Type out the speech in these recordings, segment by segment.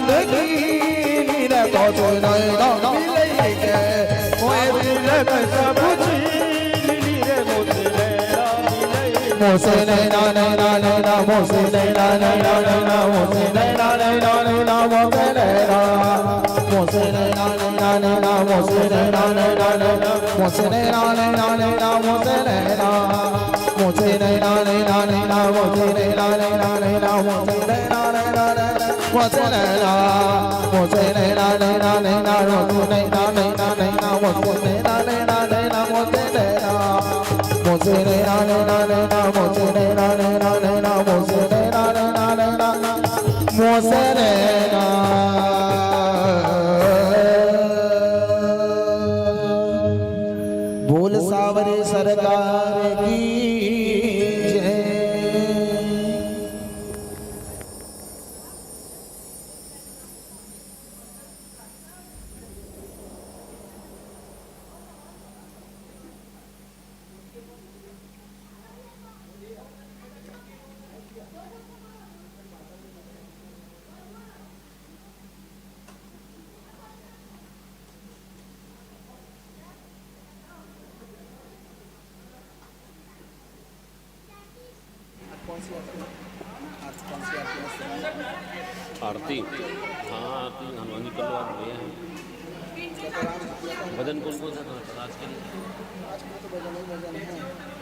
की रे तो तो ना मिले के मोए दिल के सब छीनी रे मोसे नैना नैना नैना मोसे नैना नैना नैना मोसे नैना नैना नैना मोसे नैना मोसे नैना नैना नैना मोसे नैना नैना नैना मोसे नैना नैना नैना मोसे नैना मोसे नैना नैना नैना मोसे नैना नैना नैना मोसे नैना नैना नैना मोसे नैना मोसे नैना नैना नैना मोसे नैना नैना नैना मोसे नैना नैना नैना मोसे नैना मोसे नैना नैना नैना मोसे नैना नैना नैना मोसे नैना नैना नैना मोसे नैना बोल सावरे सरकार की जय। आरती, हाँ आरती हनुमान जी कल आप गए हैं भजन कौन कौन सा था आज के लिए?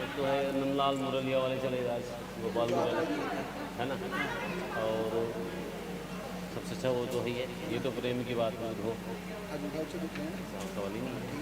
एक तो है नंदलाल मुरलिया वाले चले आज गोपाल मुरलिया है ना, और सबसे अच्छा वो तो है ये तो प्रेम की बात है वो सवाल ही नहीं है।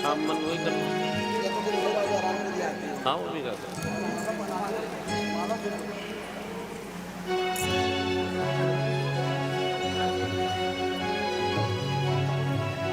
हाँ मन वही कर हाँ वो भी कर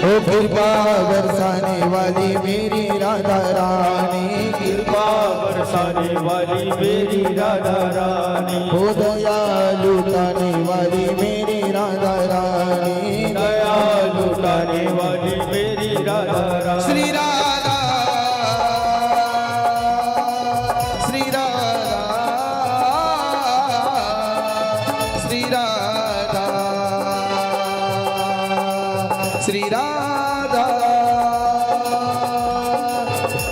ओ कृपा बरसाने वाली मेरी राधा रानी, कृपा बरसाने वाली मेरी राधा रानी, ओ दया लुटाने वाली मेरी राधा रानी, दया लुटाने वाली मेरी राधा रानी। श्री राधा श्री राधा श्री राधा श्री राधा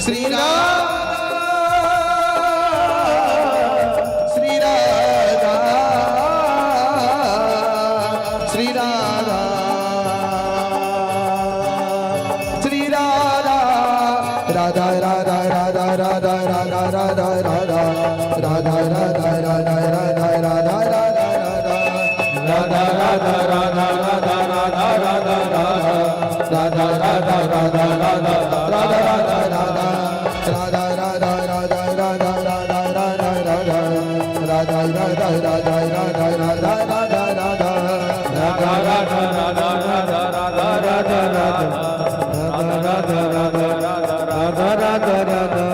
श्री राधा श्री राधा श्री राधा श्री राधा राधा राधा राधा राधा राधा राधा राधा राधा राधा राधा राधा राधा राधा राधा राधा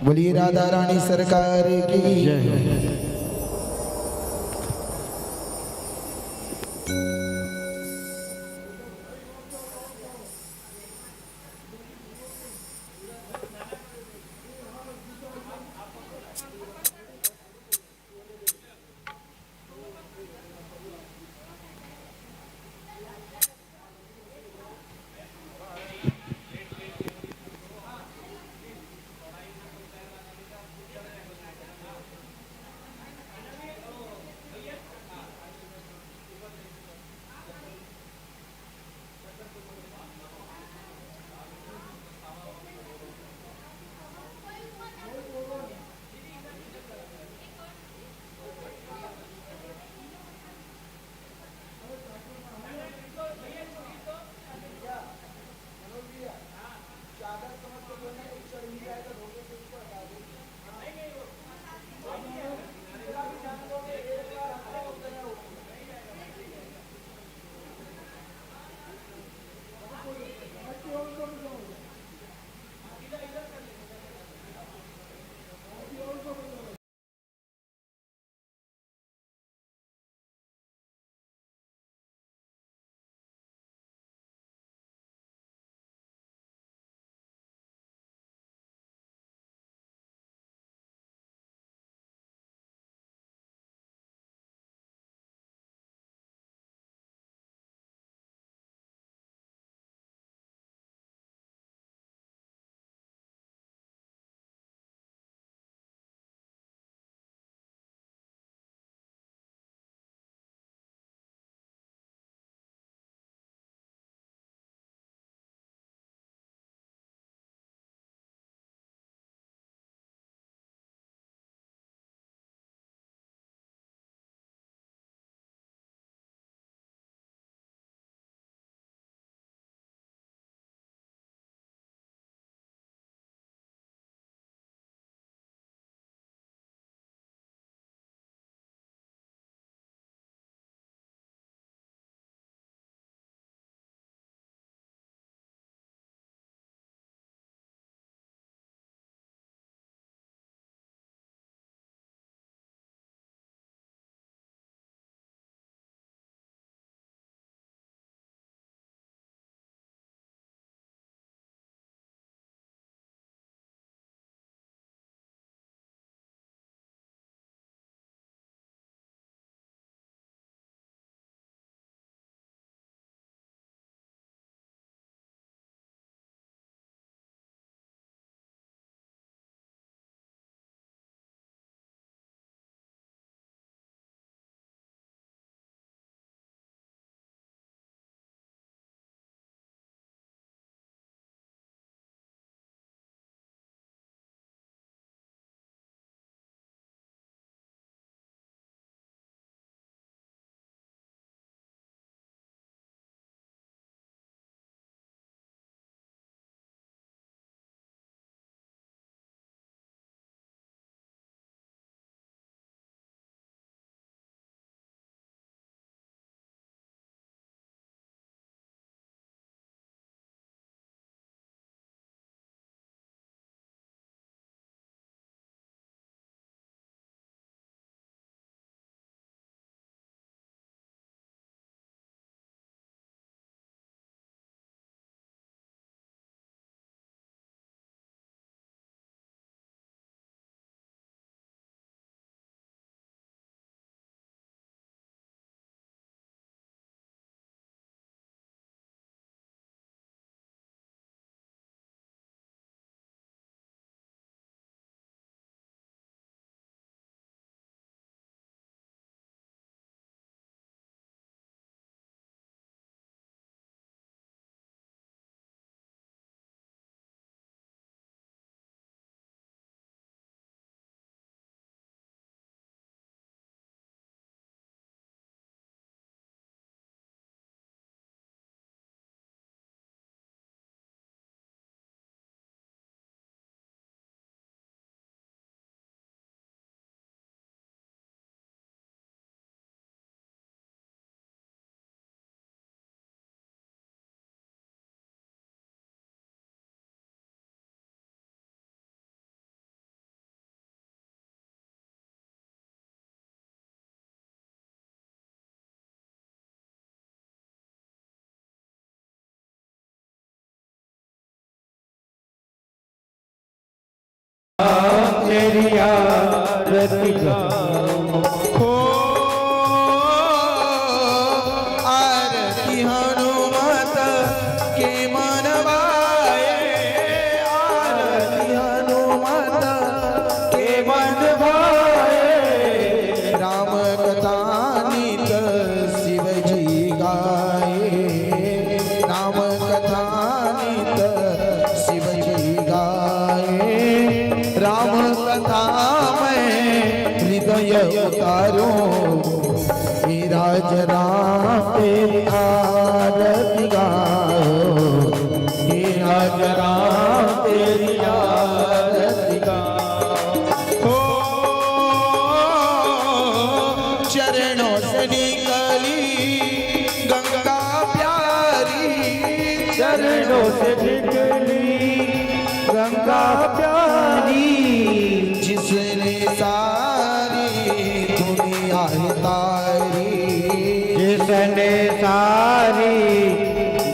बोलिए राधा रानी सरकार की जय।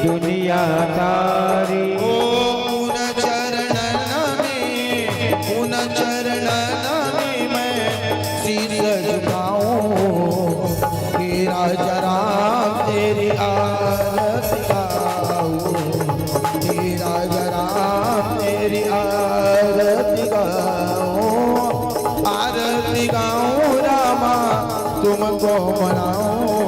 दुनिया तारी। उन चरणन में मैं शीश झुकाऊं, हे राजा राम तेरी आरती गाऊं, हे राजा राम तेरी आरती गाऊं, आरती गाऊं रामा तुमको मनाऊं,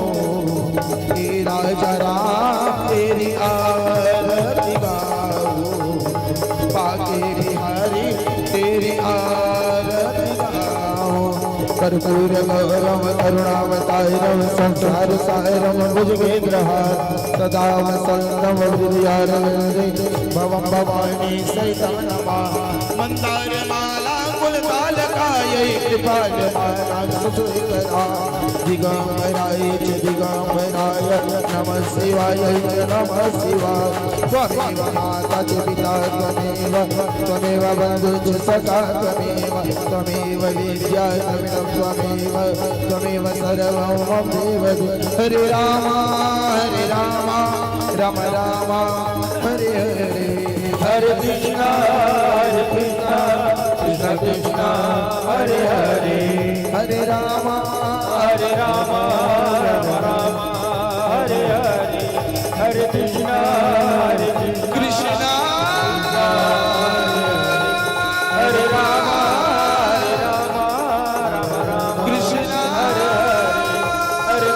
हे राजा राम तेरी आरती गाऊं, पाके बिहारी तेरी आरती गाऊं। कर्पूर गौरम करुणावतारम संसार सारम भुजगेन्द्रहार सदा वसंतम हृदयारविंदे भवं भवानी सहितं नमामि। मंदार माला कुलकालकायै कृपालमाला सुसुकरा दिगंबराय च दिगंबराय नमः शिवाय च नमः शिवाय। त्वमेव माता च पिता त्वमेव बन्धु च सखा त्वमेव विद्या त्वमेव सर्वं मम देव। हरे राम राम राम हरे हरे, हरे कृष्णा कृष्ण कृष्ण हरे हरे, हरे राम राम राम हरे हरे, हरे कृष्णा कृष्णा हरे राम राम राम कृष्णा हरे हरे, हरे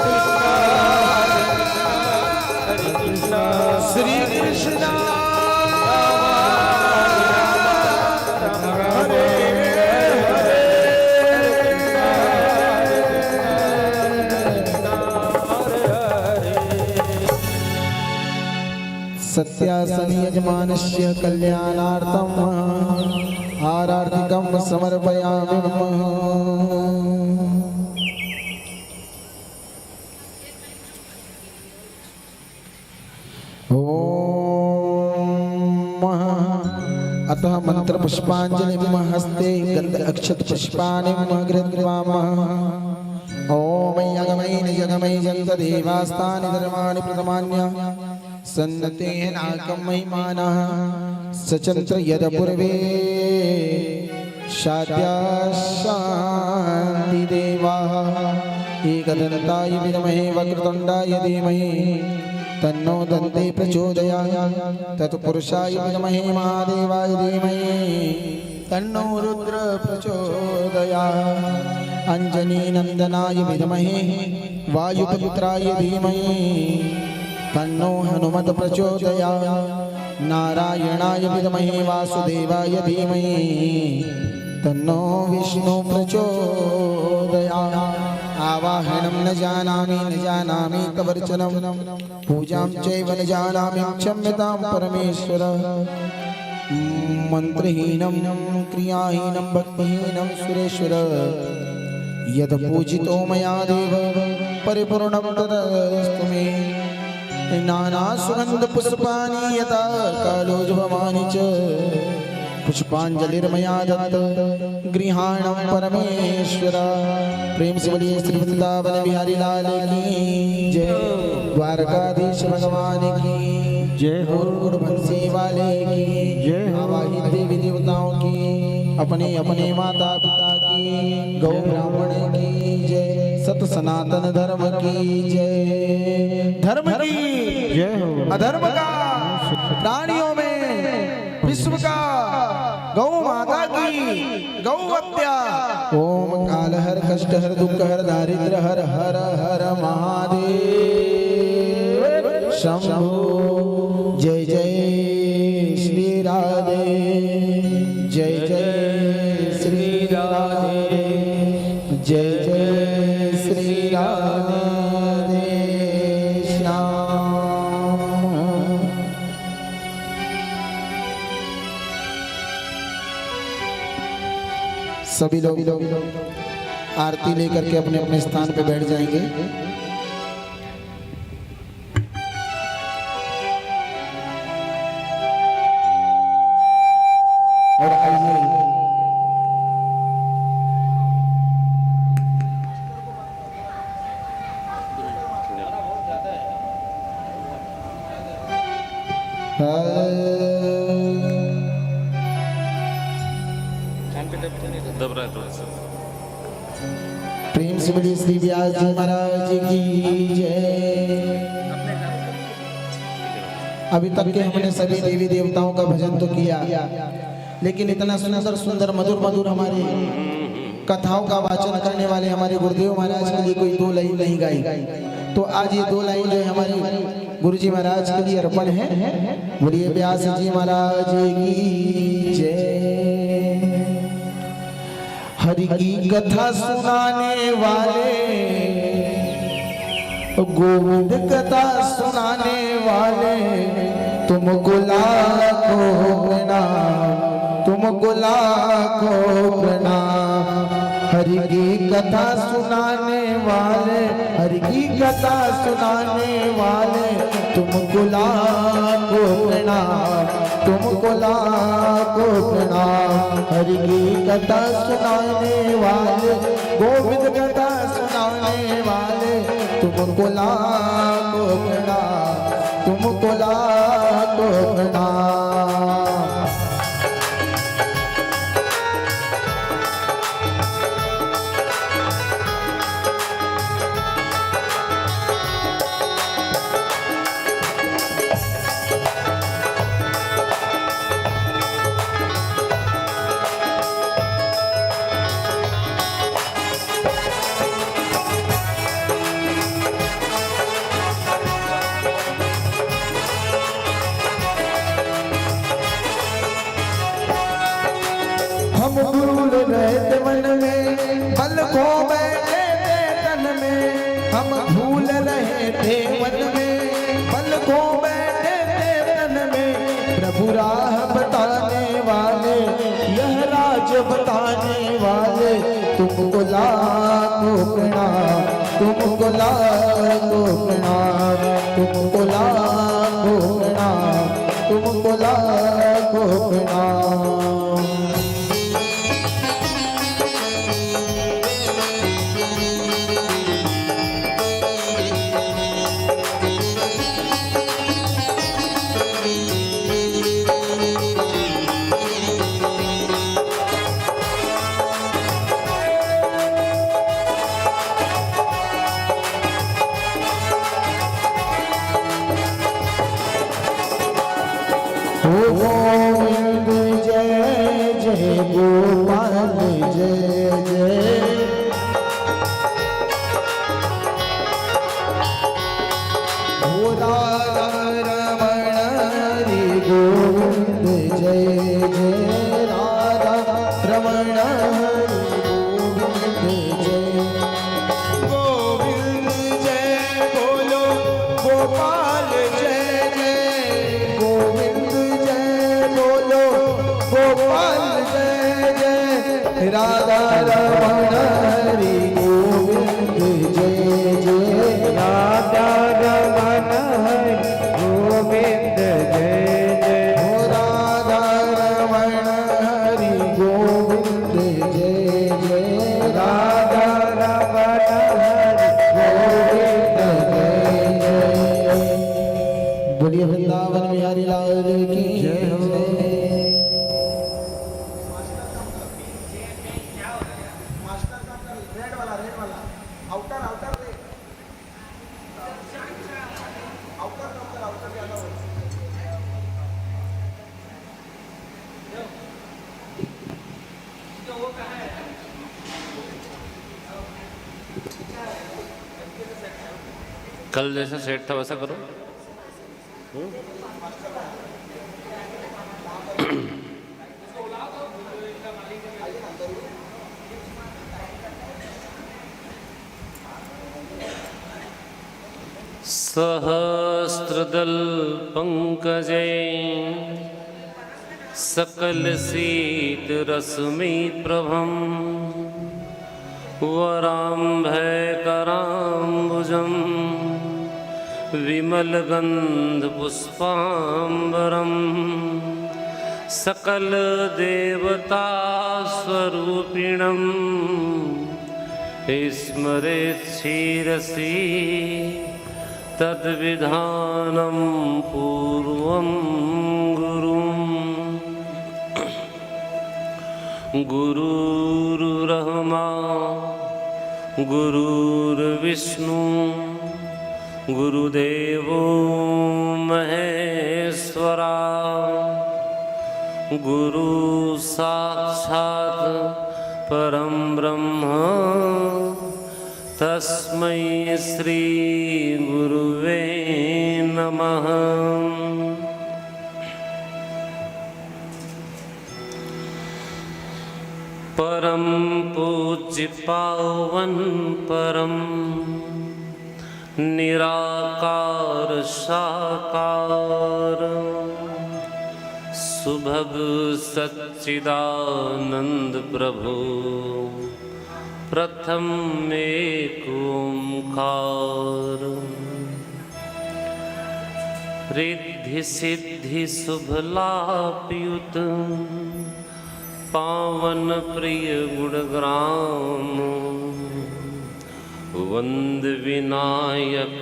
कृष्णा श्री कृष्णा सत्यासन यजमानस्य कल्याणार्थम आरार्तिकं समर्पयामि नमः। ओम अतः मंत्र पुष्पांजलि हस्ते गंध अक्षत पुष्पाणि गृह्णामः। ओम यगमय जंत देवास्तानि धर्माणि प्रथमान्य सन्नतेनाकं महिमानः सचन्त्र यद पूर्वे शाद्याशान्ति देवाः। एकदन्ताय विद्महे वक्रतुण्डाय धीमहि तन्नो दन्ते प्रचोदयात्। तत्पुरुषाय विद्महे महादेवाय धीमहि तन्नो रुद्र प्रचोदयात्। अंजनीनन्दनाय विद्महे वायुपुत्राय धीमहि तन्नो हनुमत प्रचोदयात्। नारायणाय विद्महे वासुदेवाय धीमहि तन्नो विष्णु प्रचोदयात्। आवाहनं न जानामि तवर्चनं पूजां चैव न जानामि क्षम्यतां परमेश्वर। मंत्रहीनं क्रियाहीनं भक्तिहीनं सुरेश्वर यद पूजितो मया देव परिपूर्णं तदस्तु मे। नाना सुगंध पुष्पाणि यथा कालोज्वमानि च पुष्पांजलिर्मया दत्त गृहाणं परमेश्वर। प्रेम से बोलिए श्री वृंदावन बिहारी लाल की जय, द्वारकाधीश भगवान की जय, और बंसी वाले की जय, आवाहित देवी देवताओं की, अपने अपने माता पिता की, गौ ब्राह्मण की जय, सत सनातन धर्म की जय। धर्म की जय हो, अधर्म का प्राणियों में विश्व का, गौ माता की गौ हत्या। ओम काल हर कष्ट हर दुख हर दारिद्र हर हर हर महादेव शंभो। जय जय श्री राधे, जय जय श्री राधे, जय जय श्री राधे श्याम। सभी लोग आरती लेकर के अपने अपने स्थान पे बैठ जाएंगे। और आइए दब रहा है थोड़ा सा। प्रेम से बोलिए श्री व्यास जी महाराज की जय। अभी तक के हमने सभी देवी देवताओं का भजन तो किया, लेकिन इतना सुंदर सुंदर मधुर मधुर हमारे कथाओं का वाचन करने वाले हमारे गुरुदेव महाराज के लिए कोई दो लाइन नहीं गाई। तो आज ये दो लाइन जो है हमारे गुरुजी महाराज के लिए अर्पण है। बोलिए व्यास जी महाराज की जय। हरि की कथा सुनाने वाले, गोविंद कथा सुनाने वाले, तुमको लाखों प्रणाम, तुमको लाखों प्रणाम। हरि की कथा सुनाने वाले, हरि की कथा सुनाने वाले, तुमको लाखों प्रणाम, तुमको लाखों प्रणाम। हरि की कथा सुनाने वाले, गोविंद कथा सुनाने वाले, तुमको लाखों प्रणाम, तुमको लाखों प्रणाम। हम भूल रहे थे मन में, बल खो बैठे थे तन में। हम भूल रहे थे मन में, बल खो बैठे थे तन में। प्रभु राह बताने वाले, यह राज बताने वाले, तुमको लाखों प्रणाम, तुमको लाखों प्रणाम, तुमको लाखों प्रणाम, तुमको लाखों प्रणाम। गोविंद जय जय, गोपाल जय जय। हो राधा रमण हरि गोविंद जय जय, राधा रमण हरि गोविंद जय। गोविंद जय बोलो, गोपाल जय जय, गोविंद गोपाल जय जय, राधा रमण हरि गोविंद जय जय, राधा रमण हरि गोविंद जय जय। हो राधा रमण हरि गोविंद जय जय, राधा रमण हरि गोविंद जय जय। बोलिए वृंदावन बिहारी लाल की जय हो। कल जैसा सेट था वैसा करो। सहस्त्रदल पंकजे सकल शीत रश्मि प्रभम वराम्भयकराम्बुजं विमलगंध पुष्पांबरम सकल देवता स्वरूपिणं स्मरेत् शिरसि तद्विधानं पूर्वम् गुरुर्ब्रह्मा गुरुर्विष्णु गुरुदेवो महेश्वरा गुरु साक्षात् परम ब्रह्म तस्मै श्री गुरुवे नमः। परम पूज्य पावन परम निराकार साकार सुभग सच्चिदानंद प्रभु प्रथम एक ओंकार। रिद्धि सिद्धि शुभ लाभयुत पावन प्रिय गुणग्राम वंद विनायक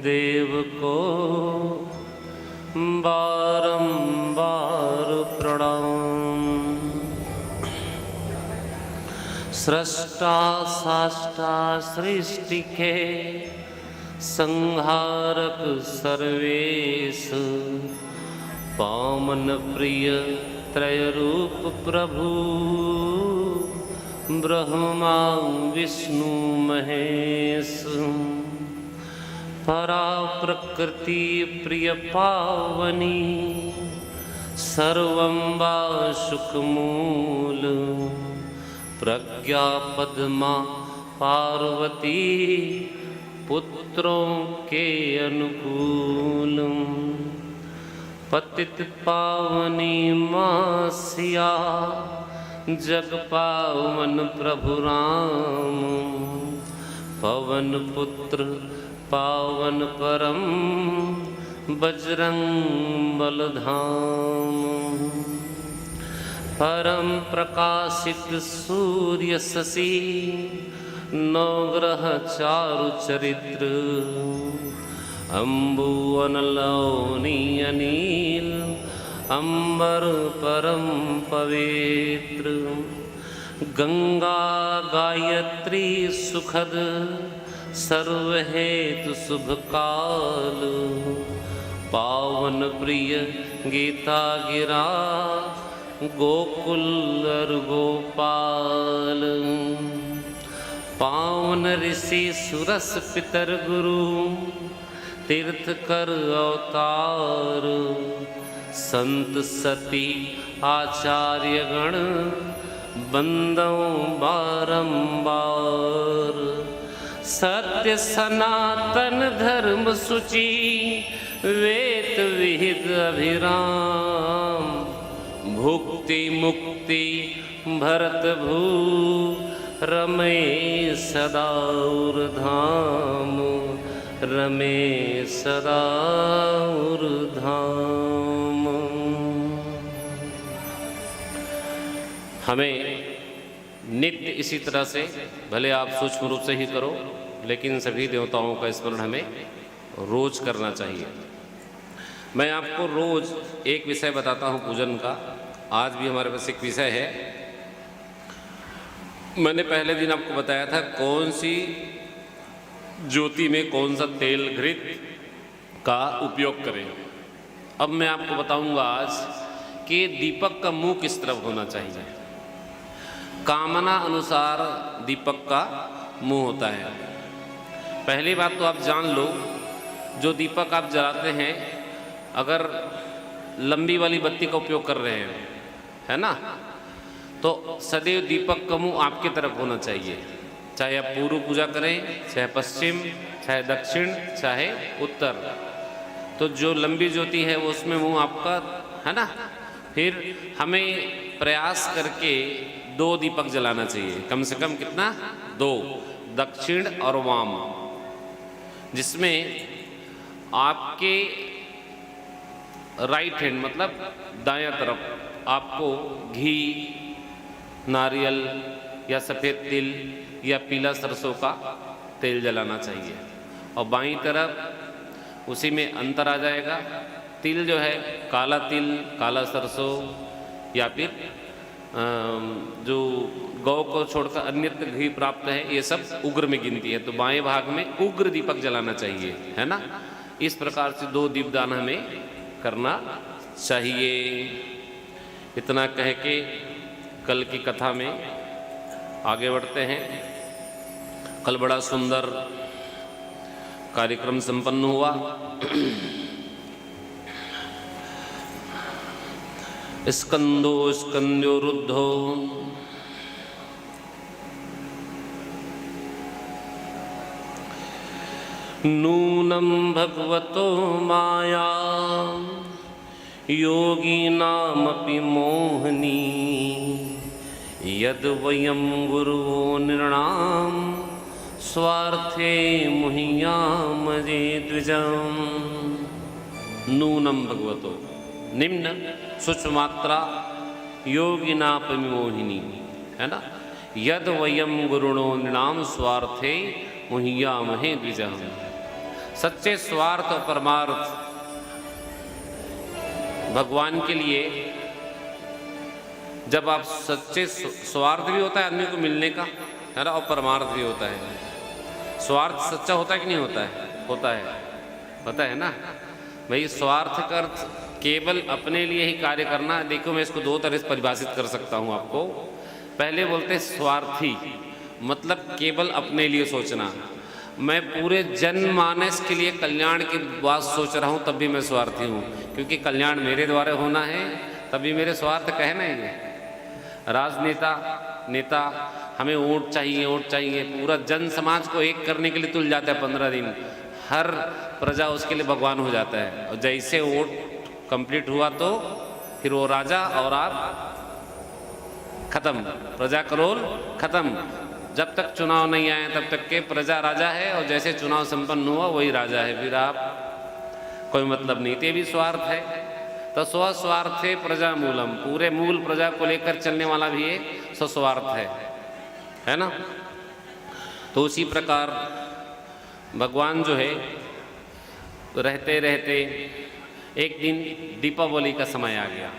देव को बारंबार प्रणाम। सृष्टा साष्टा सृष्टि के संहारक सर्वेश पावन प्रिय त्रयरूप प्रभु ब्रह्मा विष्णु महेश परा प्रकृति प्रिय पावनी सर्वं वा सुखमूल प्रज्ञा पद्मा पार्वती पुत्रों के अनुकूल पतित पावनी मासिया जग पावन प्रभु राम पवन पुत्र पावन परम बजरंग बलधाम परम प्रकाशित सूर्य शशि नवग्रह चारु चरित्र अम्बुवनलौनी अनील अंबर परम पवित्र गंगा गायत्री सुखद सर्वहेतु शुभ काल पावन प्रिय गीता गिरा गोकुल गोपाल पावन ऋषि सुरस पितर गुरु तीर्थ कर अवतार संत सती आचार्य गण बंदो बारंबार सत्य सनातन धर्म सुचि वेद विहित अभिराम भुक्ति मुक्ति भरत भू रमे सदाउर धाम रमे सदाउर धाम। हमें नित्य इसी तरह से भले आप सूक्ष्म रूप से ही करो लेकिन सभी देवताओं का स्मरण हमें रोज करना चाहिए। मैं आपको रोज एक विषय बताता हूँ पूजन का। आज भी हमारे पास एक विषय है। मैंने पहले दिन आपको बताया था कौन सी ज्योति में कौन सा तेल घृत का उपयोग करें। अब मैं आपको बताऊंगा आज कि दीपक का मुंह किस तरफ होना चाहिए। कामना अनुसार दीपक का मुंह होता है। पहली बात तो आप जान लो, जो दीपक आप जलाते हैं अगर लंबी वाली बत्ती का उपयोग कर रहे हैं, है ना, तो सदैव दीपक का मुंह आपकी तरफ होना चाहिए। चाहे आप पूर्व पूजा करें, चाहे पश्चिम, चाहे दक्षिण, चाहे उत्तर, तो जो लंबी ज्योति है वो उसमें मुंह आपका, है ना। फिर हमें प्रयास करके 2 दीपक जलाना चाहिए, कम से कम कितना, 2, दक्षिण और वाम, जिसमें आपके राइट हैंड मतलब दायां तरफ आपको घी, नारियल या सफ़ेद तिल या पीला सरसों का तेल जलाना चाहिए। और बाईं तरफ उसी में अंतर आ जाएगा। तिल जो है काला तिल, काला सरसों या फिर जो गौ को छोड़कर अन्यत्र घी प्राप्त है, ये सब उग्र में गिनती है। तो बाएं भाग में उग्र दीपक जलाना चाहिए, है ना। इस प्रकार से 2 दीपदान हमें करना चाहिए। इतना कह के कल की कथा में आगे बढ़ते हैं। कल बड़ा सुंदर कार्यक्रम संपन्न हुआ। स्कंदो स्कंद्यो रुद्धो नूनं भगवतो माया योगिनामपि मोहनी यद वयं गुरुवो नृणां स्वार्थे मुह्यामजे द्विजम्। नूनं भगवतो, निम्न सूक्ष्ममात्रा योगिनापि मोहिनी, है ना। यद वयं गुरुणो नृणां स्वार्थे मुह्यामहे द्विजम्। सच्चे स्वार्थ और परमार्थ भगवान के लिए, जब आप सच्चे स्वार्थ भी होता है आदमी को मिलने का, है ना, और परमार्थ भी होता है। स्वार्थ सच्चा होता है कि नहीं होता है? होता है, पता है ना भाई। स्वार्थ का अर्थ केवल अपने लिए ही कार्य करना। देखो मैं इसको 2 तरह से परिभाषित कर सकता हूँ आपको। पहले बोलते हैं स्वार्थी, मतलब केवल अपने लिए सोचना। मैं पूरे जनमानस के लिए कल्याण की बात सोच रहा हूँ तब भी मैं स्वार्थी हूँ, क्योंकि कल्याण मेरे द्वारा होना है, तभी मेरे स्वार्थ कहना है। राजनेता नेता हमें वोट चाहिए, वोट चाहिए, पूरा जन समाज को एक करने के लिए तुल जाता है 15 दिन। हर प्रजा उसके लिए भगवान हो जाता है। और जैसे वोट कंप्लीट हुआ तो फिर वो राजा और आप खत्म, प्रजा करोल खत्म। जब तक चुनाव नहीं आए तब तक के प्रजा राजा है, और जैसे चुनाव संपन्न हुआ वही राजा है, फिर आप कोई मतलब नहीं। ये भी स्वार्थ है। तो स्वस्वार्थे प्रजा मूलम, पूरे मूल प्रजा को लेकर चलने वाला भी एक स्वस्वार्थ है ना। तो उसी प्रकार भगवान जो है, रहते रहते एक दिन दीपावली का समय आ गया।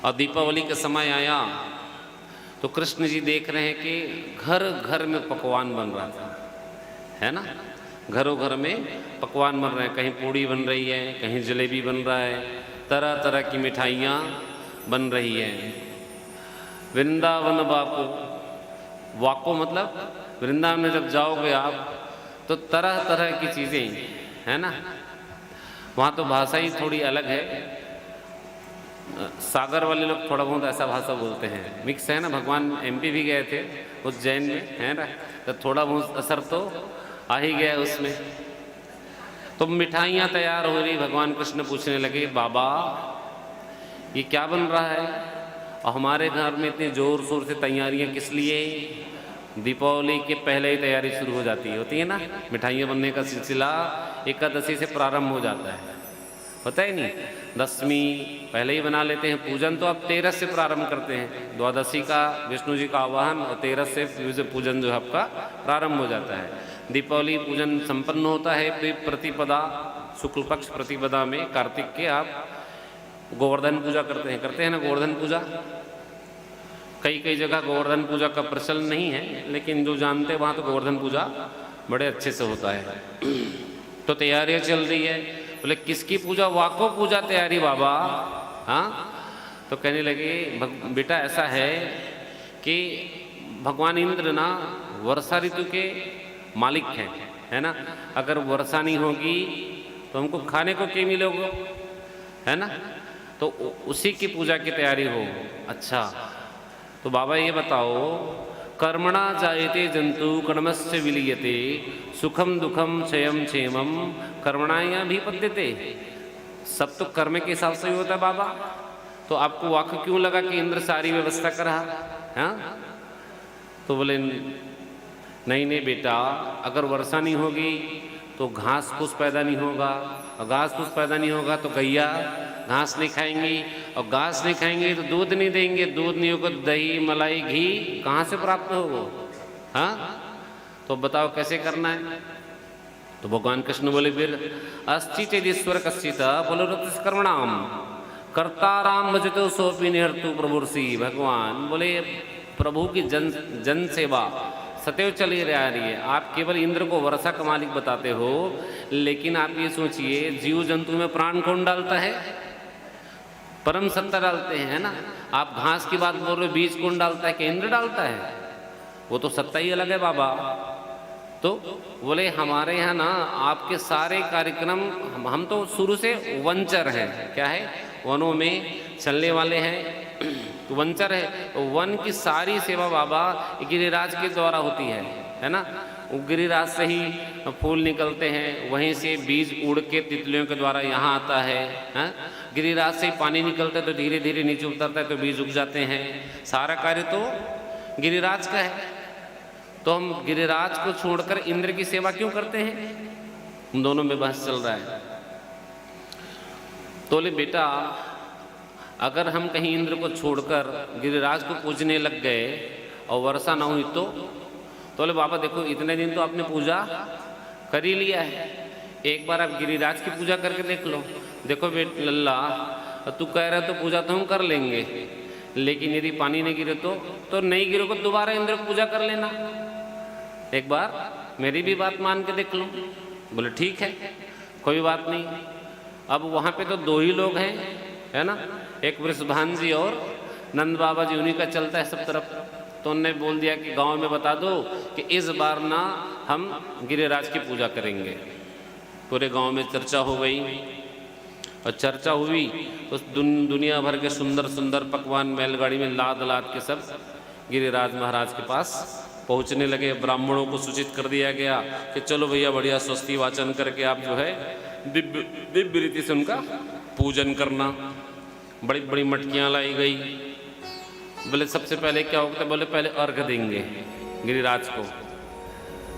और दीपावली का समय आया तो कृष्ण जी देख रहे हैं कि घर घर में पकवान बन रहा था, है ना। घरों घर में पकवान बन रहे हैं, कहीं पूड़ी बन रही है, कहीं जलेबी बन रहा है, तरह तरह की मिठाइयाँ बन रही हैं। वृंदावन वाको मतलब वृंदावन में जब जाओगे आप तो तरह तरह की चीज़ें, है ना। वहाँ तो भाषा ही थोड़ी अलग है। सागर वाले लोग थोड़ा बहुत ऐसा भाषा बोलते हैं, मिक्स है ना। भगवान MP भी गए थे उज्जैन में, है ना, तो थोड़ा बहुत असर तो आ ही गया उसमें। तो मिठाइयाँ तैयार हो रही, भगवान कृष्ण पूछने लगे, बाबा ये क्या बन रहा है? और हमारे घर में इतनी ज़ोर शोर से तैयारियाँ किस लिए? दीपावली के पहले ही तैयारी शुरू हो जाती होती है ना। मिठाइयाँ बनने का सिलसिला एकादशी से प्रारंभ हो जाता है, पता ही नहीं। दशमी पहले ही बना लेते हैं। पूजन तो अब 13 से प्रारंभ करते हैं। द्वादशी का विष्णु जी का आवाहन और 13 से पूजन जो है आपका प्रारंभ हो जाता है। दीपावली पूजन संपन्न होता है प्रतिपदा, शुक्ल पक्ष प्रतिपदा में कार्तिक के आप गोवर्धन पूजा करते हैं ना, गोवर्धन पूजा। कई जगह गोवर्धन पूजा का प्रचलन नहीं है, लेकिन जो जानते हैं वहाँ तो गोवर्धन पूजा बड़े अच्छे से होता है। तो तैयारियाँ चल रही है। बोले किसकी पूजा? वाको पूजा तैयारी बाबा। हाँ, तो कहने लगे बेटा ऐसा है कि भगवान इंद्र ना वर्षा ऋतु के मालिक हैं, है ना। अगर वर्षा नहीं होगी तो हमको खाने को क्या मिलेगा, है ना। तो उसी की पूजा की तैयारी हो। अच्छा, तो बाबा ये बताओ, कर्मणा जायते जंतु कर्मस्य विलीयते सुखम दुखम क्षयम क्षेमम कर्मणाया भी पद्यते। सब तो कर्म के हिसाब से ही होता है बाबा। तो आपको वाक़ क्यों लगा कि इंद्र सारी व्यवस्था कर रहा? हाँ, तो बोले नहीं बेटा, अगर वर्षा नहीं होगी तो घास फूस पैदा नहीं होगा, और घास फूस पैदा नहीं होगा तो गैया घास नहीं खाएंगी, और घास नहीं खाएंगे तो दूध नहीं देंगे, दूध नहीं होगा दही मलाई घी कहाँ से प्राप्त होगा? हाँ, तो बताओ कैसे करना है? तो भगवान कृष्ण बोले फिर अस्ति चेदीश्वर कश्चित फलरत कर्मणाम कर्ताराम भजतो सोपी निहर्तु प्रभुर्षि। भगवान बोले प्रभु की जन सेवा सदैव चली रह रही है। आप केवल इंद्र को वर्षा का मालिक बताते हो, लेकिन आप ये सोचिए जीव जंतु में प्राण कौन डालता है? परम सत्ता डालते हैं, है ना। आप घास की बात बोल रहे हो, बीज कौन डालता है? कि इंद्र डालता है? वो तो सत्ता ही अलग है बाबा। तो बोले हमारे यहाँ ना आपके सारे कार्यक्रम, हम तो शुरू से वंचर हैं। क्या है? वनों में चलने वाले हैं, वंचर है। तो वन की सारी सेवा बाबा गिरिराज के द्वारा होती है ना। गिरिराज से ही फूल निकलते हैं, वहीं से बीज उड़ के तितलियों के द्वारा यहाँ आता है, गिरिराज से ही पानी निकलता है तो धीरे धीरे नीचे उतरता है तो बीज उग जाते हैं। सारा कार्य तो गिरिराज का है। तो हम गिरिराज को छोड़कर इंद्र की सेवा क्यों करते हैं? उन दोनों में बहस चल रहा है। तो बोले बेटा अगर हम कहीं इंद्र को छोड़कर गिरिराज को पूजने लग गए और वर्षा ना हुई तो बोले बाबा देखो इतने दिन तो आपने पूजा कर ही लिया है, एक बार आप गिरिराज की पूजा करके देख लो। देखो बेटा लल्ला, तू कह रहा तो पूजा तो हम कर लेंगे, लेकिन यदि पानी नहीं गिरे तो नहीं गिरे को दोबारा इंद्र को पूजा कर लेना। एक बार मेरी भी बात मान के देख लो। बोले ठीक है, कोई बात नहीं। अब वहाँ पे तो दो ही लोग हैं, है ना, एक वृषभान जी और नंद बाबा जी, उन्हीं का चलता है सब तरफ। तो उन्होंने बोल दिया कि गांव में बता दो कि इस बार ना हम गिरिराज की पूजा करेंगे। पूरे गांव में चर्चा हो गई और चर्चा हुई तो दुनिया भर के सुंदर सुंदर पकवान बैलगाड़ी में लाद लाद के सब गिरिराज महाराज के पास पहुंचने लगे। ब्राह्मणों को सूचित कर दिया गया कि चलो भैया बढ़िया स्वस्ति वाचन करके आप जो है दिव्य रीति से उनका पूजन करना। बड़ी बड़ी मटकियाँ लाई गई। बोले सबसे पहले क्या होता है? बोले पहले अर्घ देंगे गिरिराज को।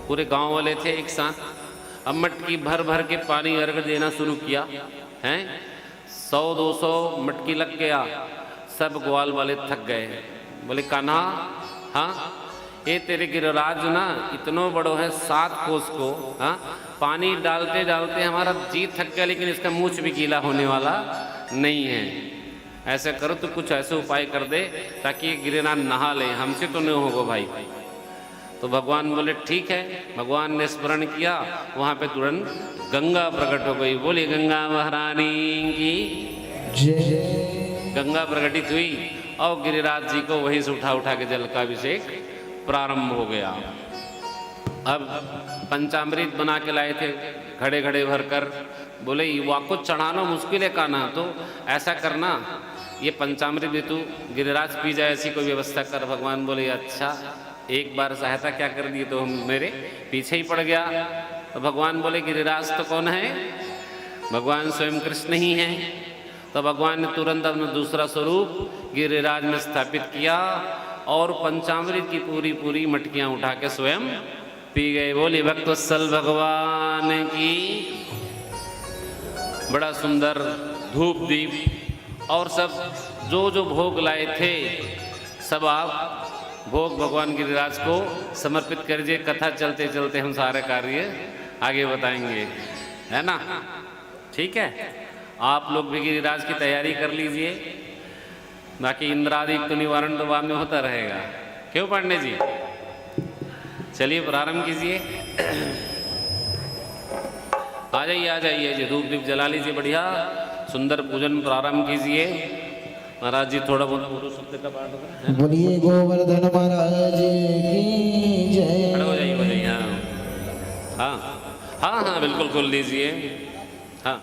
पूरे गांव वाले थे एक साथ। अब मटकी भर भर के पानी अर्घ देना शुरू किया हैं। 100-200 मटकी लग गया। सब ग्वाल वाले थक गए। बोले कान्हा, हाँ ये तेरे गिरिराज ना इतनो बड़ो है 7 कोस को, हाँ पानी डालते डालते हमारा जी थक गया, लेकिन इसका मूछ भी गीला होने वाला नहीं है। ऐसे करो तो कुछ ऐसे उपाय कर दे ताकि ये गिरिराज नहा ले, हमसे तो नहीं होगा भाई। तो भगवान बोले ठीक है। भगवान ने स्मरण किया, वहाँ पे तुरंत गंगा प्रकट हो गई। बोली गंगा महारानी की जय। गंगा प्रकटित हुई और गिरिराज जी को वहीं से उठा उठा के जल का अभिषेक प्रारंभ हो गया। अब पंचामृत बना के लाए थे घड़े घड़े भर कर। बोले युवा को चढ़ाना मुश्किल है कान्हा, तो ऐसा करना ये पंचामृत भी तू गिरिराज पी जाए, ऐसी कोई व्यवस्था कर। भगवान बोले अच्छा। एक बार सहायता क्या कर दी तो मेरे पीछे ही पड़ गया। तो भगवान बोले गिरिराज तो कौन है? भगवान स्वयं कृष्ण ही हैं। तो भगवान ने तुरंत अपना दूसरा स्वरूप गिरिराज में स्थापित किया और पंचामृत की पूरी पूरी मटकियाँ उठा के स्वयं पी गए। बोले भक्तवत्सल भगवान की। बड़ा सुंदर धूप दीप और सब जो जो भोग लाए थे सब आप भोग भगवान गिरिराज को समर्पित कर दीजिए। कथा चलते चलते हम सारे कार्य आगे बताएंगे, है ना। ठीक है, आप लोग भी गिरिराज की तैयारी कर लीजिए। बाकी इंद्रादि तो निवारण तो बाद में होता रहेगा। क्यों पांडे जी? चलिए प्रारंभ कीजिए। आ जाइए जी, धूप दीप जला लीजिए, बढ़िया सुंदर पूजन प्रारंभ कीजिए। महाराज जी थोड़ा बहुत पूर्व शब्द का पाठ होगा। बोलिए गोवर्धन महाराज की जय। खड़े हो जाइए। हाँ हाँ हाँ बिल्कुल खोल लीजिए। हाँ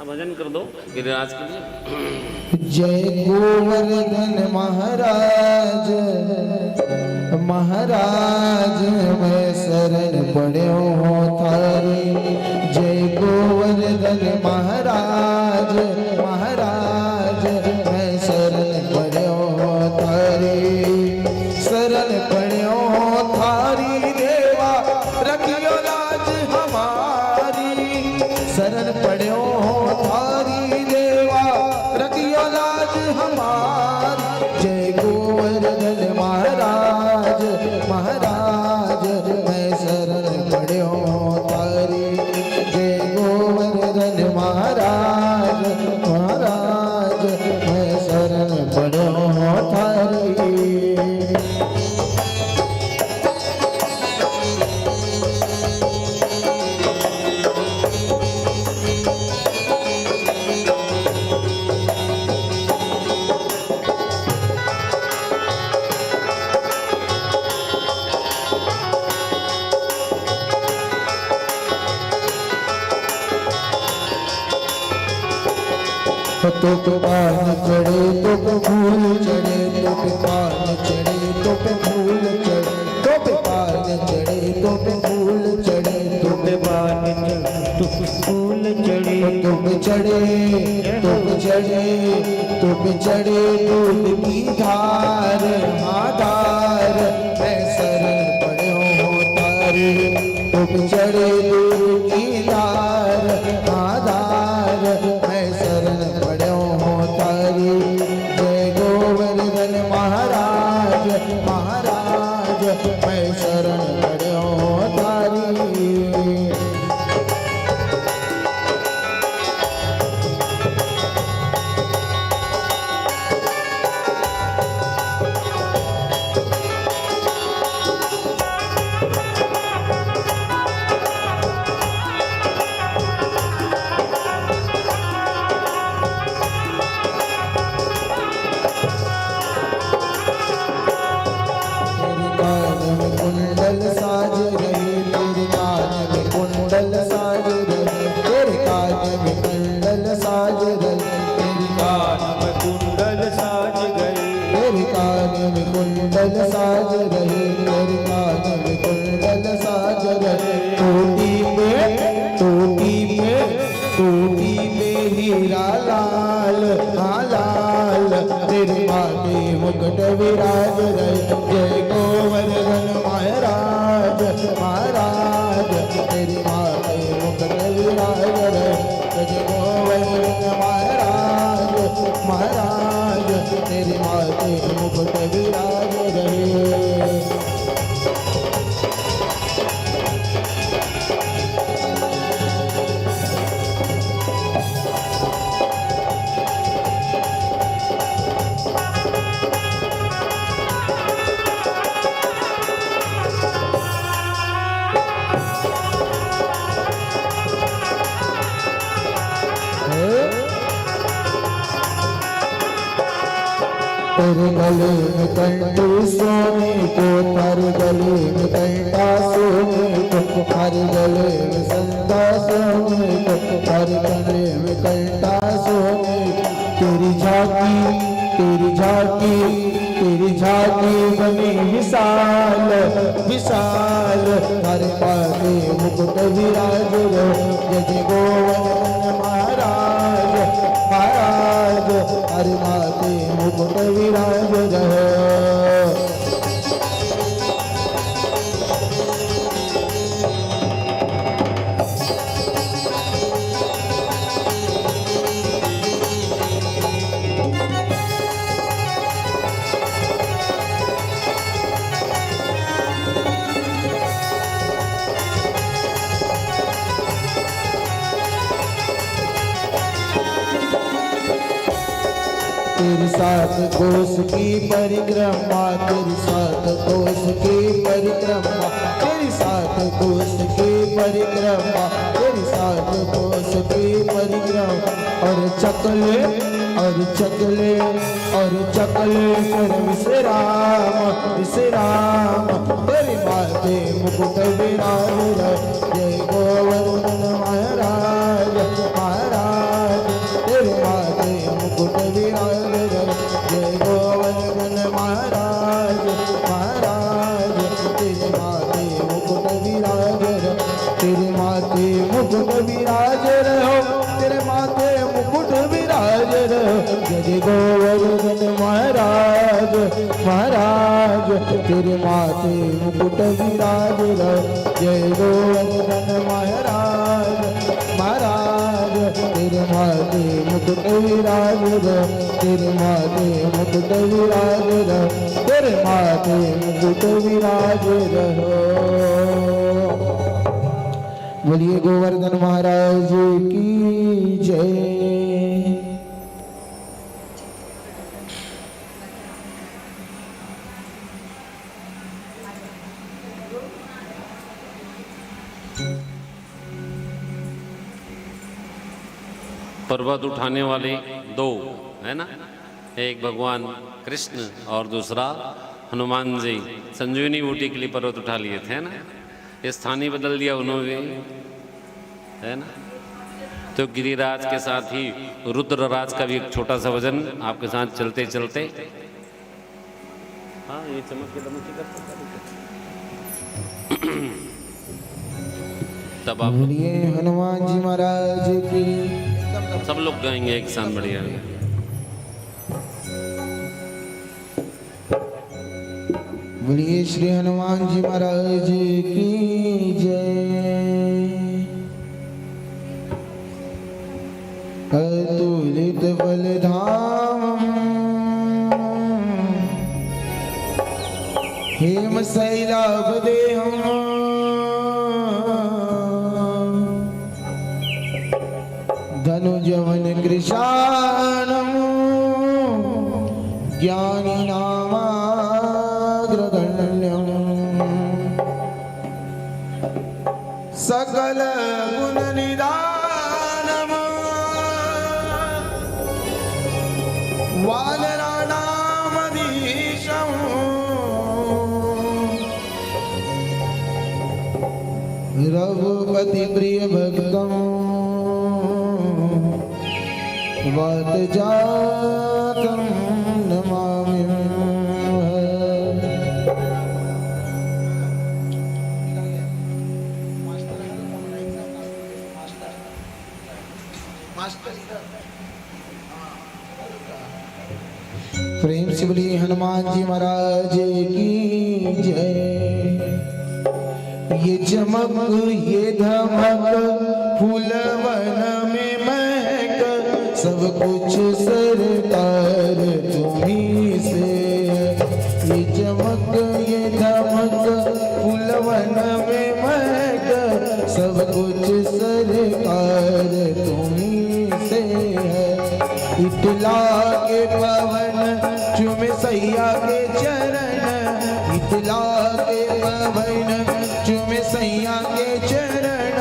भजन कर दो गिरिराज के लिए। जय गोवर्धन महाराज, महाराज मैं शरण पड़ो हो थारी। जय गोवर्धन महाराज, महाराज मैं शरण पड़ो हो थारी। शरण पड़ो हो थारी देवा, रखियो लाज हमारी। शरण पड़ो हो थारी देवा, रखियो लाज हमारी। जय गोवर्धन महाराज, महाराज मैं शरण पड़ो हो थारी। जय गोवर्धन महाराज, महाराज तो पे पान चढ़े तो पे फूल चढ़े, तो पे पान चढ़े तो पे फूल चढ़े, तो पे पान चढ़े तो पे फूल चढ़े, तो पे पान चढ़े तो पे फूल चढ़े, तो पे चढ़े तो पे चढ़े तो पे चढ़े दूध की धार, हाँ धार मैं शरण पड़ो तारे, तो पे चढ़े दूध की धार, हाँ धार मैं शरण पड़ो तारी। जय गोवर्धन महाराज महाराज मैं शरण पड़ो तारी। मुकुट विराज रहे। जय गोवर्धन महाराज महाराज तेरी माते मुकुट विराज रहे। जय गोवर्धन महाराज महाराज तेरी माते मुकुट विराज रहे। तेरे गले में कंठी सोने को, तेरे गले में कंठा सोने को, तेरे गले में संता सोने को, तेरे गले में कंठा सोने को। तेरी झांकी तेरी झांकी तेरी झांकी बनी विशाल विशाल, हर पाते मुकुट विराज रहे। जय गोवर्धन महाराज महाराज हर माते मुकुट विराज रहे। तेरी सात कोस की परिक्रमा, तेरी सात कोस की परिक्रमा, तेरी सात कोस की परिक्रमा, तेरी सात कोस की परिक्रमा। और चकले और चकले और चकले कर विश्राम विश्राम, तेरी माते मुकुट विराज रहे। जय गोवर्धन महाराज महाराज तेरी माते मुकुट विराज रहे। जय गोवर्धन महाराज महाराज तेरी माते मुकुट विराज रहे। तेरे माते मुकुट विराज रहो, तेरे माते मुकुट विराज रहो। जय गोवर्धन महाराज महाराज तेरे माते मुकुट विराज रहो। जय गोवर्धन महाराज महाराज तेरे माते मुकुट विराज रहो। तेरे माते मुकुट विराज रहो। तेरे माते मुकुट विराज रहो। बोलिए गोवर्धन महाराज की जय। पर्वत उठाने वाले दो है ना, एक भगवान कृष्ण और दूसरा हनुमान जी संजीवनी बूटी के लिए पर्वत उठा लिए थे ना। ये स्थान ही बदल दिया उन्होंने, है ना। तो गिरिराज के साथ ही रुद्रराज का भी एक छोटा सा वजन आपके साथ चलते चलते। हाँ, ये चमक के दमक ही करता तब आप बोलिए हनुमान जी महाराज की। सब लोग गाएंगे एक साथ बढ़िया। बोलिए श्री हनुमान जी महाराज की जय। अतुलित बलधाम हेम शैलाभ देहम धनुजवन कृशानम ज्ञानी नामाग्रगण्यम सकल गुण निदानम वानराणामधीशम रघुपति प्रिय भक्तम वात जातम नमामि। प्रेम से बोलिए हनुमान जी महाराज की जय। ये चमक ये धमक फूलवन में महक सब कुछ सरकार तुम्हीं से है। ये चमक ये धमक फूलवन में महक सब कुछ सरकार तुम्हीं से है। इतला के पवन चुमे सैया के चरण इतला के पवन चुमे सैया के चरण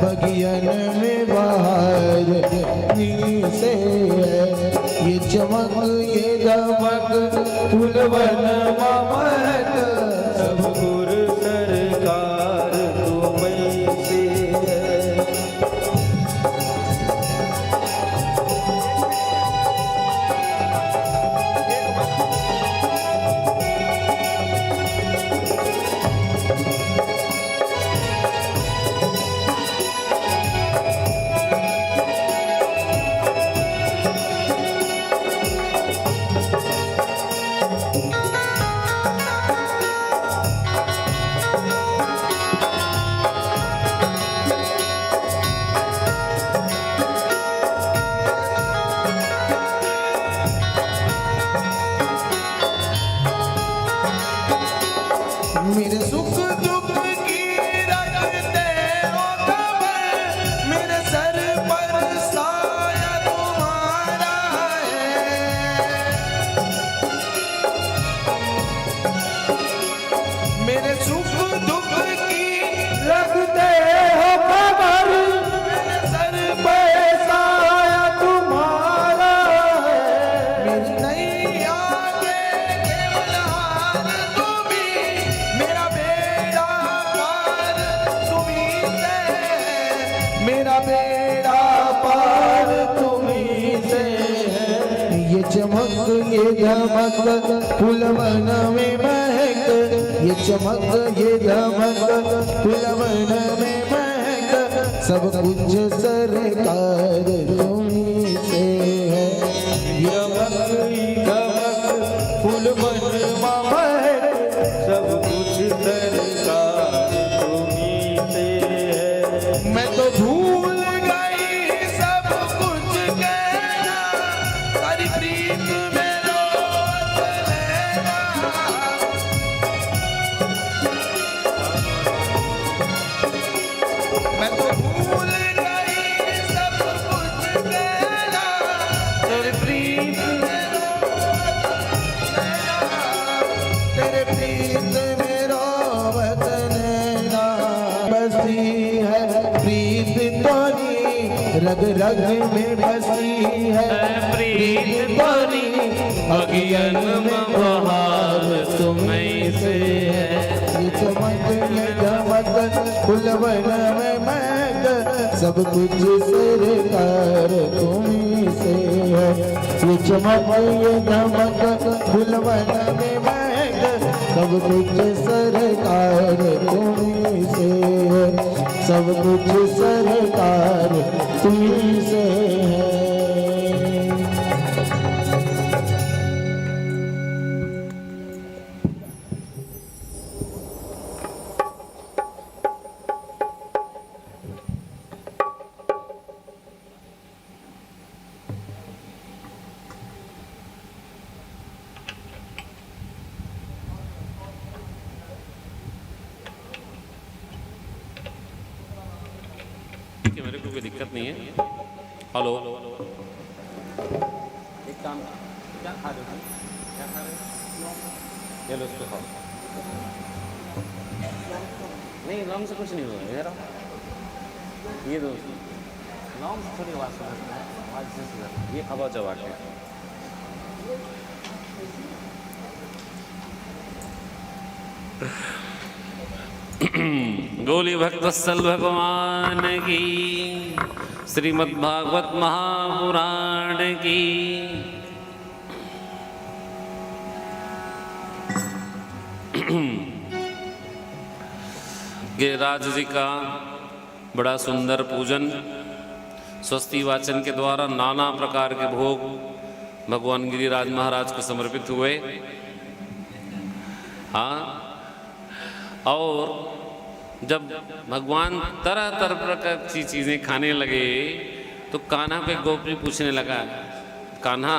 बगियन में बाहर से है। ये चमक ये दमक फूलवन महक सब गुर सरकार तुम्हीं से है। मेरे सुख दुख की रखते हो खबर मेरे सर पर साया तुम्हारा है। मेरे सुख दुख की रखते हो खबर मेरे सर पर साया तुम्हारा है। मेरी नैया के केवल हार तुम्हीं मेरा बेड़ा पार तुम्हीं से है। मेरा बेड़ा पार तुम्हीं से है। ये चमक ये धमक फूलवन में महक ये चमक ये धमक फूलवन में महक सब कुछ सरकार तुम्हीं से है। ये धमक फूलवन महक सब कुछ सरकार तुम्हीं से है। मैं तो भूल गई सब कुछ कहना तारी प्रीत में रोत लेना। मैं तो भूल गई सब कुछ कहना तारी प्रीत में रोत लेना। तेरे प्रीत में रोत लेना। बसी है प्रीत तोरी रग रग में बसी है प्रीत तोरी अगियन में बहार तुम्हीं से है। ये चमक ये धमक फूलवन में महक सब कुछ सरकार तुम्हीं से है। ये चमक ये धमक फुलवन में महक सब कुछ सरकार तुम्हीं से है। सब कुछ सरकार तुम्हीं से है। कि मेरे को कोई दिक्कत नहीं है। हेलो, एक काम, क्या खा रहे हो? क्या खा रहे हो? ये लो इसको खाओ। नहीं, लौंग से कुछ नहीं होगा यार। ये दो, लौंग से थोड़ी आवाज़ सुना, आवाज़ से सुना। ये खाओ चबा के। गोली भक्तवत्सल भगवान की, श्रीमद्भागवत महापुराण की। गिरिराज जी का बड़ा सुंदर पूजन स्वस्ति वाचन के द्वारा नाना प्रकार के भोग भगवान गिरिराज महाराज को समर्पित हुए। हाँ, और जब भगवान तरह तरह की चीज़ें खाने लगे तो कान्हा पे गोपी पूछने लगा, कान्हा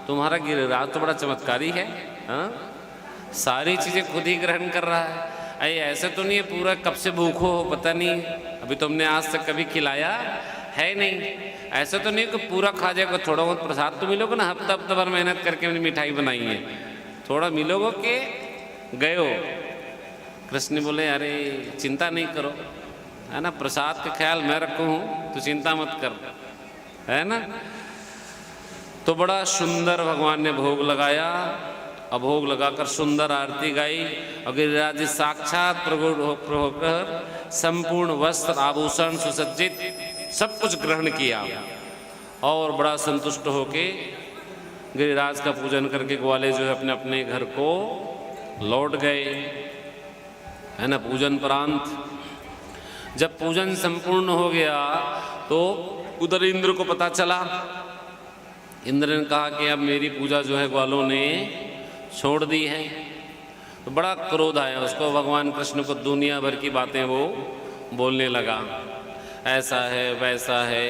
तुम्हारा गिरिराज तो बड़ा चमत्कारी है, हाँ? सारी चीज़ें खुद ही ग्रहण कर रहा है। अरे ऐसे तो नहीं है पूरा कब से भूखो हो, पता नहीं अभी तुमने आज तक कभी खिलाया है नहीं। ऐसे तो नहीं कि पूरा खा जाएगा, थोड़ा बहुत प्रसाद तो मिलोगे ना। हफ्ता भर मेहनत करके मैंने मिठाई बनाई है, थोड़ा मिलोगे कि गए हो। कृष्ण बोले अरे चिंता नहीं करो, है ना, प्रसाद का ख्याल मैं रखू हूँ, तो चिंता मत कर, है ना। तो बड़ा सुंदर भगवान ने भोग लगाया। अब भोग लगाकर सुंदर आरती गाई और गिरिराज जी साक्षात प्रगट होकर संपूर्ण वस्त्र आभूषण सुसज्जित सब कुछ ग्रहण किया और बड़ा संतुष्ट होके गिरिराज का पूजन करके ग्वाले जो है अपने अपने घर को लौट गए, है ना। पूजन प्रांत जब पूजन संपूर्ण हो गया तो उधर इंद्र को पता चला। इंद्र ने कहा कि अब मेरी पूजा जो है ग्वालों ने छोड़ दी है। तो बड़ा क्रोध आया उसको, भगवान कृष्ण को दुनिया भर की बातें वो बोलने लगा, ऐसा है वैसा है।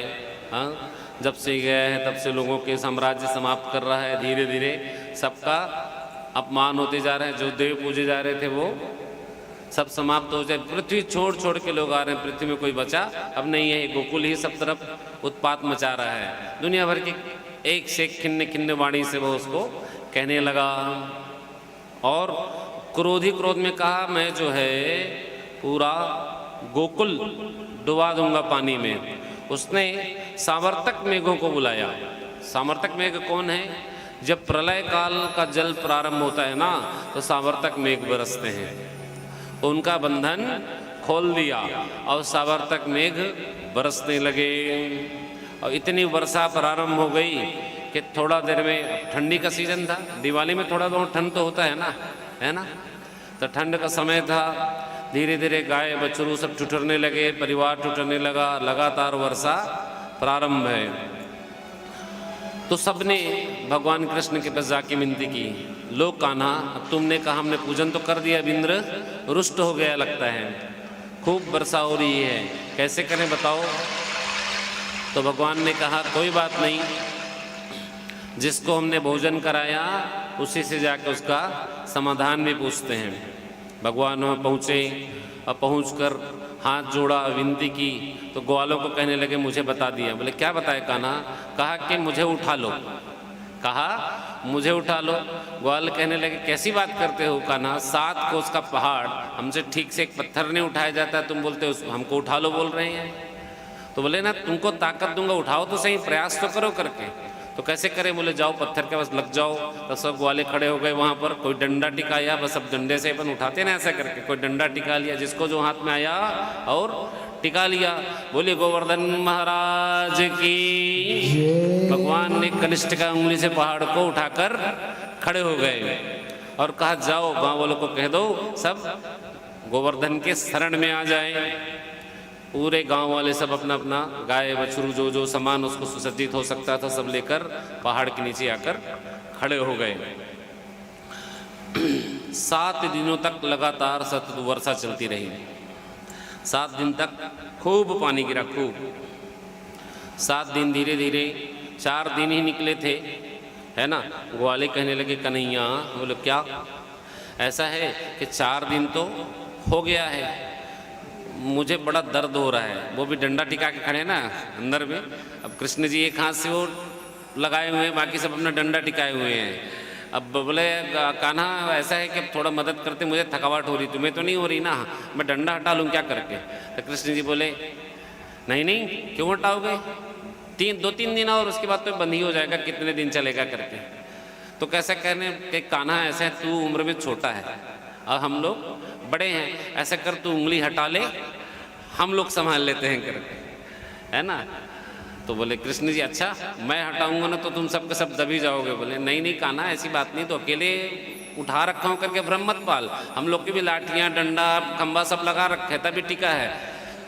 हाँ, जब से गया है तब से लोगों के साम्राज्य समाप्त कर रहा है, धीरे धीरे सबका अपमान होते जा रहे हैं। जो देव पूजे जा रहे थे वो सब समाप्त हो जाए, पृथ्वी छोड़ छोड़ के लोग आ रहे हैं, पृथ्वी में कोई बचा अब नहीं है। गोकुल ही सब तरफ उत्पात मचा रहा है। दुनिया भर की एक से एक खिन्न खिन्न वाणी से वो उसको कहने लगा और क्रोधी क्रोध में कहा मैं जो है पूरा गोकुल डुबा दूंगा पानी में। उसने सावर्तक मेघों को बुलाया। सावर्तक मेघ कौन है? जब प्रलय काल का जल प्रारंभ होता है ना तो सावर्तक मेघ बरसते हैं। उनका बंधन खोल दिया और सावर्तक मेघ बरसने लगे और इतनी वर्षा प्रारंभ हो गई कि थोड़ा देर में, ठंडी का सीजन था, दिवाली में थोड़ा बहुत ठंड तो होता है ना, है ना। तो ठंड का समय था, धीरे धीरे गाय बछरू सब ठुठरने लगे, परिवार ठुठरने लगा, लगातार वर्षा प्रारंभ है। तो सबने भगवान कृष्ण के पास जाके विनती की, लो कान्हा अब तुमने कहा, हमने पूजन तो कर दिया, इंद्र रुष्ट हो गया लगता है, खूब वर्षा हो रही है, कैसे करें बताओ। तो भगवान ने कहा कोई बात नहीं, जिसको हमने भोजन कराया उसी से जाकर उसका समाधान भी पूछते हैं। भगवान वहाँ पहुँचे और पहुँचकर हाथ जोड़ा, विनती की तो ग्वालों को कहने लगे मुझे बता दिया। बोले क्या बताए कान्हा? कहा कि मुझे उठा लो। कहा मुझे उठा लो। ग्वाल कहने लगे कैसी बात करते हो कान्हा, 7 कोस का पहाड़ हमसे ठीक से एक पत्थर नहीं उठाया जाता, तुम बोलते हो हमको उठा लो बोल रहे हैं। तो बोले ना तुमको ताकत दूंगा, उठाओ तो सही, प्रयास तो करो करके। तो कैसे करें? बोले जाओ पत्थर के पास लग जाओ। तो सब ग्वाले खड़े हो गए वहाँ पर, कोई डंडा टिकाया, बस अब डंडे से अपन उठाते ना ऐसा करके, कोई डंडा टिका लिया, जिसको जो हाथ में आया और टिका लिया। बोले गोवर्धन महाराज की। भगवान ने कनिष्ठ का उंगली से पहाड़ को उठाकर खड़े हो गए और कहा जाओ गांव वालों को कह दो सब गोवर्धन के शरण में आ जाए। पूरे गांव वाले सब अपना अपना गाय बछरू जो जो सामान उसको सुसज्जित हो सकता था सब लेकर पहाड़ के नीचे आकर खड़े हो गए। 7 दिनों तक लगातार सतत वर्षा चलती रही। 7 दिन तक खूब पानी गिरा, खूब। 7 दिन धीरे धीरे 4 दिन ही निकले थे, है ना। ग्वाले कहने लगे कन्हैया, बोले क्या ऐसा है कि 4 दिन तो हो गया है, मुझे बड़ा दर्द हो रहा है। वो भी डंडा टिका के खड़े ना अंदर में। अब कृष्ण जी एक हाथ से वो लगाए हुए हैं, बाकी सब अपना डंडा टिकाए हुए हैं। अब बोले कान्हा ऐसा है कि थोड़ा मदद करते, मुझे थकावट हो रही, तुम्हें तो नहीं हो रही ना, मैं डंडा हटा लूँ क्या करके। तो कृष्ण जी बोले नहीं नहीं, क्यों हटाओगे, 2-3 दिन और उसके बाद तो बंद ही हो जाएगा, कितने दिन चलेगा करके। तो कैसा कहने कि कान्हा ऐसा है, तू उम्र में छोटा है और हम लोग बड़े हैं, ऐसा कर तू उंगली हटा ले, हम लोग संभाल लेते हैं करके, है ना। तो बोले कृष्ण जी अच्छा मैं हटाऊंगा ना तो तुम सबके सब दबी जाओगे। बोले नहीं नहीं कान्हा ऐसी बात नहीं, तो अकेले उठा रखा हूँ करके भ्रम मत पाल, हम लोग की भी लाठियाँ डंडा खंबा सब लगा रखे है, तभी टिका है।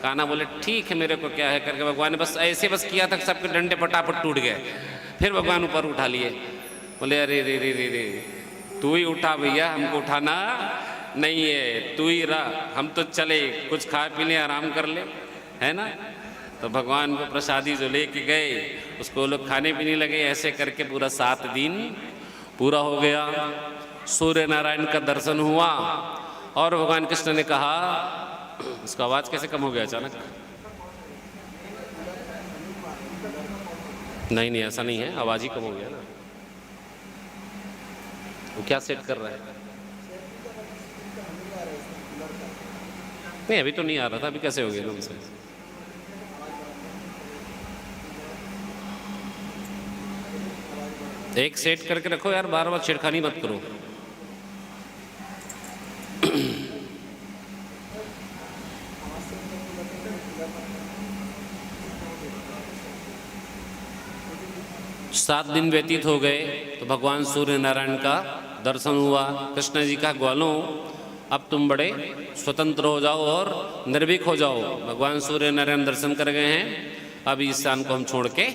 कान्हा बोले ठीक है मेरे को क्या है करके भगवान ने बस ऐसे बस किया था सबके डंडे फटाफट टूट गए। फिर भगवान ऊपर उठा लिए। बोले अरे रे रे रे रे तू ही उठा भैया, हमको उठाना नहीं है, तू ही रहा, हम तो चले कुछ खा पी ले आराम कर ले, है ना। तो भगवान को प्रसादी जो लेके गए उसको लोग खाने पीने लगे। ऐसे करके पूरा 7 दिन पूरा हो गया। सूर्य नारायण का दर्शन हुआ और भगवान कृष्ण ने कहा, उसका आवाज कैसे कम हो गया अचानक। नहीं नहीं ऐसा नहीं है, आवाज ही कम हो गया ना। वो क्या सेट कर रहा है? नहीं अभी तो नहीं आ रहा था, अभी कैसे हो गया तुमसे? एक सेट करके रखो यार, बार बार छेड़खानी मत करो। सात दिन व्यतीत हो गए तो भगवान सूर्य नारायण का दर्शन हुआ। कृष्ण जी का ग्वालों अब तुम बड़े स्वतंत्र हो जाओ और निर्भीक हो जाओ। भगवान सूर्य नारायण दर्शन कर गए हैं, अब इस स्थान को हम छोड़ के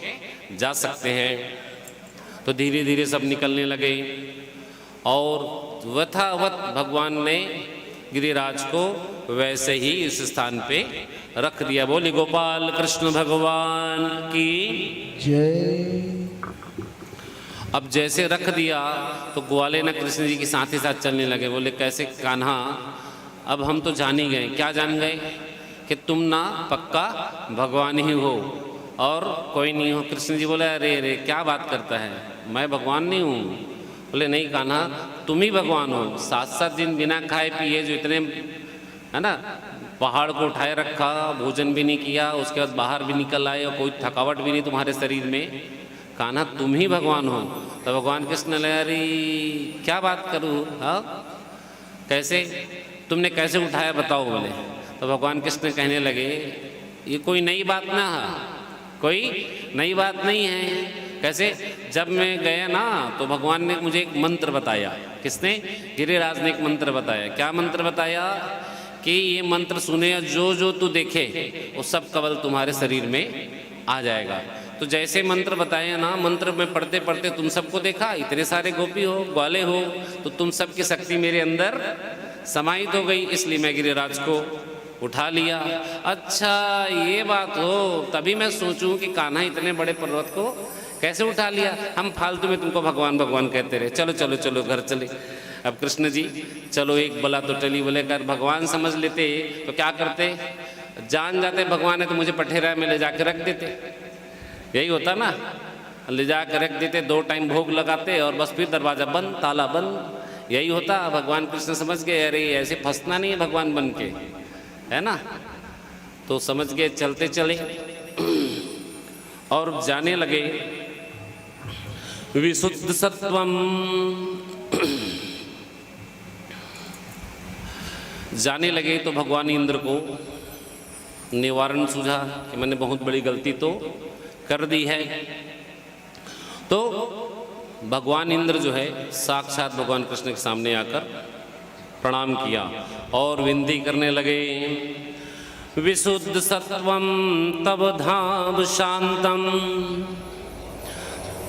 जा सकते हैं। तो धीरे धीरे सब निकलने लगे और यथावत भगवान ने गिरिराज को वैसे ही इस स्थान पे रख दिया। बोली गोपाल कृष्ण भगवान की जय। अब जैसे रख दिया तो ग्वाले न कृष्ण जी के साथ ही साथ चलने लगे। बोले कैसे कान्हा, अब हम तो जान ही गए। क्या जान गए? कि तुम ना पक्का भगवान ही हो और कोई नहीं हो। कृष्ण जी बोले अरे अरे क्या बात करता है, मैं भगवान नहीं हूँ। बोले नहीं कान्हा तुम ही भगवान हो। 7-7 दिन बिना खाए पिए जो इतने, है ना, पहाड़ को उठाए रखा, भोजन भी नहीं किया, उसके बाद बाहर भी निकल आए और कोई थकावट भी नहीं तुम्हारे शरीर में। कान्हा तुम ही भगवान हो। तो भगवान कृष्ण ने अरे क्या बात करूँ, हाँ कैसे, तुमने कैसे उठाया बताओ। बोले तो भगवान कृष्ण कहने लगे ये कोई नई बात ना है, कोई नई बात नहीं है। कैसे? जब मैं गया ना तो भगवान ने मुझे एक मंत्र बताया। किसने? गिरिराज ने एक मंत्र बताया। क्या मंत्र बताया? कि ये मंत्र सुने जो जो तू देखे वो सब कवल तुम्हारे शरीर में आ जाएगा। तो जैसे मंत्र बताया ना, मंत्र में पढ़ते पढ़ते तुम सबको देखा, इतने सारे गोपी हो, ग्वाले हो, तो तुम सबकी शक्ति मेरे अंदर समाहित हो गई, इसलिए मैं गिरिराज को उठा लिया। अच्छा ये बात हो, तभी मैं सोचूं कि कान्हा इतने बड़े पर्वत को कैसे उठा लिया। हम फालतू में तुमको भगवान भगवान कहते रहे। चलो चलो चलो घर चले। अब कृष्ण जी चलो एक बला तो टली। बोले कर भगवान समझ लेते तो क्या करते, जान जाते भगवान है तो मुझे पठेरा में ले जाके रख देते। यही होता ना, ले जाकर रख देते, 2 टाइम भोग लगाते और बस फिर दरवाज़ा बंद, ताला बंद। यही होता। भगवान कृष्ण समझ गए अरे ऐसे फंसना नहीं है भगवान बन के, है ना। तो समझ गए, चलते चले और जाने लगे। विशुद्ध सत्वम, जाने लगे तो भगवान इंद्र को निवारण सूझा कि मैंने बहुत बड़ी गलती तो कर दी है। तो भगवान इंद्र जो है साक्षात भगवान कृष्ण के सामने आकर प्रणाम किया और विनती करने लगे। विशुद्ध सत्वं तव धाम शांतम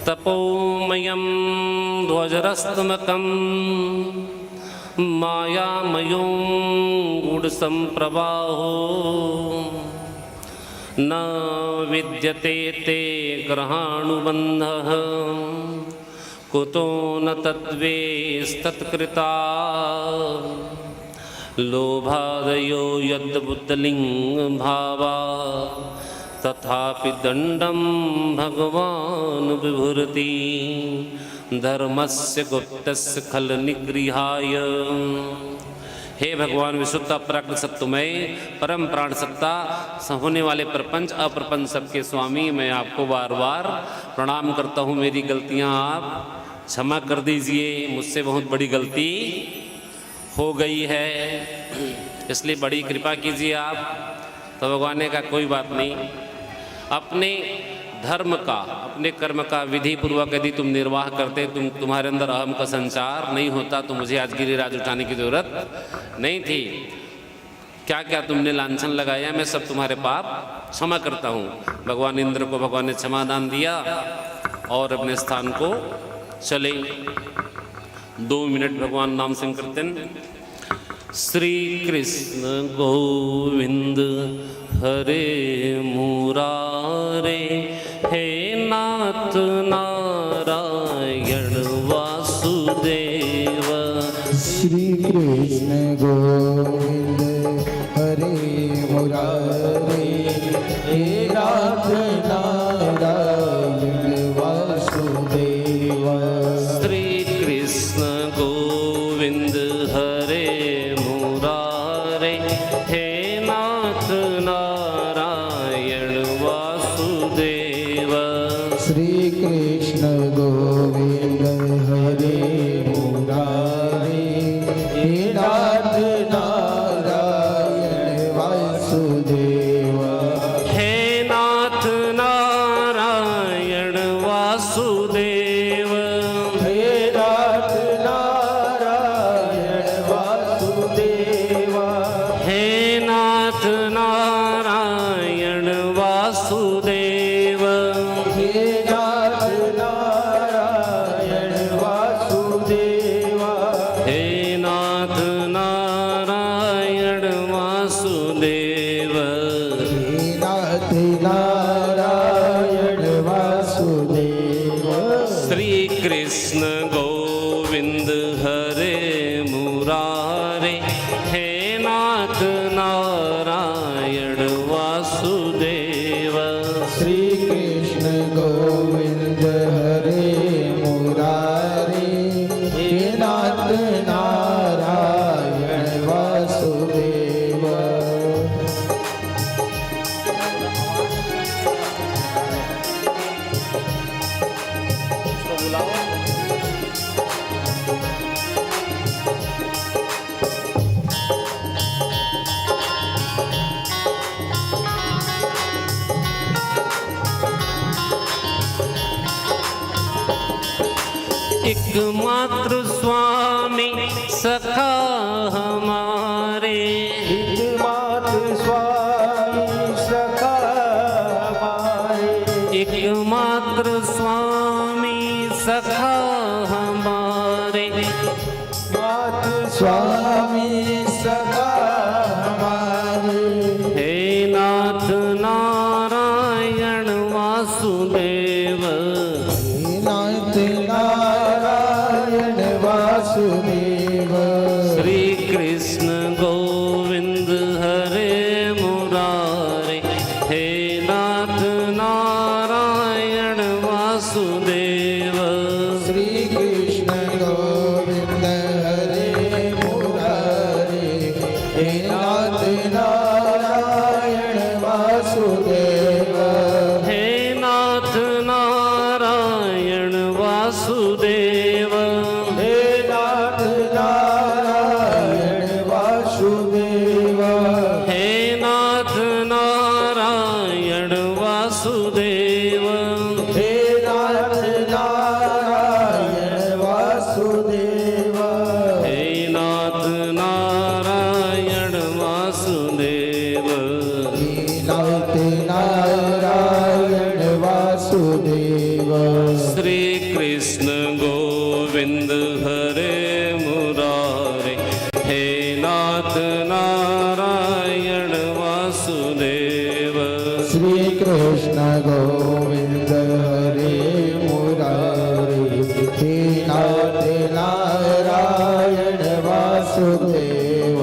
तपोमयं ध्वजरस्तमकं मायामयो गूढ़संप्रवाहो न विद्यते ते ग्रहाणुबन्धः कुतो न तद्वेस्तत्कृता लोभादयो यद्बुद्धलिंग भावा तथापि दंडम भगवान विभुरति धर्मस्य गुप्तस्य खल निगृहाय। हे भगवान विशुद्ध अपराकृत सत्वमय परम प्राण सत्ता होने वाले प्रपंच अप्रपंच सबके स्वामी, मैं आपको बार बार प्रणाम करता हूँ। मेरी गलतियाँ आप क्षमा कर दीजिए, मुझसे बहुत बड़ी गलती हो गई है, इसलिए बड़ी कृपा कीजिए आप। तो भगवान ने कहा कोई बात नहीं, अपने धर्म का अपने कर्म का विधि पूर्वक यदि तुम निर्वाह करते, तुम्हारे अंदर अहम का संचार नहीं होता तो मुझे आज गिरिराज उठाने की जरूरत नहीं थी। क्या क्या तुमने लांछन लगाया, मैं सब तुम्हारे पाप क्षमा करता हूँ। भगवान इंद्र को भगवान ने क्षमादान दिया और अपने स्थान को चले। 2 मिनट भगवान नाम संकीर्तन। श्री कृष्ण गोविंद हरे मुरारे, हे नाथ नारायण वासुदेव। श्री कृष्ण गोविंद हरे मुरारे, हे नाथ नारायण वासुदेव। श्री कृष्ण गोविंद हरे मुरारे, हे नाथ नारायण वासुदेव। श्री कृष्ण गोविंद हरे मुरारे, हे नाथ नारायण वासुदेव। हे नाथ नारायण वासुदेव। हे नाथ नारायण वासुदेव। हे नाथ नारायण वासुदेव। हे नाथ नारायण वासुदेव। हे नाथ नारायण वासुदेव। हे नाथ नारायण वासुदेव। श्री कृष्ण गोविंद हरे मुरारे, हे नाथ नारायण वासुदेव। श्री कृष्ण गोविंद हरे मुरारे, हे नाथ नारायण वासुदेव। एकमात्र स्वामी सखा हमारे, एकमात्र स्वामी सखा हमारे। एकमात्र स्वामी सखा हमारे। एकमात्र स्वामी सखा हमारे। हे नाथ नारायण वासुदेव। हे नाथ नारायण वासुदेव। श्री कृष्ण गोविंद हरे मुरारे, हे नाथ नारायण वासुदेव। श्री कृष्ण गोविंद हरे मुरारे, हे नाथ नारायण वासुदेव। हे नाथ नारायण वासुदेव। हे नाथ नारायण वासुदेव। हे नाथ नारायण कृष्ण गोविंद हरे मुरारे, हे नाथ नारायण वासुदेव। श्री कृष्ण गोविंद हरे मुरारी, हे नाथ नारायण वासुदेव।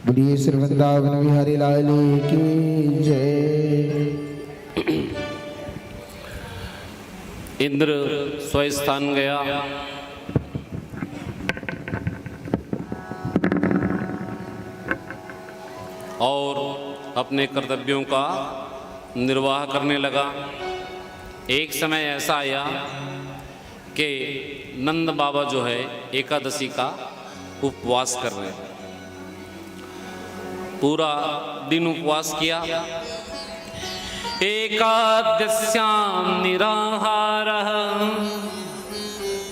बोलिए श्री वृंदावन बिहारी लाल की जय। इंद्र स्वस्थान गया। और अपने कर्तव्यों का निर्वाह करने लगा। एक समय ऐसा आया कि नंद बाबा जो है एकादशी का उपवास कर रहे हैं। पूरा दिन उपवास किया। एकादश्यां निराहारः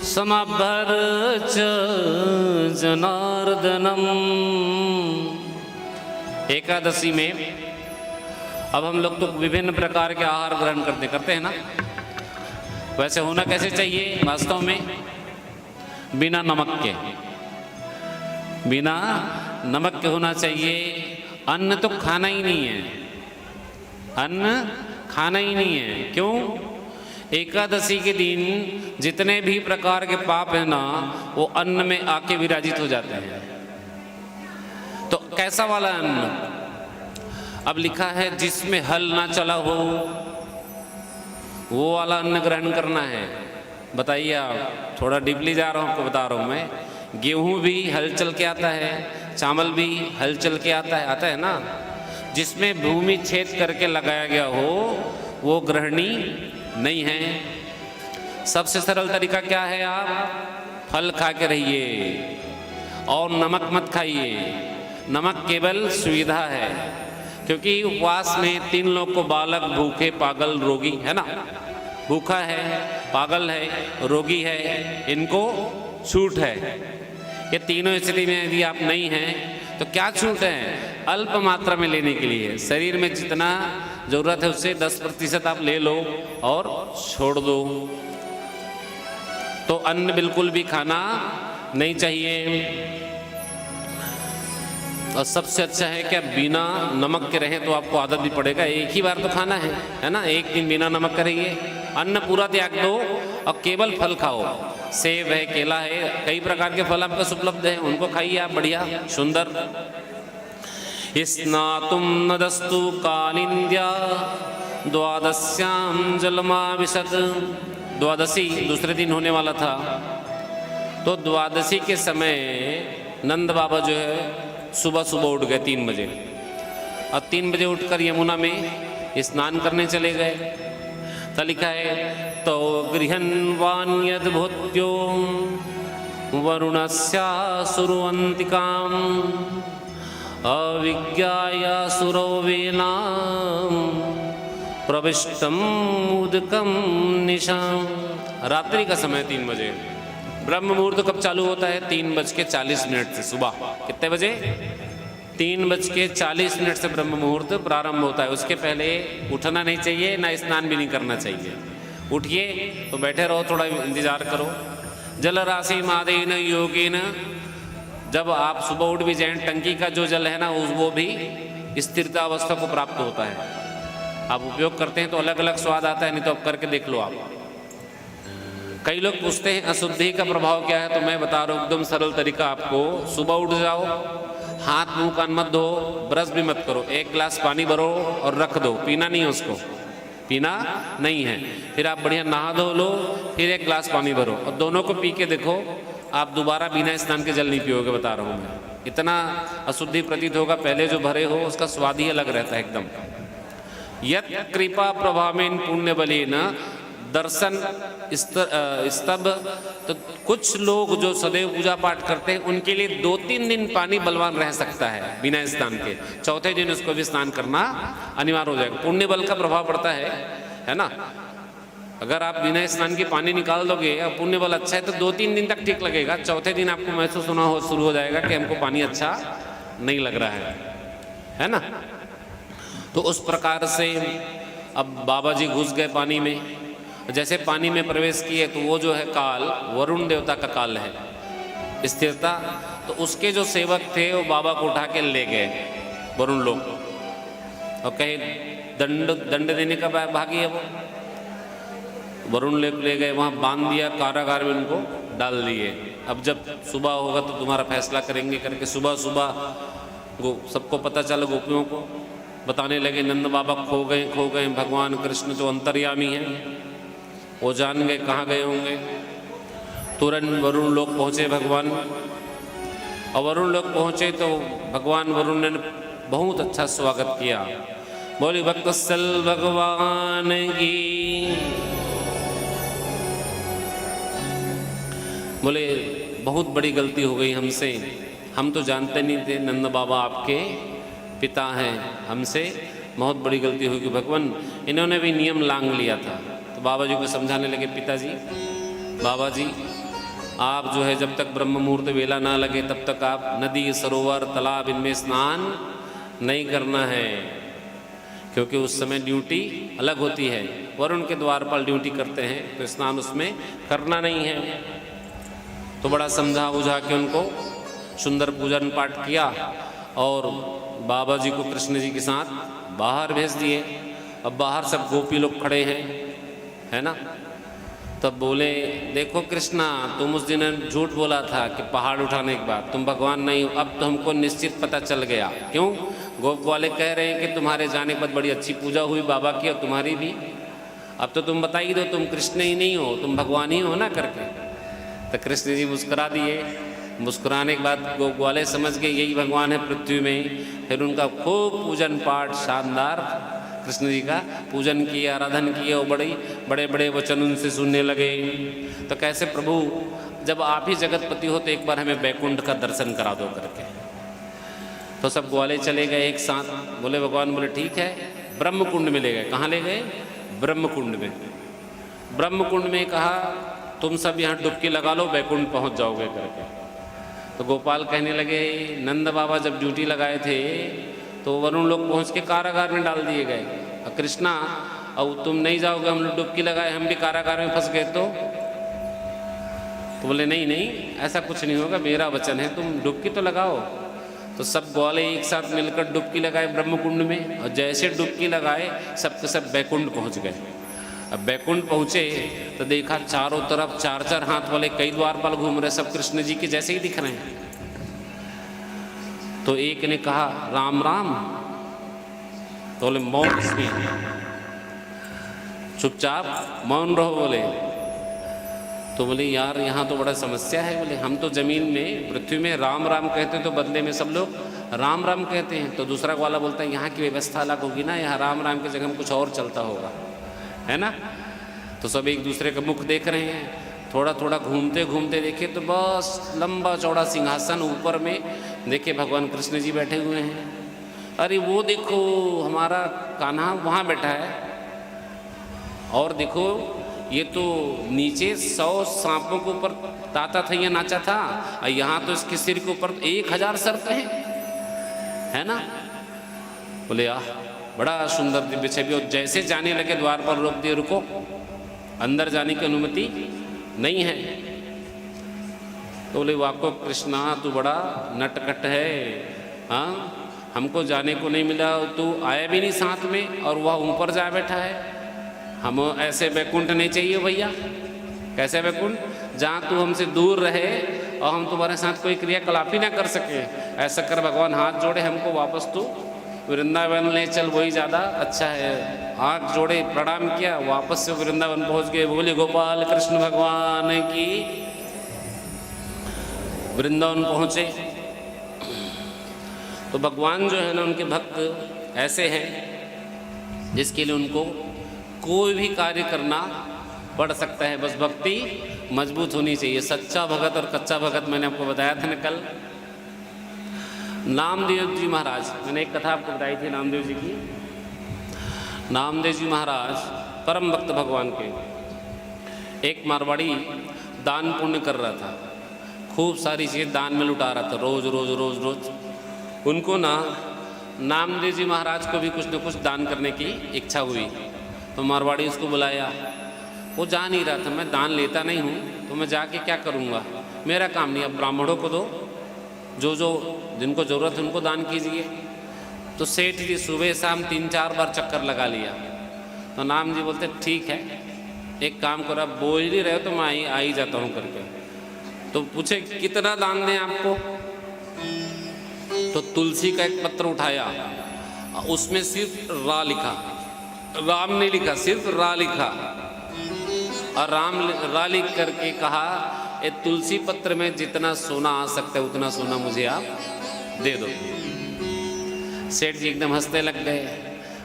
समभर्च जनार्दनम। एकादशी में अब हम लोग तो विभिन्न प्रकार के आहार ग्रहण करते हैं ना। वैसे होना कैसे चाहिए वास्तव में? बिना नमक के, बिना नमक के होना चाहिए। अन्न तो खाना ही नहीं है, अन्न खाना ही नहीं है। क्यों? एकादशी के दिन जितने भी प्रकार के पाप है ना, वो अन्न में आके विराजित हो जाते हैं। तो कैसा वाला अन्न? अब लिखा है जिसमें हल ना चला हो, वो वाला अन्न ग्रहण करना है। बताइए आप, थोड़ा डीपली जा रहा हूँ, आपको बता रहा हूँ मैं। गेहूं भी हल चल के आता है, चावल भी हल चल के आता है ना। जिसमें भूमि छेद करके लगाया गया हो वो ग्रहणी नहीं है। सबसे सरल तरीका क्या है? आप फल खा के रहिए और नमक मत खाइए। नमक केवल सुविधा है, क्योंकि उपवास में 3 लोग को बालक, भूखे, पागल, रोगी है ना। भूखा है, पागल है, रोगी है, इनको छूट है। ये तीनों स्थिति में यदि आप नहीं हैं तो क्या छूट है? अल्प मात्रा में लेने के लिए। शरीर में जितना जरूरत है उससे 10% आप ले लो और छोड़ दो। तो अन्न बिल्कुल भी खाना नहीं चाहिए। और सबसे अच्छा है कि आप बिना नमक के रहें, तो आपको आदत भी पड़ेगा। एक ही बार तो खाना है ना। एक दिन बिना नमक का रहिए, अन्न पूरा त्याग दो और केवल फल खाओ। सेब है, केला है, कई प्रकार के फल आपके उपलब्ध हैं, उनको खाइए आप। बढ़िया सुंदर। स्नातुम नदस्तु कालिंद्या द्वादश्याम जलमाविशत। द्वादशी दूसरे दिन होने वाला था, तो द्वादशी के समय नंद बाबा जो है सुबह सुबह उठ गए 3 बजे। और 3 बजे उठकर यमुना में स्नान करने चले गए। तो लिखा है तो गृहन्वान्यद्भूत्यो वरुणस्यासुरवन्तिकाम अविज्ञायासुरो वेलाम प्रविष्टम उदकम निशाम। रात्रि का समय 3 बजे। ब्रह्म मुहूर्त कब चालू होता है? 3:40 से सुबह। कितने बजे? 3:40 से ब्रह्म मुहूर्त प्रारंभ होता है। उसके पहले उठना नहीं चाहिए, ना स्नान भी नहीं करना चाहिए। उठिए तो बैठे रहो, थोड़ा इंतजार करो। जल राशि मादेन योगेन, जब आप सुबह उठ भी जाएं, टंकी का जो जल है ना वो भी स्थिरता अवस्था को प्राप्त होता है। आप उपयोग करते हैं तो अलग अलग स्वाद आता है, नहीं तो आप करके देख लो आप। कई लोग पूछते हैं अशुद्धि का प्रभाव क्या है, तो मैं बता रहा हूँ एकदम सरल तरीका आपको। सुबह उठ जाओ, हाथ मुंह कान मत धो, ब्रश भी मत करो, 1 गिलास पानी भरो और रख दो। पीना नहीं है उसको, पीना नहीं है। फिर आप बढ़िया नहा धो लो, फिर 1 गिलास पानी भरो और दोनों को पी के देखो, आप दोबारा बिना स्नान के जल नहीं पियोगे, बता रहा हूँ मैं। इतना अशुद्धि प्रतीत होगा। पहले जो भरे हो उसका स्वाद ही अलग रहता है एकदम। यत् कृपा प्रभावेन पुण्य बलेन दर्शन स्तब। तो कुछ लोग जो सदैव पूजा पाठ करते हैं उनके लिए 2-3 दिन पानी बलवान रह सकता है बिना स्नान के। चौथे दिन उसको भी स्नान करना अनिवार्य हो जाएगा। पुण्य बल का प्रभाव पड़ता है ना। अगर आप बिना स्नान के पानी निकाल दोगे और पुण्य बल अच्छा है तो 2-3 दिन तक ठीक लगेगा। चौथे दिन आपको महसूस होना शुरू हो जाएगा कि हमको पानी अच्छा नहीं लग रहा है ना। तो उस प्रकार से अब बाबा जी घुस गए पानी में। जैसे पानी में प्रवेश किए तो वो जो है काल वरुण देवता का काल है, स्थिरता। तो उसके जो सेवक थे वो बाबा को उठा के ले गए वरुण लोग, और कहीं दंड देने का भागी है वो। वरुण ले गए, वहाँ बांध दिया, कारागार में उनको डाल दिए। अब जब सुबह होगा तो तुम्हारा फैसला करेंगे करके सुबह सबको पता चला, गोपियों को बताने लगे नंद बाबा खो गए। भगवान कृष्ण जो अंतर्यामी हैं वो जान गए कहाँ गए होंगे। तुरंत वरुण लोग पहुँचे भगवान, और वरुण लोग पहुँचे तो भगवान वरुण ने बहुत अच्छा स्वागत किया। बोली भक्तवत्सल भगवान की। बोले बहुत बड़ी गलती हो गई हमसे, हम तो जानते नहीं थे नंद बाबा आपके पिता हैं, हमसे बहुत बड़ी गलती होगी भगवान। इन्होंने भी नियम लांघ लिया था। तो बाबा जी को समझाने लगे, पिताजी बाबा जी आप जो है जब तक ब्रह्म मुहूर्त वेला ना लगे तब तक आप नदी सरोवर तालाब इनमें स्नान नहीं करना है, क्योंकि उस समय ड्यूटी अलग होती है। वरुण के द्वार पर ड्यूटी करते हैं तो स्नान उसमें करना नहीं है। तो बड़ा समझा बुझा के उनको सुंदर पूजन पाठ किया और बाबा जी को कृष्ण जी के साथ बाहर भेज दिए। अब बाहर सब गोपी लोग खड़े हैं, है ना। तब बोले देखो कृष्णा, तुम उस दिन झूठ बोला था कि पहाड़ उठाने के बाद तुम भगवान नहीं हो। अब तो हमको निश्चित पता चल गया। क्यों? गोप वाले कह रहे हैं कि तुम्हारे जाने के बाद बड़ी अच्छी पूजा हुई बाबा की और तुम्हारी भी। अब तो तुम बता ही दो तुम कृष्ण ही नहीं हो, तुम भगवान ही हो ना करके। तो कृष्ण जी मुस्कुरा दिए। मुस्कुराने के बाद गोप वाले समझ गए यही भगवान है पृथ्वी में। फिर उनका खूब पूजन पाठ शानदार कृष्ण जी का पूजन किया, आराधन किया और बड़े बड़े वचन उनसे सुनने लगे। तो कैसे प्रभु जब आप ही जगतपति हो तो एक बार हमें बैकुंठ का दर्शन करा दो करके। तो सब ग्वाले चले गए एक साथ। बोले भगवान बोले ठीक है। ब्रह्मकुंड में ले गए। कहाँ ले गए? ब्रह्मकुंड में। ब्रह्मकुंड में कहा तुम सब यहाँ डुबकी लगा लो, बैकुंठ पहुँच जाओगे करके। तो गोपाल कहने लगे नंद बाबा जब ड्यूटी लगाए थे तो वरुण लोग पहुँच के कारागार में डाल दिए गए। और कृष्णा अब तुम नहीं जाओगे, हम लोग डुबकी लगाए हम भी कारागार में फंस गए तो बोले नहीं ऐसा कुछ नहीं होगा, मेरा वचन है, तुम डुबकी तो लगाओ। तो सब ग्वाले एक साथ मिलकर डुबकी लगाए ब्रह्मकुंड में, और जैसे डुबकी लगाए सब के सब बैकुंठ पहुँच गए। अब बैकुंठ पहुँचे तो देखा चारों तरफ चार चार हाथ वाले कई द्वारपाल घूम रहे, सब कृष्ण जी के जैसे ही दिख रहे हैं। तो एक ने कहा राम राम, तो बोले मौन इसमें, चुपचाप मौन रहो। बोले तो बोले यार यहाँ तो बड़ा समस्या है। बोले हम तो ज़मीन में पृथ्वी में राम राम कहते हैं तो बदले में सब लोग राम राम कहते हैं। तो दूसरा वाला बोलता है यहाँ की व्यवस्था अलग होगी ना, यहाँ राम राम की जगह में कुछ और चलता होगा, है ना। तो सब एक दूसरे का मुख देख रहे हैं। थोड़ा थोड़ा घूमते घूमते देखे तो बस लंबा चौड़ा सिंहासन, ऊपर में देखे भगवान कृष्ण जी बैठे हुए हैं। अरे वो देखो हमारा कान्हा वहाँ बैठा है, और देखो ये तो नीचे 100 सांपों के ऊपर ताता थैया नाचा था, और यहाँ तो इसके सिर के ऊपर 1000 सर्प हैं, है ना। बोले आह बड़ा सुंदर दिव्य छवि। और जैसे जाने लगे द्वार पर रोक दिए, रुको अंदर जाने की अनुमति नहीं है। तो बोले वाको कृष्णा तू बड़ा नटखट है, हाँ हमको जाने को नहीं मिला, तू आया भी नहीं साथ में और वह ऊपर जा बैठा है। हम ऐसे बैकुंठ नहीं चाहिए भैया। कैसे बैकुंठ? जहाँ तू हमसे दूर रहे और हम तुम्हारे साथ कोई क्रियाकलाप ही ना कर सके। ऐसा कर भगवान हाथ जोड़े हमको वापस तू वृंदावन ले चल, वही ज़्यादा अच्छा है। हाथ जोड़े प्रणाम किया, वापस से वृंदावन पहुँच गए। बोले गोपाल कृष्ण भगवान की। वृंदावन पहुँचे तो भगवान जो है ना उनके भक्त ऐसे हैं जिसके लिए उनको कोई भी कार्य करना पड़ सकता है, बस भक्ति मजबूत होनी चाहिए। सच्चा भगत और कच्चा भगत मैंने आपको बताया था ना कल। नामदेव जी महाराज, मैंने एक कथा आपको बताई थी नामदेव जी की। नामदेव जी महाराज परम भक्त भगवान के। एक मारवाड़ी दान पुण्य कर रहा था, खूब सारी चीज़ दान में लुटा रहा था, रोज रोज रोज रोज। उनको ना नामदेव जी महाराज को भी कुछ न कुछ दान करने की इच्छा हुई। तो मारवाड़ी उसको बुलाया, वो जा नहीं रहा था। मैं दान लेता नहीं हूँ तो मैं जाके क्या करूँगा, मेरा काम नहीं, अब ब्राह्मणों को दो, जो जो जिनको ज़रूरत है उनको दान कीजिए। तो सेठ जी सुबह शाम 3-4 बार चक्कर लगा लिया। तो नाम जी बोलते ठीक है, एक काम करो, आप बोल ही रहे हो तो मैं आ ही जाता हूँ करके। तो पूछे कितना दान दें आपको, तो तुलसी का एक पत्र उठाया, उसमें सिर्फ रा लिखा, राम नहीं लिखा, सिर्फ रा लिखा, और रा लिख करके कहा ये तुलसी पत्र में जितना सोना आ सकता है उतना सोना मुझे आप दे दो। सेठ जी एकदम हंसने लग गए।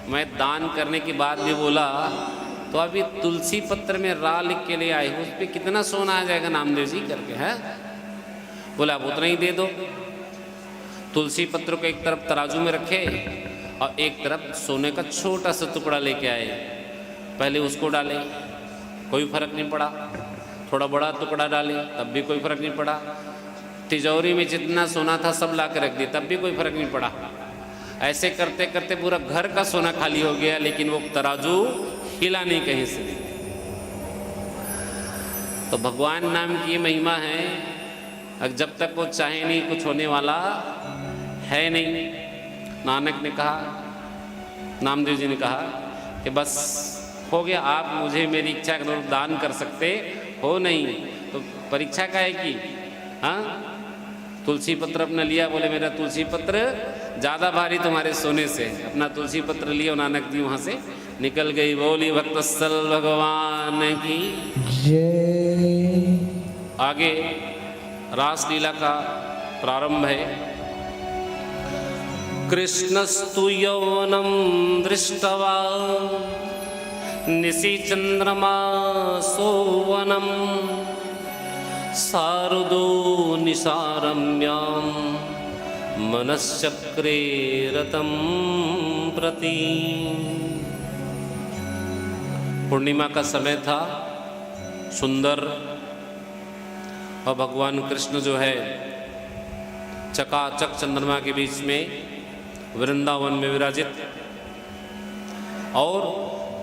मैं दान करने की बात भी बोला तो अभी तुलसी पत्र में रा लिख के ले आए हो, उस पर कितना सोना आ जाएगा नामदेव जी करके, है? बोला आप उतना ही दे दो। तुलसी पत्र को एक तरफ तराजू में रखे और एक तरफ सोने का छोटा सा टुकड़ा लेके आए। पहले उसको डाले, कोई फर्क नहीं पड़ा। थोड़ा बड़ा टुकड़ा डाले, तब भी कोई फर्क नहीं पड़ा। तिजोरी में जितना सोना था सब ला के रख दिया, तब भी कोई फर्क नहीं पड़ा। ऐसे करते करते पूरा घर का सोना खाली हो गया, लेकिन वो तराजू हिला नहीं कहीं से। तो भगवान नाम की महिमा है, जब तक वो चाहे नहीं कुछ होने वाला है नहीं। नानक ने कहा, नामदेव जी ने कहा कि बस हो गया, आप मुझे मेरी इच्छा के अनुरूप दान कर सकते हो नहीं, तो परीक्षा का है कि हाँ। तुलसी पत्र अपना लिया, बोले मेरा तुलसी पत्र ज़्यादा भारी तुम्हारे सोने से। अपना तुलसी पत्र लिया, नानक जी वहाँ से निकल गई। बोली भक्तस्थल भगवान की जय। आगे रासलीला का प्रारंभ है। कृष्णस्तु यौवनं दृष्ट्वा निशि चंद्रमा सोवनम शारदो निशारम्यां मनश्चक्रे रतं प्रति। पूर्णिमा का समय था, सुंदर, और भगवान कृष्ण जो है चकाचक चंद्रमा के बीच में वृंदावन में विराजित, और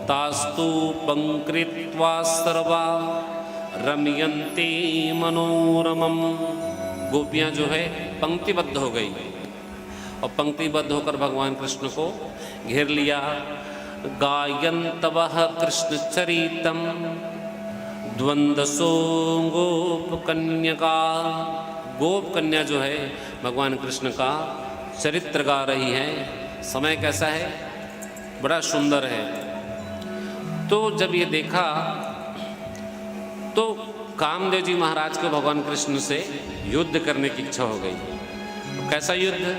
तास्तु पंकृत्वा सर्वा रमयन्ति मनोरमम। गोपियाँ जो है पंक्तिबद्ध हो गई, और पंक्तिबद्ध होकर भगवान कृष्ण को घेर लिया। गायन्तवः कृष्ण चरितम द्वंद्वसो गोप कन्यका। गोप कन्या जो है भगवान कृष्ण का चरित्र गा रही है। समय कैसा है, बड़ा सुंदर है। तो जब ये देखा तो कामदेव जी महाराज को भगवान कृष्ण से युद्ध करने की इच्छा हो गई। कैसा युद्ध?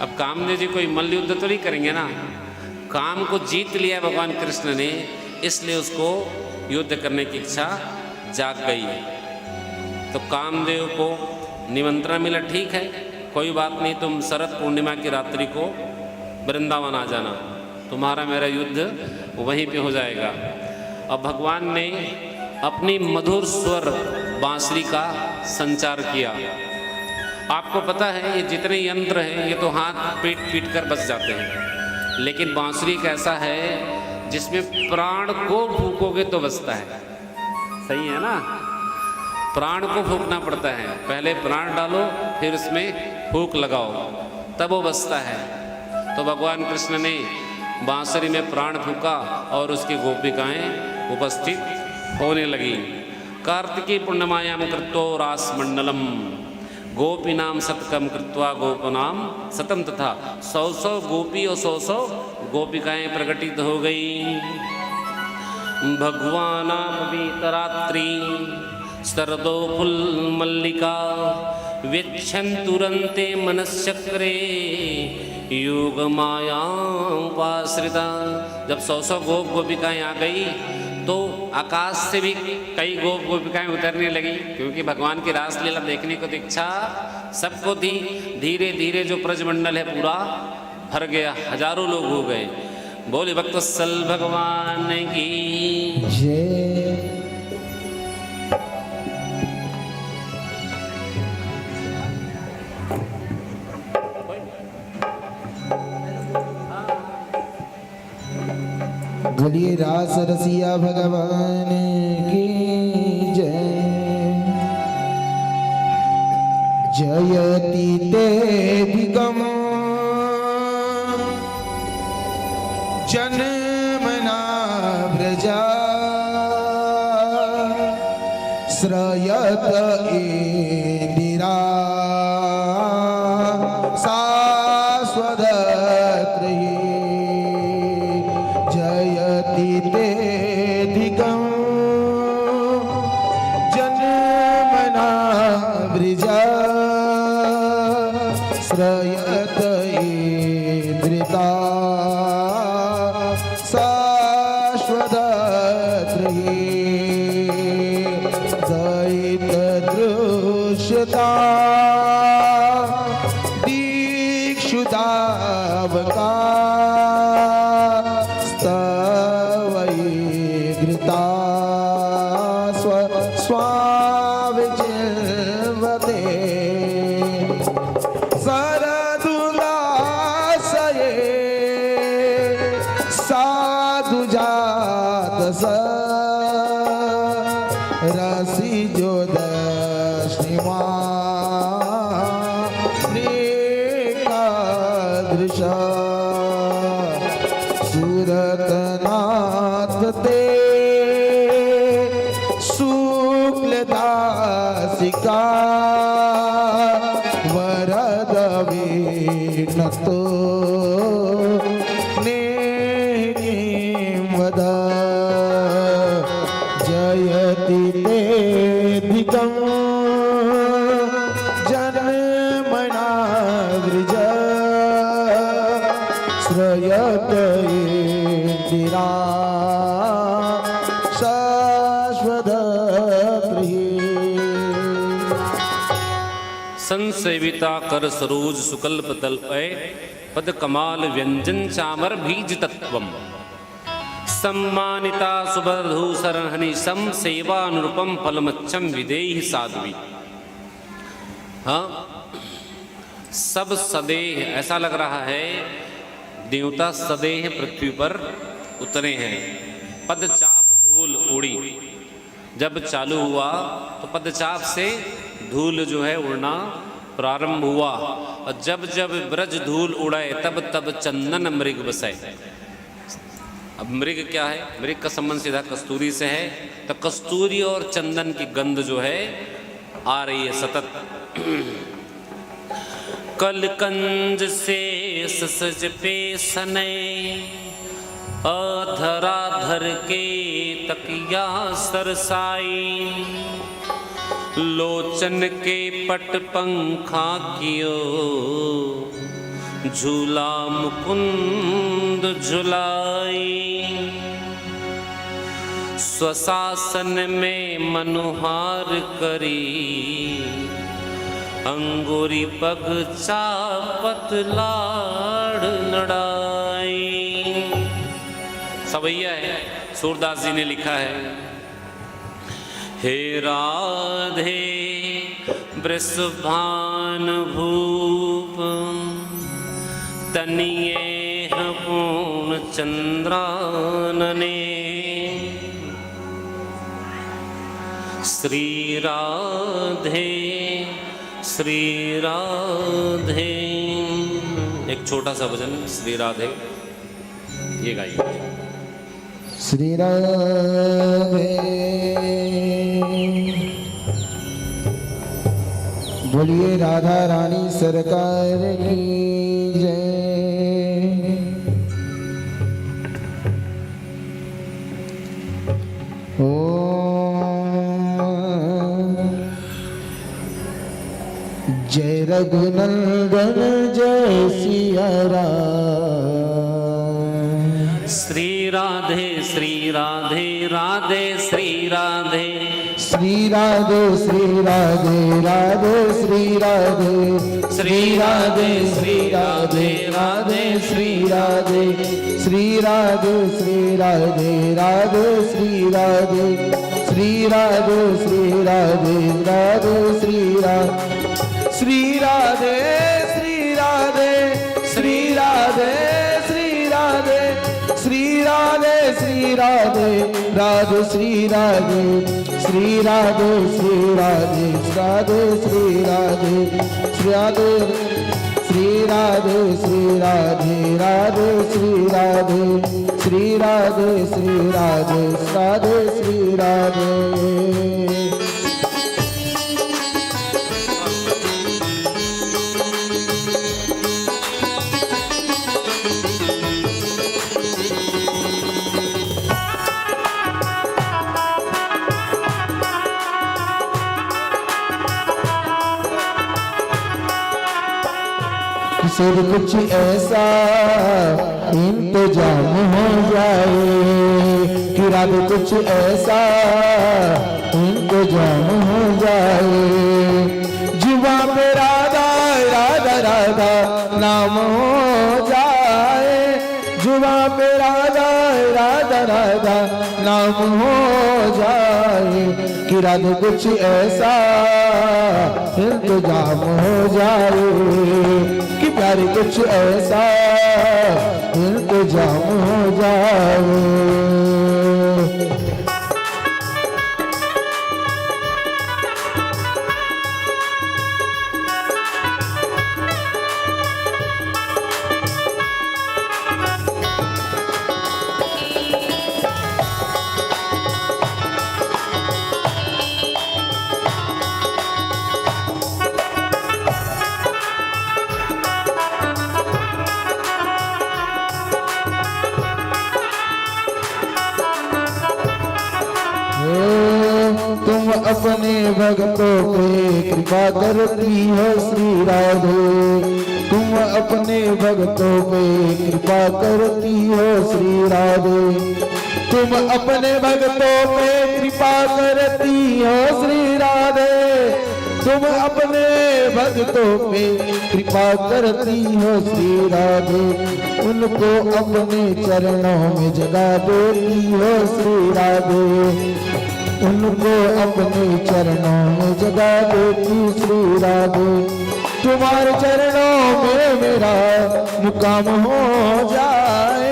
अब कामदेव जी कोई मल्ल युद्ध तो नहीं करेंगे ना, काम को जीत लिया भगवान कृष्ण ने, इसलिए उसको युद्ध करने की इच्छा जाग गई। तो कामदेव को निमंत्रण मिला, ठीक है कोई बात नहीं, तुम शरद पूर्णिमा की रात्रि को वृंदावन आ जाना, तुम्हारा मेरा युद्ध वहीं पे हो जाएगा। अब भगवान ने अपनी मधुर स्वर बांसुरी का संचार किया। आपको पता है ये जितने यंत्र हैं ये तो हाथ पीट पीट कर बच जाते हैं, लेकिन बांसुरी एक ऐसा है जिसमें प्राण को फूकोगे तो बचता है। सही है ना? प्राण को फूकना पड़ता है, पहले प्राण डालो फिर उसमें फूक लगाओ, तब वो बचता है। तो भगवान कृष्ण ने बांसुरी में प्राण फूका और उसकी गोपिकाएं उपस्थित होने लगी। कार्तिकी पूर्णिमायां कृत्वा रासमंडलम गोपीनाम शतकम कृत्वा गोपनाम शतम, तथा 100 गोपी और 100 गोपिकाएं प्रकटित हो गई। भगवानापवितरात्रि शरदो फुल मल्लिका वेक्षन्तुरन्ते मनश्चक्रे योग माया उपाश्रिता। जब 100 गोप गोपिकाएं आ गई तो आकाश से भी कई गोप गोपिकाएं उतरने लगी, क्योंकि भगवान की रासलीला देखने को इच्छा सबको थी। धीरे धीरे जो ब्रजमंडल है पूरा भर गया, हजारों लोग हो गए। बोले भक्तवत्सल भगवान की जय। बोलिए रास रसिया भगवान की जय। जयति तेऽधिकम् जन्मना व्रजा श्रयत इंदिरा शाश्वतत्रयी। जयति तेऽधिकम् जन्मना व्रजा श्रयत इंद्रिता शाश्वतत्रयी। दयितदृश्यता दीक्षुतावका स्तवैर्घृता स्वाविजिह्वते। सरदुलासये साधुजातस रसिजो दृश सुरतनाथ ते शुक्लदासिका वरद विघ्नतो नेकिं वद। जयति तेऽधिकम् जन्मना व्रजा श्रयत इंदिरा शाश्वतत्रयी। संसेविता कर सरोज सुकल्प तल्पय पद कमाल व्यंजन चामर बीज तत्वम। सम्मानिता सुबधूसरहनि सम सेवानुरूपम फलमच्छम विदेहि साध्वी। हाँ, सब सदेह, ऐसा लग रहा है देवता सदेह पृथ्वी पर उतरे हैं। पदचाप धूल उड़ी, जब चालू हुआ तो पदचाप से धूल जो है उड़ना प्रारंभ हुआ, और जब जब ब्रज धूल उड़े तब तब चंदन मृग बसे। अब मृग क्या है? मृग का संबंध सीधा कस्तूरी से है, तो कस्तूरी और चंदन की गंध जो है आ रही है सतत। कलकंज से सज पे सने अधराधर के तकिया सरसाई। लोचन के पट पंखा कियो झूला मुकुंद झुलाई। स्वशासन में मनुहार करी अंगूरी पग चापत लाड़ लड़ाई। सवैया है, सूरदास जी ने लिखा है। हे राधे वृषभान भूप तनिये पूर्ण चंद्रानने। श्री राधे श्री राधे। एक छोटा सा भजन श्री राधे, ये गाइए। श्री राधे बोलिए राधा रानी सरकार की जय। जय रघुनंदन जय सिया राम। श्री राधे श्री राधे राधे श्री राधे। श्री राधे श्री राधे राधे श्री राधे। श्री राधे श्री राधे राधे श्री राधे। श्री राधे श्री राधे राधे श्री राधे। श्री राधे श्री राधे राधे श्री राधे। श्री राधे श्री राधे श्री राधे श्री राधे श्री राधे राधे श्री राधे राधे श्री राधे श्री राधे श्री राधे राधे श्री राधे श्री राधे श्री राधे श्री राधे राधे श्री राधे श्री राधे श्री राधे राधे श्री राधे। सब कुछ ऐसा इंतजाम हो जाए कि राधे कुछ ऐसा इंतजाम हो जाए। जुबा पे राधा राधा राधा नाम हो जाए, जुबा पे राधा राधा राधा नाम हो जाए कि राधे कुछ ऐसा इंतजाम हो जाए कि प्यारे कुछ ऐसा इंतजाम हो जाए। तुम अपने भक्तों पे कृपा करती हो श्री राधे, तुम अपने भक्तों पे कृपा करती हो श्री राधे, तुम अपने भक्तों पे कृपा करती हो श्री राधे, तुम अपने भक्तों पे कृपा करती हो श्री राधे, उनको अपने चरणों में जगा देती हो श्री राधे, उनको अपने चरणों में जगा देती श्री राधे। तुम्हारे चरणों में मेरा मुकाम हो जाए,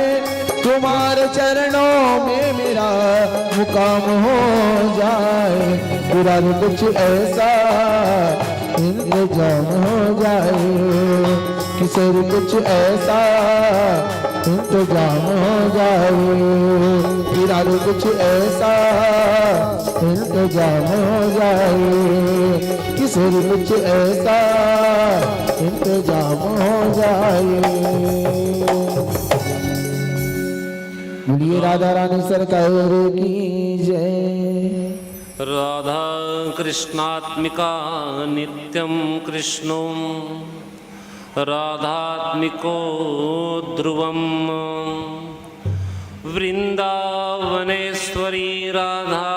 तुम्हारे चरणों में मेरा मुकाम हो जाए, पूरा कुछ ऐसा इंतजाम हो जाए, किसी कुछ ऐसा इंतजाम हो जाए, पूरा कुछ ऐसा इंतजाम हो जाए, किसी कुछ ऐसा इंतजाम हो जाए। बोलिए राधा रानी सरकार की जय। राधा कृष्णात्मिका नित्यं कृष्णो राधात्मिको ध्रुवं वृंदावनेश्वरी राधा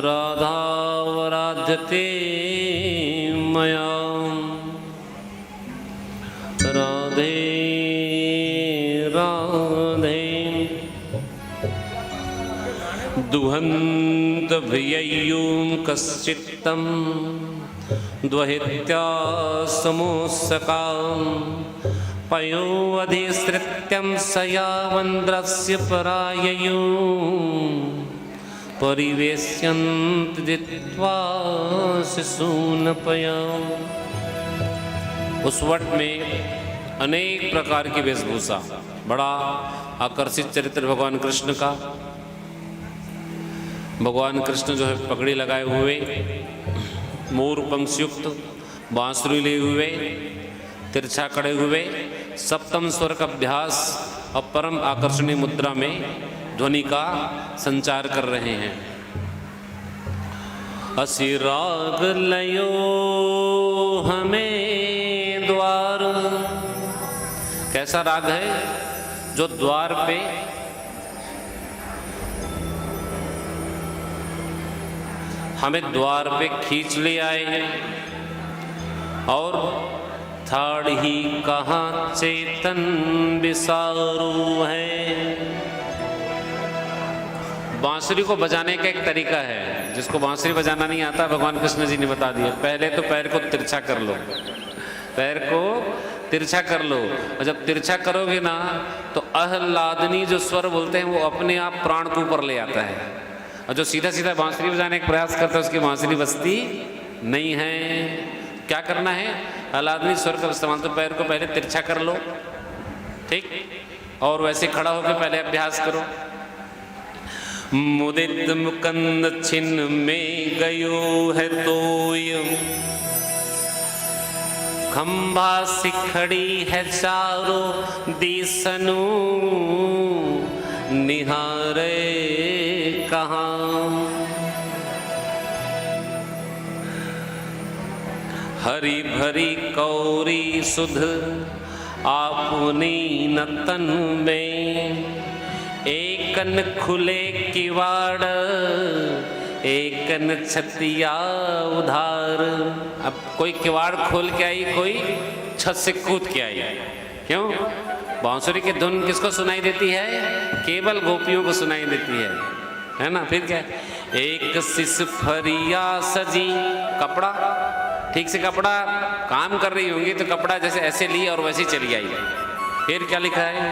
राधावराध्यते मया। राधे राधे दुहन्त भिय्यूं कश्चित्तं द्वहित्या समोत्सकां पयोऽधिसृत्यं सयावन्द्रस्य पराययो परिवेश्यन्ति दित्वा शिशूनपयाम्। उस वट में अनेक प्रकार की वेशभूषा, बड़ा आकर्षित चरित्र भगवान कृष्ण का। भगवान कृष्ण जो है पगड़ी लगाए हुए, मोर पंखयुक्त, बांसुरी लिए हुए, तिरछा खड़े हुए, सप्तम स्वर का अभ्यास और परम आकर्षणीय मुद्रा में ध्वनि का संचार कर रहे हैं। असि राग लयो हमें द्वार, कैसा राग है जो द्वार पे हमें द्वार पे खींच ले आए हैं। और थाड़ ही कहाँ चेतन बिसारू है। बांसुरी को बजाने का एक तरीका है, जिसको बांसुरी बजाना नहीं आता भगवान कृष्ण जी ने बता दिया। पहले तो पैर को तिरछा कर लो, पैर को तिरछा कर लो। और जब तिरछा करोगे ना तो आह्लादनी जो स्वर बोलते हैं वो अपने आप प्राण को ऊपर ले आता है, और जो सीधा सीधा बांसुरी बजाने का प्रयास करता है उसकी बांसुरी बजती नहीं है। क्या करना है? आह्लादनी स्वर का इस्तेमाल। तो पैर को पहले तिरछा कर लो, ठीक, और वैसे खड़ा होकर पहले अभ्यास करो। मुदित मुकंद छिन्न में गयो है तोय, खंभा सिखड़ी है चारों दिसनु, निहारे कहाँ। हरी भरी कौरी सुध आपनी नतन में, एकन खुले किवाड़ एकन छतिया उधार। अब कोई किवाड़ खोल के आई, कोई छत से कूद के आई। क्यों? बांसुरी की धुन किसको सुनाई देती है? केवल गोपियों को सुनाई देती है ना। फिर क्या? एक सिस फरिया सजी, कपड़ा ठीक से कपड़ा काम कर रही होंगी तो कपड़ा जैसे ऐसे लिया और वैसे चली आई। फिर क्या लिखा है?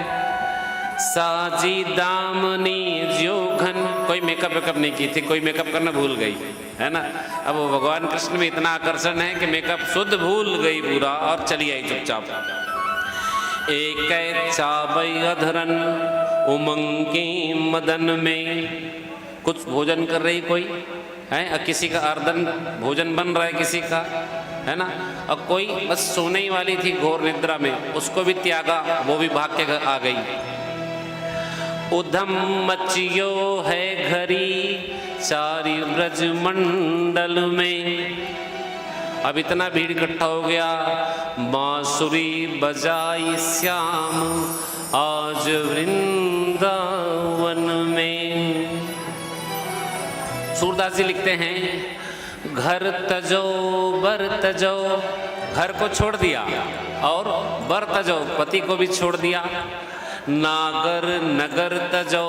साजी दामनी ज्योघन, कोई मेकअप वेकअप नहीं की थी, कोई मेकअप करना भूल गई है ना। अब वो भगवान कृष्ण में इतना आकर्षण है कि मेकअप शुद्ध भूल गई पूरा और चली आई चुपचाप। एक चाबई अधरन उमंग की मदन में, कुछ भोजन कर रही कोई है, किसी का अर्धन भोजन बन रहा है किसी का, है ना। और कोई बस सोने ही वाली थी घोर निद्रा में, उसको भी त्यागा, वो भी भाग के आ गई। उधम मचियो है घरी चारी ब्रज मंडल में, अब इतना भीड़ इकट्ठा हो गया। बांसुरी बजाई श्याम आज वृंदावन में। सूरदास जी लिखते हैं, घर तजो बर तजो, घर को छोड़ दिया, और बर तजो, पति को भी छोड़ दिया। नागर नगर तजो,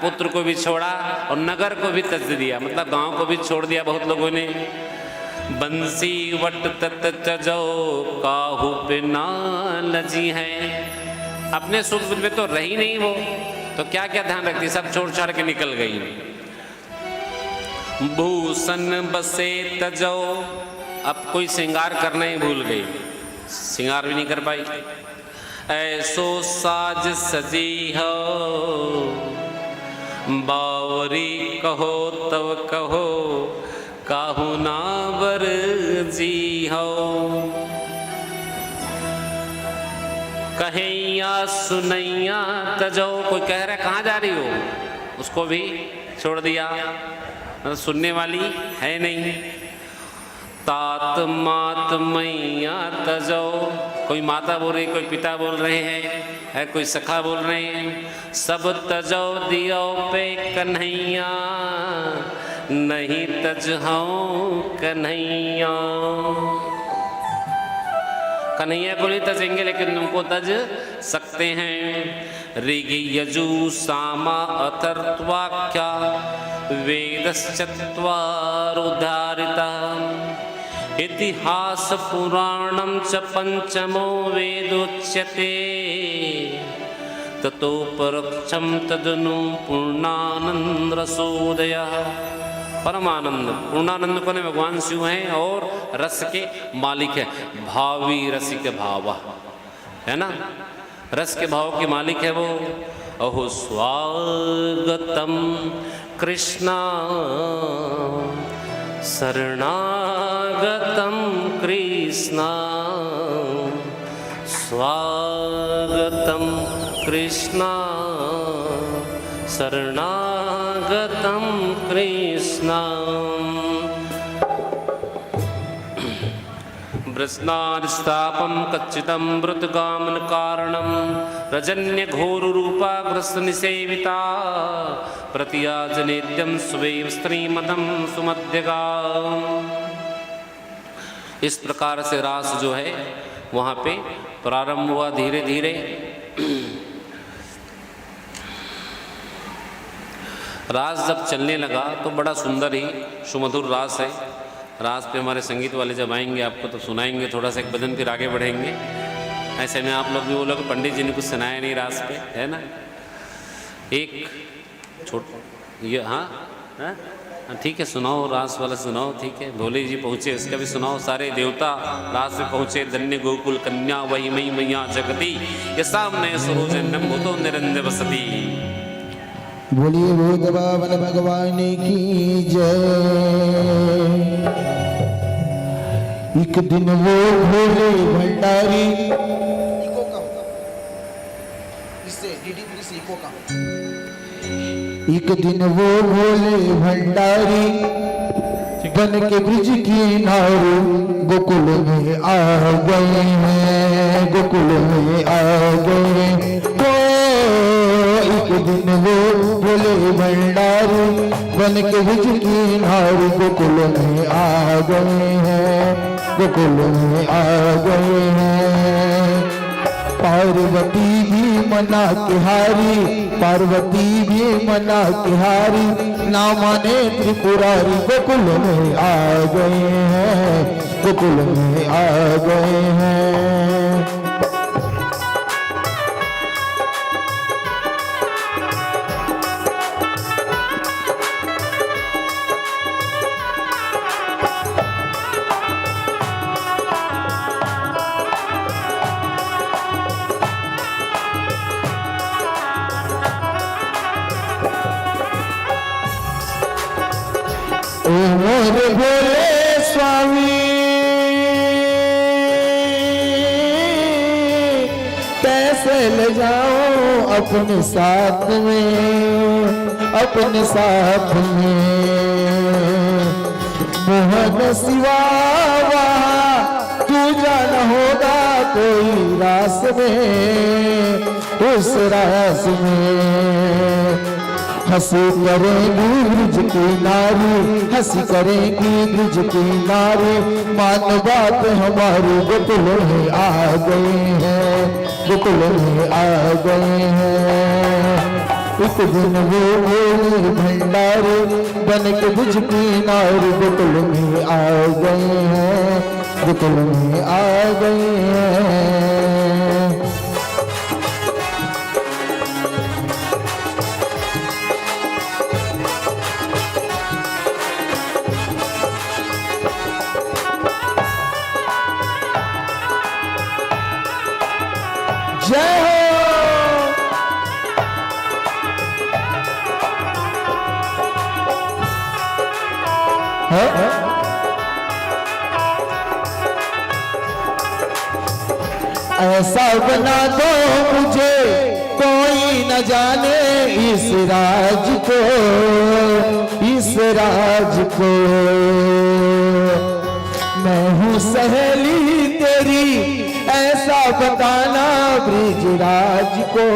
पुत्र को भी छोड़ा और नगर को भी तज दिया, मतलब गांव को भी छोड़ दिया बहुत लोगों ने। बंसी वट तत तजो काहू पे ना लजी है, अपने सुख में तो रही नहीं वो, तो क्या क्या ध्यान रखती, सब छोड़ छाड़ के निकल गई। भूषण बसे तजो, अब कोई श्रृंगार करना ही भूल गई, श्रृंगार भी नहीं कर पाई। ऐसो साज सजी हो बावरी कहो तब कहो, काहू ना बर जी हो। कहैया सुनैया तजो, कोई कह रहा है कहाँ जा रही हो, उसको भी छोड़ दिया, मतलब सुनने वाली है नहीं। तात मात मैया तजो, कोई माता बोल रही, कोई पिता बोल रहे हैं, है कोई सखा बोल रहे हैं। सब तजो दियो पे कन्हैया, नहीं तजहो कन्हैया। कन्हैया को नहीं तजेंगे लेकिन तुमको तज सकते हैं। ऋगि यजु सामा अथर्वाख्या वेदश्चत्वारुधारिता, इतिहास पुराणं च पंचमो वेदोच्यते, ततो परोक्षं तदनु पूर्णानंद रसोदयः। परमानंद, पूर्णानंद को भगवान शिव हैं और रस के मालिक है, भावी रसिक भाव, है ना, रस के भाव के मालिक है वो। अहो स्वागतम कृष्णा शरणागतम कृष्णा, स्वागतम कृष्णा शरणागतम कृष्णा। ब्रस्नारिस्तापं कच्चितं मृतगामन कारणं, रजन्य घोर रूपा ग्रस्त निसेविता, प्रतियाजनेद्यम स्वेव स्त्रीमदम सुमध्यगा। इस प्रकार से रास जो है वहाँ पे प्रारंभ हुआ धीरे धीरे। रास जब चलने लगा तो बड़ा सुंदर ही सुमधुर रास है। रास पे हमारे संगीत वाले जब आएंगे आपको तो सुनाएंगे थोड़ा सा एक भजन, फिर आगे बढ़ेंगे। ऐसे में आप लोग भी बोलोगे पंडित जी ने कुछ सुनाया नहीं रास पे, है ना। एक ये हाँ ठीक है, सुनाओ रास वाला सुनाओ, ठीक है। भोले जी पहुँचे उसका भी सुनाओ। सारे देवता रास में पहुँचे, धन्य गोकुल कन्या वही मई मैया जगती, ये सामने सरोज नम्भुतो निरंजन बसती। बोलिए भूत बाबन भगवान की जय। एक दिन वो भोले भंडारी, एक दिन वो भोले भंडारी बन के ब्रिज किनारे गोकुल में आ गए हैं, गोकुल में आ गए। एक दिन वो भोले भंडारी बन के ब्रिज किनारे गोकुल में आ गए हैं, गोकुल में आ गए हैं। पार्वती भी मना तिहारी, पार्वती भी मना तिहारी, ना माने त्रिपुरारी गोकुल में आ गए हैं, गोकुल में आ गए हैं। मोर भोले स्वामी कैसे ले जाऊं अपने साथ में, अपने साथ में। मोहन सिवा वहाँ तू जाना होगा कोई रास में, उस रास में। हंसी करेंगी ब्रिज की नारी, हंसी करेंगी ब्रिज की नारी, मान बात हमारी गोकुल में आ गए हैं, गोकुल में आ गए हैं। एक दिन वो भोले भंडारी बन के ब्रिज की नारी गोकुल में आ गए हैं, गोकुल में आ गए हैं। जय हो। ऐसा बना दो मुझे कोई न जाने इस राज को, इस राज को। मैं हूँ सहेली तेरी ऐसा बताना ब्रिजराज को,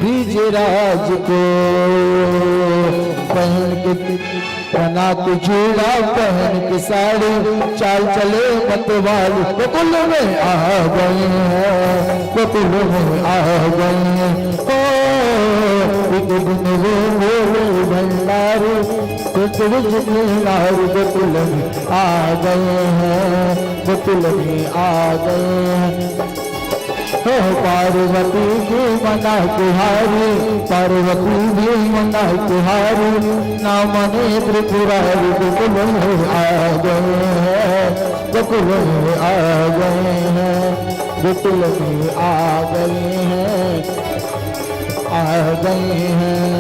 ब्रिजराज को। पहन के बना के जूड़ा, पहन के साड़ी, चाल चले मतवाली गोकुल में आ गए हैं, गोकुल में आ गए हैं। ओ एक दिन वो भोले भंडारी गोकुल में आ गए हैं, गोकुल में आ गए हैं। पार्वती भी मना तिहारी, पार्वती भी मना तिहारी, ना मने त्रिपुरारी गोकुल में आ गए हैं, गोकुल में आ गए हैं, गोकुल में आ गए हैं, आ गए हैं।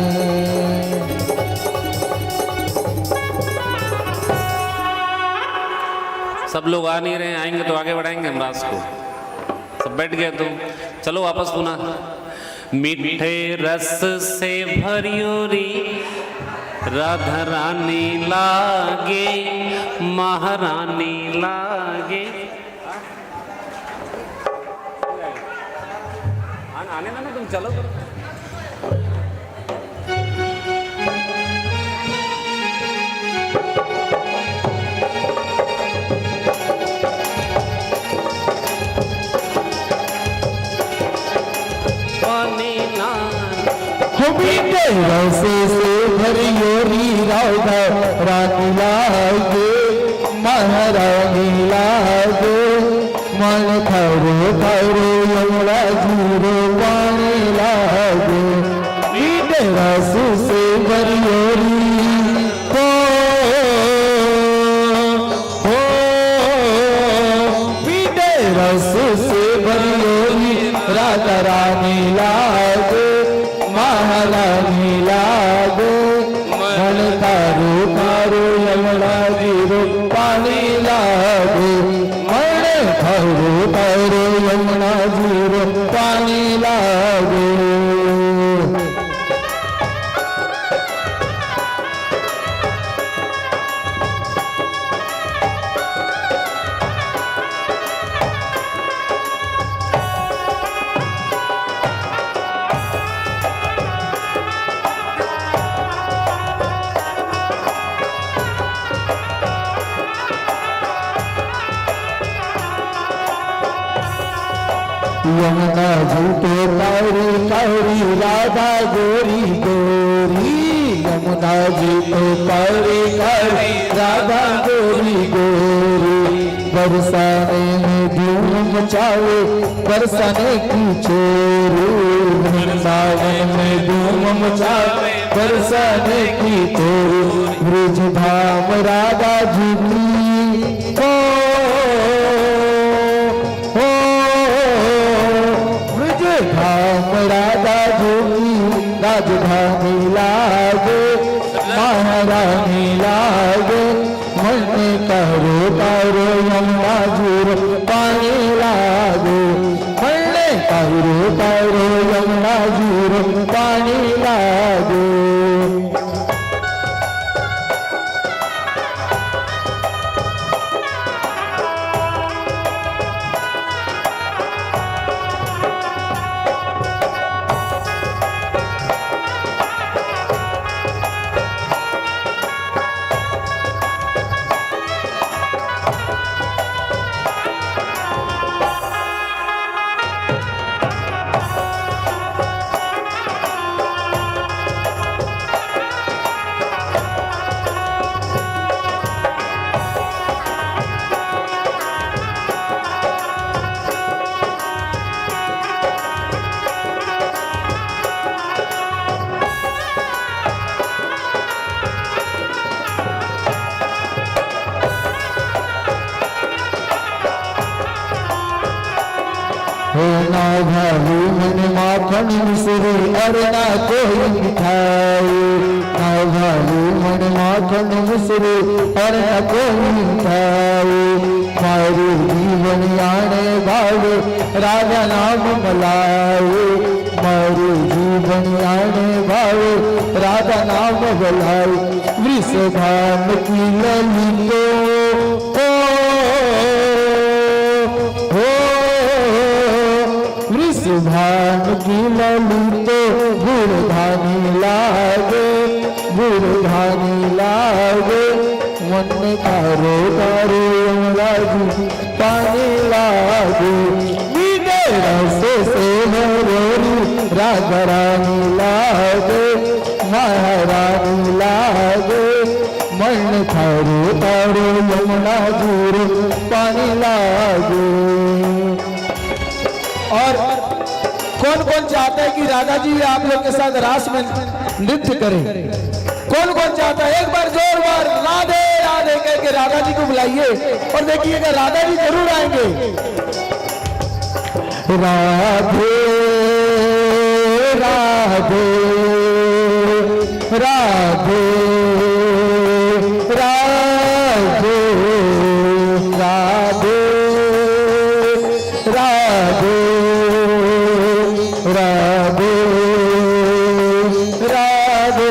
सब लोग आ नहीं रहे, आएंगे तो आगे बढ़ाएंगे हम रास को। सब बैठ गए तो चलो वापस पुनः। मीठे रस से भरियोरी राधा रानी लागे, महारानी लागे। आने ना तुम चलो तो। मीठे रस से भरियोरी राधा रानी लागे, महारानी लागे मन खरो खरो यमुना जीरो पानी लागे मीठे रस से बरियोरी हो मीठे रस से बरियोरी राधा रानी लागे महारानी लागे मन तारो तारो यमुना जीरो पानी लागे मन तारो तारो यमुना जीरो पानी लागे यमुना झूठे कारी कारी राधा गोरी गोरी यमुना झूठे कारी कारी राधा गोरी गोरी बरसाने में धूम मचावे बरसाने की चोरी वृंदावन में धूम मचावे बरसाने की चोरी ब्रज धाम राधा जी की धाम राधा जोगी राजधानी लागे महारानी लागे मन करो करो यमुना जीरो पानी लागे मन करो करो यमुना जीरो पानी लागे ना भालू मन माखन मिश्री और ना कोई मिठाई ना भालू मन माखन मिश्री और ना कोई मिठाई मारू जीवन आने भावे राजा नाम बुलाए मारू जीवन आने भावे राजा नाम बुलाए वृषभान की ललितो भान की ललितो गुरधानी लागे गुरधानी लागे मन कारो कारो यमुना जी पानी लागे मीठे रस से भरोरी राधा रानी लागे महारानी लागे मन कारो कारो यमुना जी पानी लागे। और कौन कौन चाहता है कि राधा जी आप लोग के साथ रास में नृत्य करें? कौन कौन चाहता है? एक बार जोरदार राधे राधे कह के राधा जी को बुलाइए और देखिएगा राधा जी जरूर आएंगे। राधे राधे राधे राधे राधे राधे राधे राधे।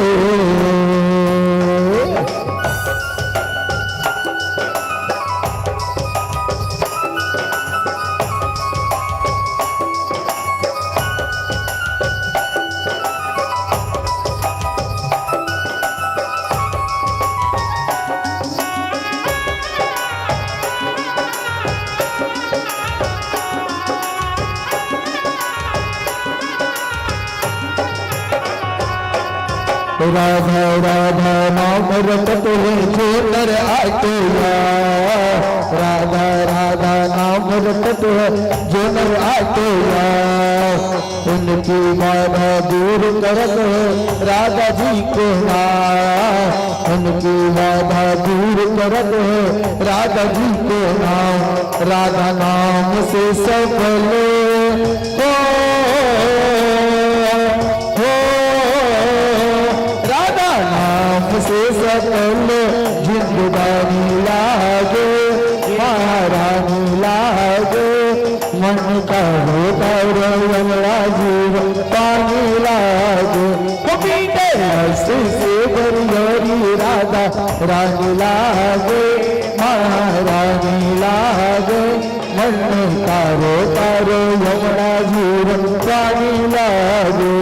राधा राधा नाम रटत है जो नर आतो यार, राधा राधा नाम रटत है जो नर आतो यार, उनकी बाधा दूर करत है राधा जी को नाम, उनकी बाधा दूर करत है राधा जी को नाम, राधा नाम से सफल हो से सफल जिंदगानी लागे, महारानी लागे, मन का होता रमला जीव पानी लागे, पपीते से बरियोरी राधा रानी लागे, महारानी लागे, मन का होता रमला जीव पानी लागे।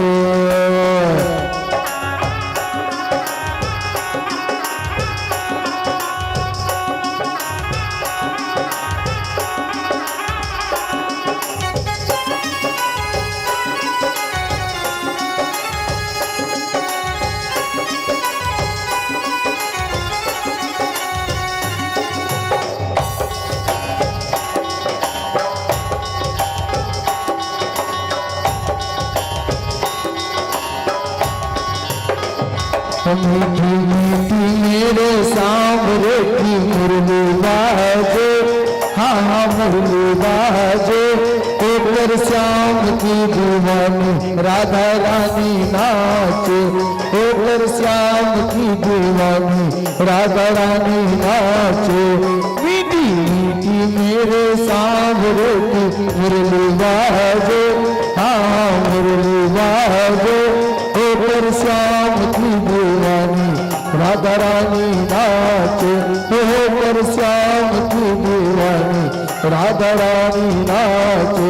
मीठी मीठी मेरे सांवरे की मुरली बाजे, हाँ हाँ मुरली बाजे, ऊपर श्याम की दीवानी राधा रानी नाचे, ऊपर श्याम की दीवानी राधा रानी नाचे, मीठी मीठी मेरे सांवरे की मुरली बाजे, हाँ मुरली बाजे, ऊपर श्याम की दीवानी राधा रानी नाचे, ऊपर श्याम की दीवानी राधा रानी नाचे।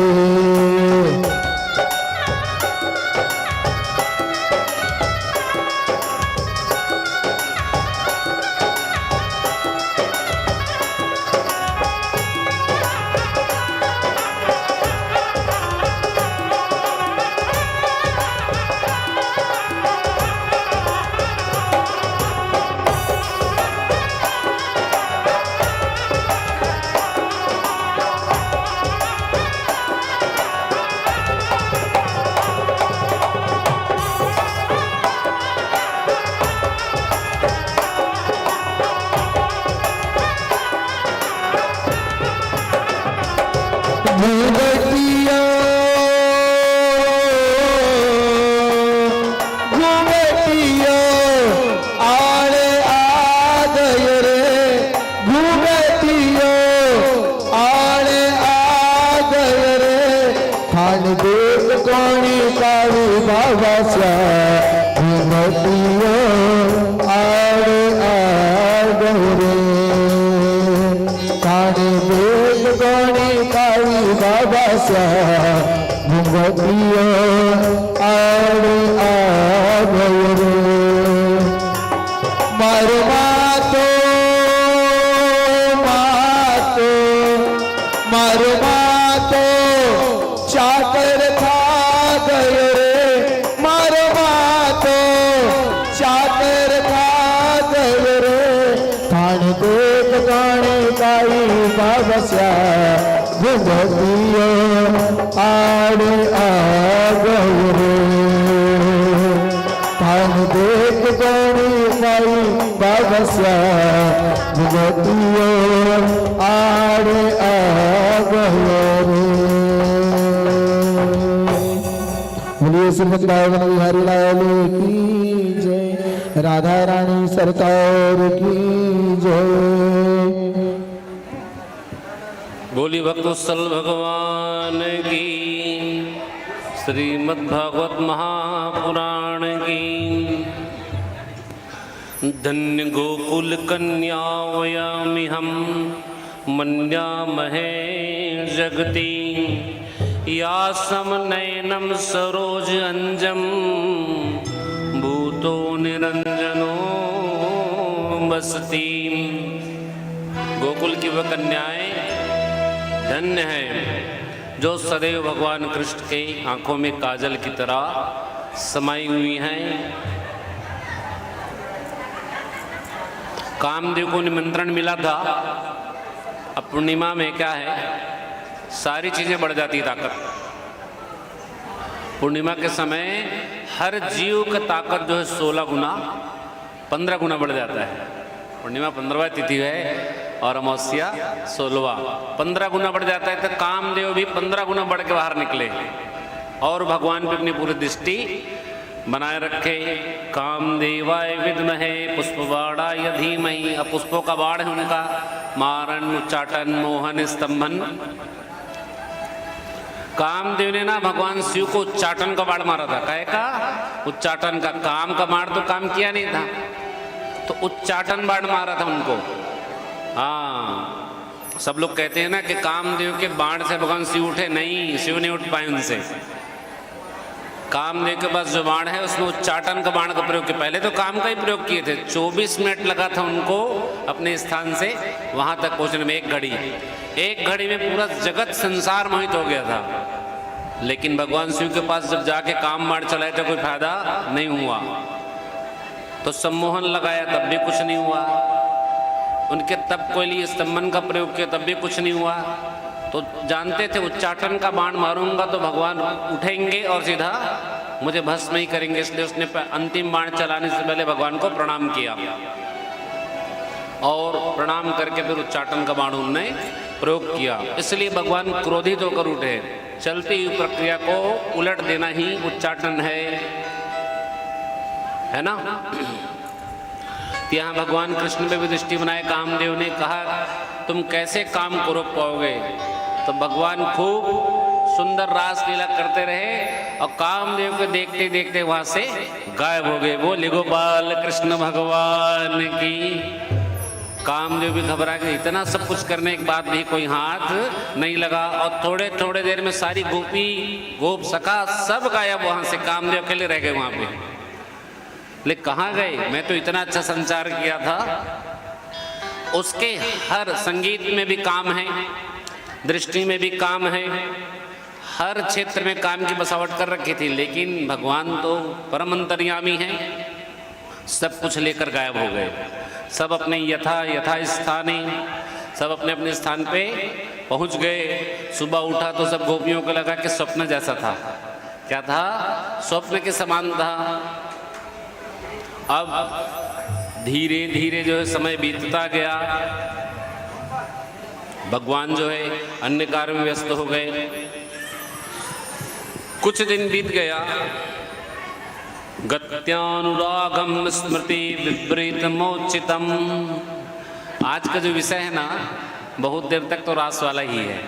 बिहारी लाल की जय, राधा रानी सरकार की जय। बोली भक्तवत्सल भगवान की, श्रीमद्भागवत महापुराण की। धन्य गोकुल कन्या वयामि हम मन्यामहे जगति, या समनयनम सरोज अंजम भूतो निरंजनो बसती। गोकुल की वह कन्याएं धन्य है जो सदैव भगवान कृष्ण के आंखों में काजल की तरह समाई हुई हैं। कामदेव को निमंत्रण मिला था। अब पूर्णिमा में क्या है, सारी चीजें बढ़ जाती ताकत। पूर्णिमा के समय हर जीव का ताकत जो है 16 गुना 15 गुना बढ़ जाता है। पूर्णिमा 15वां तिथि है और अमावस्या 16वां, 15 गुना बढ़ जाता है। तो कामदेव भी 15 गुना बढ़ के बाहर निकले और भगवान पे अपनी पूरी दृष्टि बनाए रखे। कामदेवाय विद्महे पुष्पबाणाय धीमहि। अब पुष्पों का बाण है उनका, मारन उच्चाटन मोहन स्तंभन। कामदेव ने ना भगवान शिव को उच्चाटन का बाण मारा था। काहे का? उच्चाटन का। काम का बाण तो काम किया नहीं था, तो उच्चाटन बाण मारा था उनको। हाँ, सब लोग कहते हैं ना कि कामदेव के बाण से भगवान शिव उठे, नहीं, शिव नहीं उठ पाए उनसे। कामदेव के पास जो बाण है उसमें उच्चाटन का बाण का प्रयोग किया। पहले तो काम का ही प्रयोग किए थे। 24 मिनट लगा था उनको अपने स्थान से वहां तक पहुंचने में। एक घड़ी में पूरा जगत संसार मोहित हो गया था। लेकिन भगवान शिव के पास जब जाके काम बाण चलाए तो कोई फायदा नहीं हुआ। तो सम्मोहन लगाया तब भी कुछ नहीं हुआ। उनके तप के लिए स्तंभन का प्रयोग किया तब भी कुछ नहीं हुआ। तो जानते थे उच्चाटन का बाण मारूंगा तो भगवान उठेंगे और सीधा मुझे भस्म ही करेंगे, इसलिए उसने अंतिम बाण चलाने से पहले भगवान को प्रणाम किया और प्रणाम करके फिर उच्चाटन का बाण उन्होंने प्रयोग किया। इसलिए भगवान क्रोधित होकर उठे। चलती हुई प्रक्रिया को उलट देना ही उच्चाटन है ना। यहाँ भगवान कृष्ण पे भी दृष्टि बनाए। कामदेव ने कहा तुम कैसे काम को रोक पाओगे? तो भगवान खूब सुंदर रास लीला करते रहे और कामदेव को देखते देखते वहां से गायब हो गए। बोले गोपाल कृष्ण भगवान की। कामदेव भी घबरा गए। इतना सब कुछ करने के बाद भी कोई हाथ नहीं लगा और थोड़े देर में सारी गोपी गोप सखा सब गायब वहां से। कामदेव अकेले रह गए वहां पे। लेकिन कहाँ गए? मैं तो इतना अच्छा संचार किया था। उसके हर संगीत में भी काम है, दृष्टि में भी काम है, हर क्षेत्र में काम की बसावट कर रखी थी। लेकिन भगवान तो परम अंतर्यामी हैं, सब कुछ लेकर गायब हो गए। सब अपने यथा स्थाने, सब अपने अपने स्थान पे पहुंच गए। सुबह उठा तो सब गोपियों को लगा कि स्वप्न जैसा था। क्या था? स्वप्न के समान था। अब धीरे धीरे जो है समय बीतता गया। भगवान जो है अन्य कार्य में व्यस्त हो गए। कुछ दिन बीत गया। गत्यानुरागम स्मृति विपरीत मोचितम। आज का जो विषय है ना, बहुत देर तक तो रास वाला ही है,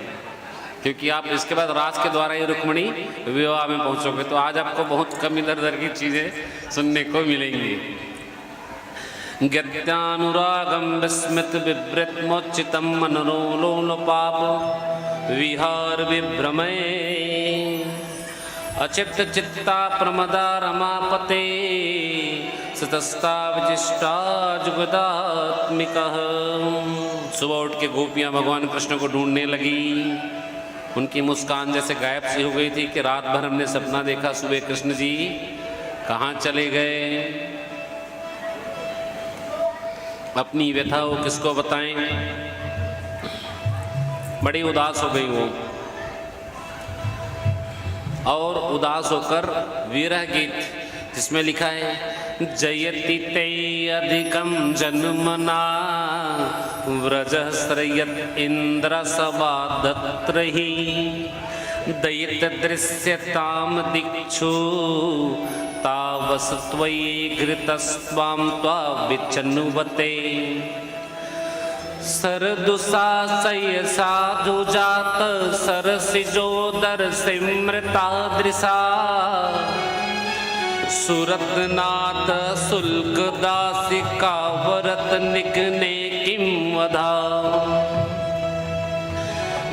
क्योंकि आप इसके बाद रास के द्वारा ही रुक्मिणी विवाह में पहुंचोगे। तो आज आपको बहुत कम इधर उधर की चीजें सुनने को मिलेंगी। गत्यानुरागम विस्मित विवृत मोचितम मनोलोलपाप विहार विभ्रमय अचित चित्ता प्रमदा रमापते सतस्ता विशिष्टा जुगदात्मिका। सुबह उठ के गोपियां भगवान कृष्ण को ढूंढने लगी। उनकी मुस्कान जैसे गायब सी हो गई थी कि रात भर हमने सपना देखा, सुबह कृष्ण जी कहाँ चले गए। अपनी व्यथा वो किसको बताएं। बड़ी उदास हो गई वो, और उदास होकर विरह गीत जिसमें लिखा है जयति ते अधिकम जन्मना व्रजः श्रयत इंद्र सवादत्रहि दयित दृश्यताम दिक्षु तावस्त्वयि घृतस्त्वां त्वा विचनुवते सरदुसाशय साधु जात सरसिजोदर सिमृतादृशा सुरतनाथ शुल्क दासिका वरत निघ्ने किं वधा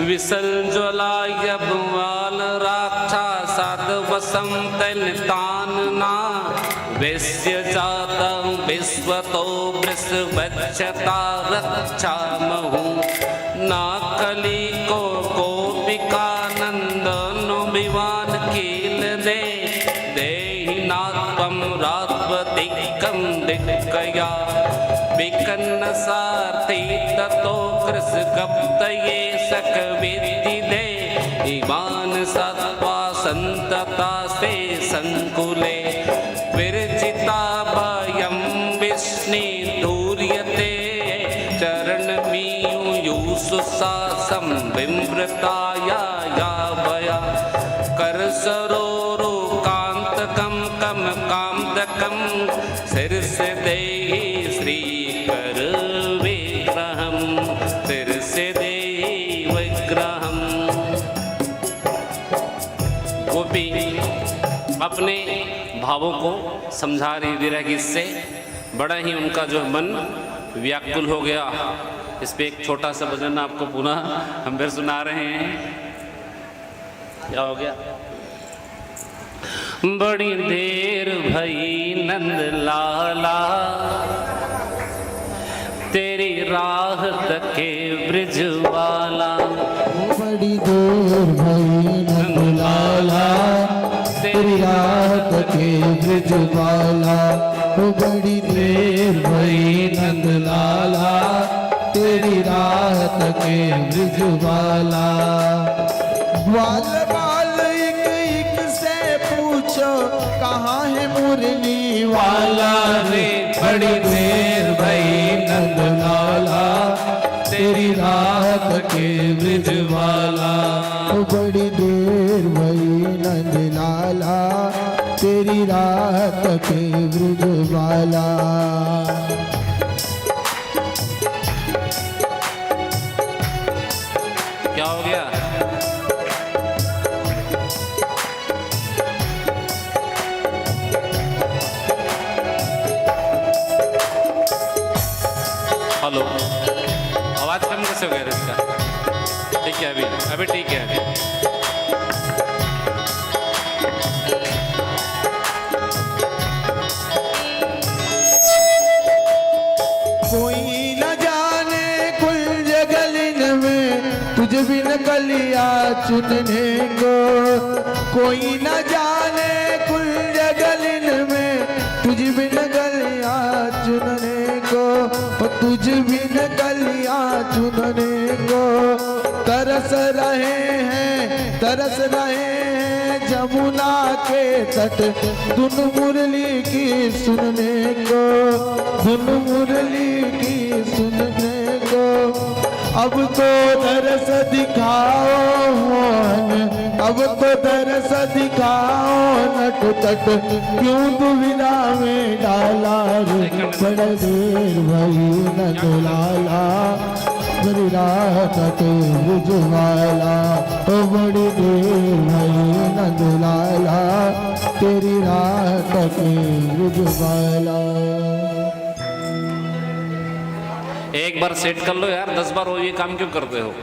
विसल ज्वलाय भुवाल राक्षा साधवसं तनितानना वैश्य जाता विश्वतो वृषभक्षता रक्षामहु ना कली को गोपिका नंदन विवान कील दे देहि नात्वं रात्व दिक्कं दिक्कया विकन्न सार्थी ततो कृषगप्तये सकविद्दिदे इमान सत्वा संतता से संकुले विरचिता भयं विष्णि धूर्यते चरणमीयुषुषासं विमृताया या भया करसरोरु कांतकं कम कामदकं शिरसे देहि श्रीकर विग्रहं शिरसे देहि विग्रहं। गोपी अपने भावों को समझा रही विरह गीत से, बड़ा ही उनका जो मन व्याकुल हो गया। इस पे एक छोटा सा भजन आपको पुनः हम फिर सुना रहे हैं। क्या हो गया? बड़ी देर भई नंद लाला तेरी राह तके ब्रिजवाला, बड़ी देर भई नंद लाला तेरी राह तके ब्रिजवाला, बड़ी देर भई नंद लाला तेरी राह तके ब्रिजवाला। ग्वाल बाल एक एक से पूछो कहाँ है मुरली वाला रे, बड़ी देर भई नंद लाला तेरी राह तके ब्रिजवाला, बड़ी देर भई नंद लाला तेरी राह तके ब्रिजवाला। क्या हो गया? हेलो, आवाज कम कैसे हो गया इसका? ठीक है, अभी ठीक है। कोई न जाने कुल जगलिन में तुझ बिन कलिया चुनने को, कोई न जाने कुल जगलिन में तुझ बिन कलिया चुनने को, तुझ बिन कलिया चुनने को। तरस रहे हैं जमुना के तट धुन मुरली की सुनने को, धुन मुरली की सुनने को। अब तो दरस दिखाओ मोहन, अब तो दरस दिखाओ नट तट, क्यों दुविधा में डाला रे, बड़ा देर भई नंद लाला बड़ी राह तके ब्रिजवाला, ओ बड़ी देर भई नंद लाला तेरी राह तके ब्रिजवाला। एक बार सेट कर लो यार, 10 बार वो ये काम क्यों करते हो?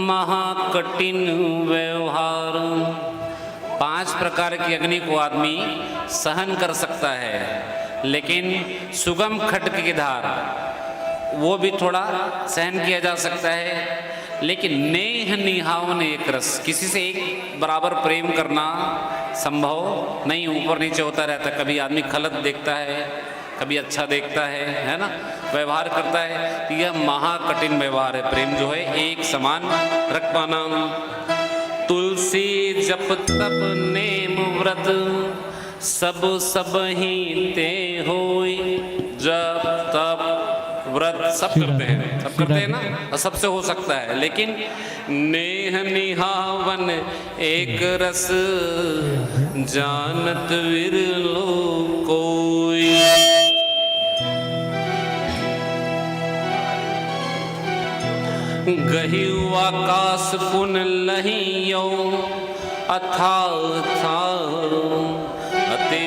महाकठिन व्यवहार 5 प्रकार की अग्नि को आदमी सहन कर सकता है, लेकिन सुगम खड्ग की धार वो भी थोड़ा सहन किया जा सकता है। लेकिन नेह निहावन एक रस, किसी से एक बराबर प्रेम करना संभव नहीं, ऊपर नीचे होता रहता है। कभी आदमी खलत देखता है, कभी अच्छा देखता है ना, व्यवहार करता है। यह महाकठिन व्यवहार है। प्रेम जो है एक समान रख पाना। तुलसी जप तप नेम व्रत सब सब ही ते होय, जप तप व्रत सब करते हैं ना, सबसे हो सकता है। लेकिन नेह निहावन एक रस जानत विरलो कोई। गहिउ आकाश पुन लहियो अथाह थाह अति।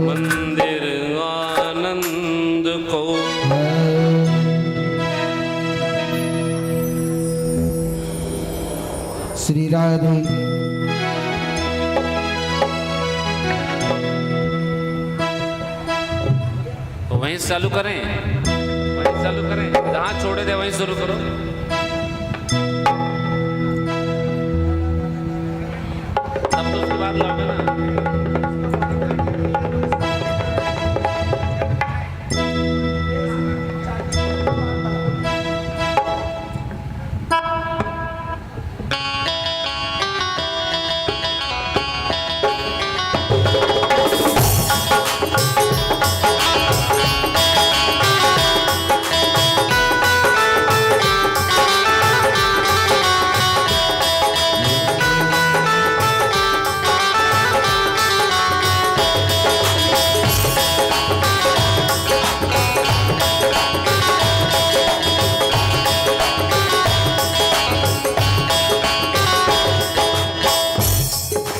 मंदिर आनंद को श्री राधे। तो वहीं से चालू करें, जहां छोड़े थे वहीं शुरू करो। तब तो उसके बाद लौटे ना।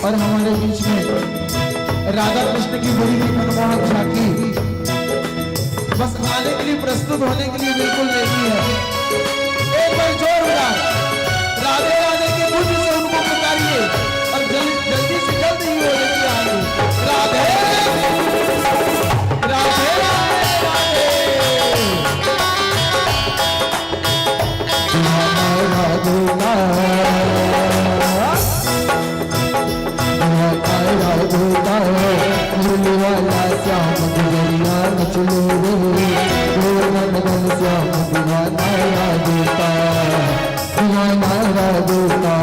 और हमारे बीच में राधा कृष्ण की बड़ी ही मनमोहक झांकी बस आने के लिए, प्रस्तुत होने के लिए बिल्कुल रेडी है। एक बार जोरदार राधे राधे की धुन से आएंगे और जल्दी से जल्दी ही वो लेके आएंगे। राधे राधे राधे मुरली वाला श्याम गुजरिया नचलो रे गोवर्धन घन श्याम दीवाना राधेता दीवाना राधेता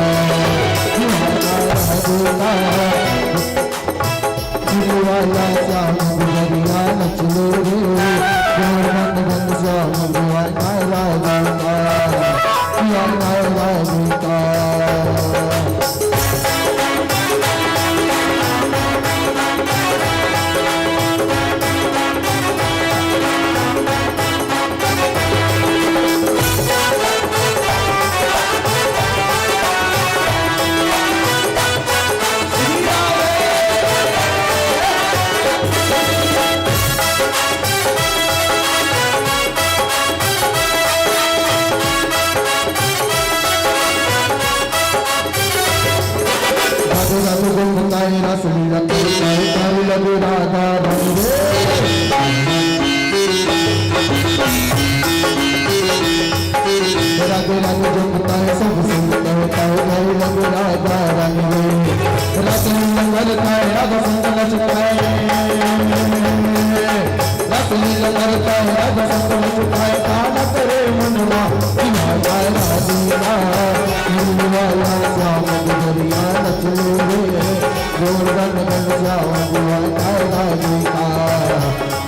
दीवाना राधेता मुरली वाला श्याम गुजरिया नचलो रे गोवर्धन घन श्याम दीवाना राधेता दीवाना राधेता। रासलीला तारी लगे राधा रानी रे राधे राधे जमता है सब सुनता है तारी लगे राधा रानी रे रासलीला करता है राधा संग नचता है रासलीला करता है राधा संग नचता है काना करे मनवा दीवाना राधीना मुरली वाला श्याम गुजरिया नचलो रे गोवर्धन घन श्याम दीवाना राधेता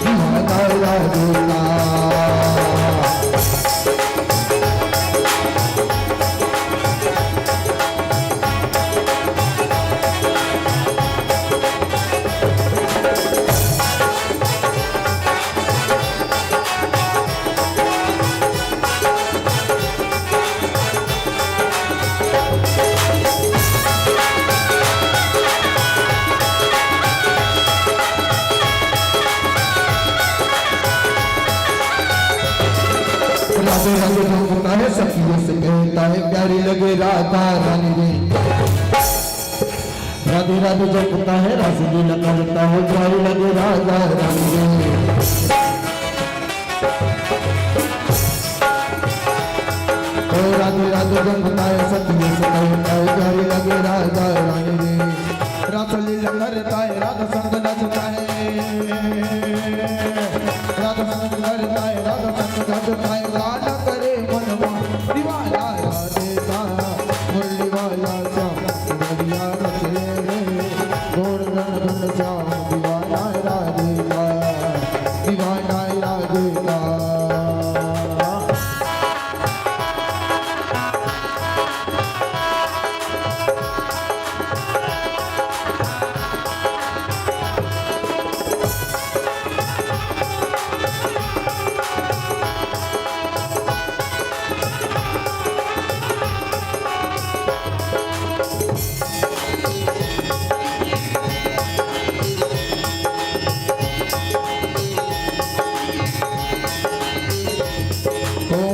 दीवाना राधेता। राधे राधे जमता है सखियों से कहता है प्यारी लगे राधा रानी रे राधे राधे जमता है रासलीला करता है प्यारी लगे राधा रानी रे राधे राधे जमता है सखियों से कहता है प्यारी लगे राधा रानी रे रासलीला करता है राधा संग नचता है राधा संग करता है राधा संग नचता है गाना करे मनवा दीवाना राधेता मुरली वाला श्याम गुजरिया नचले रे गोवर्धन घन श्याम दीवाना राधेता दीवाना राधेता।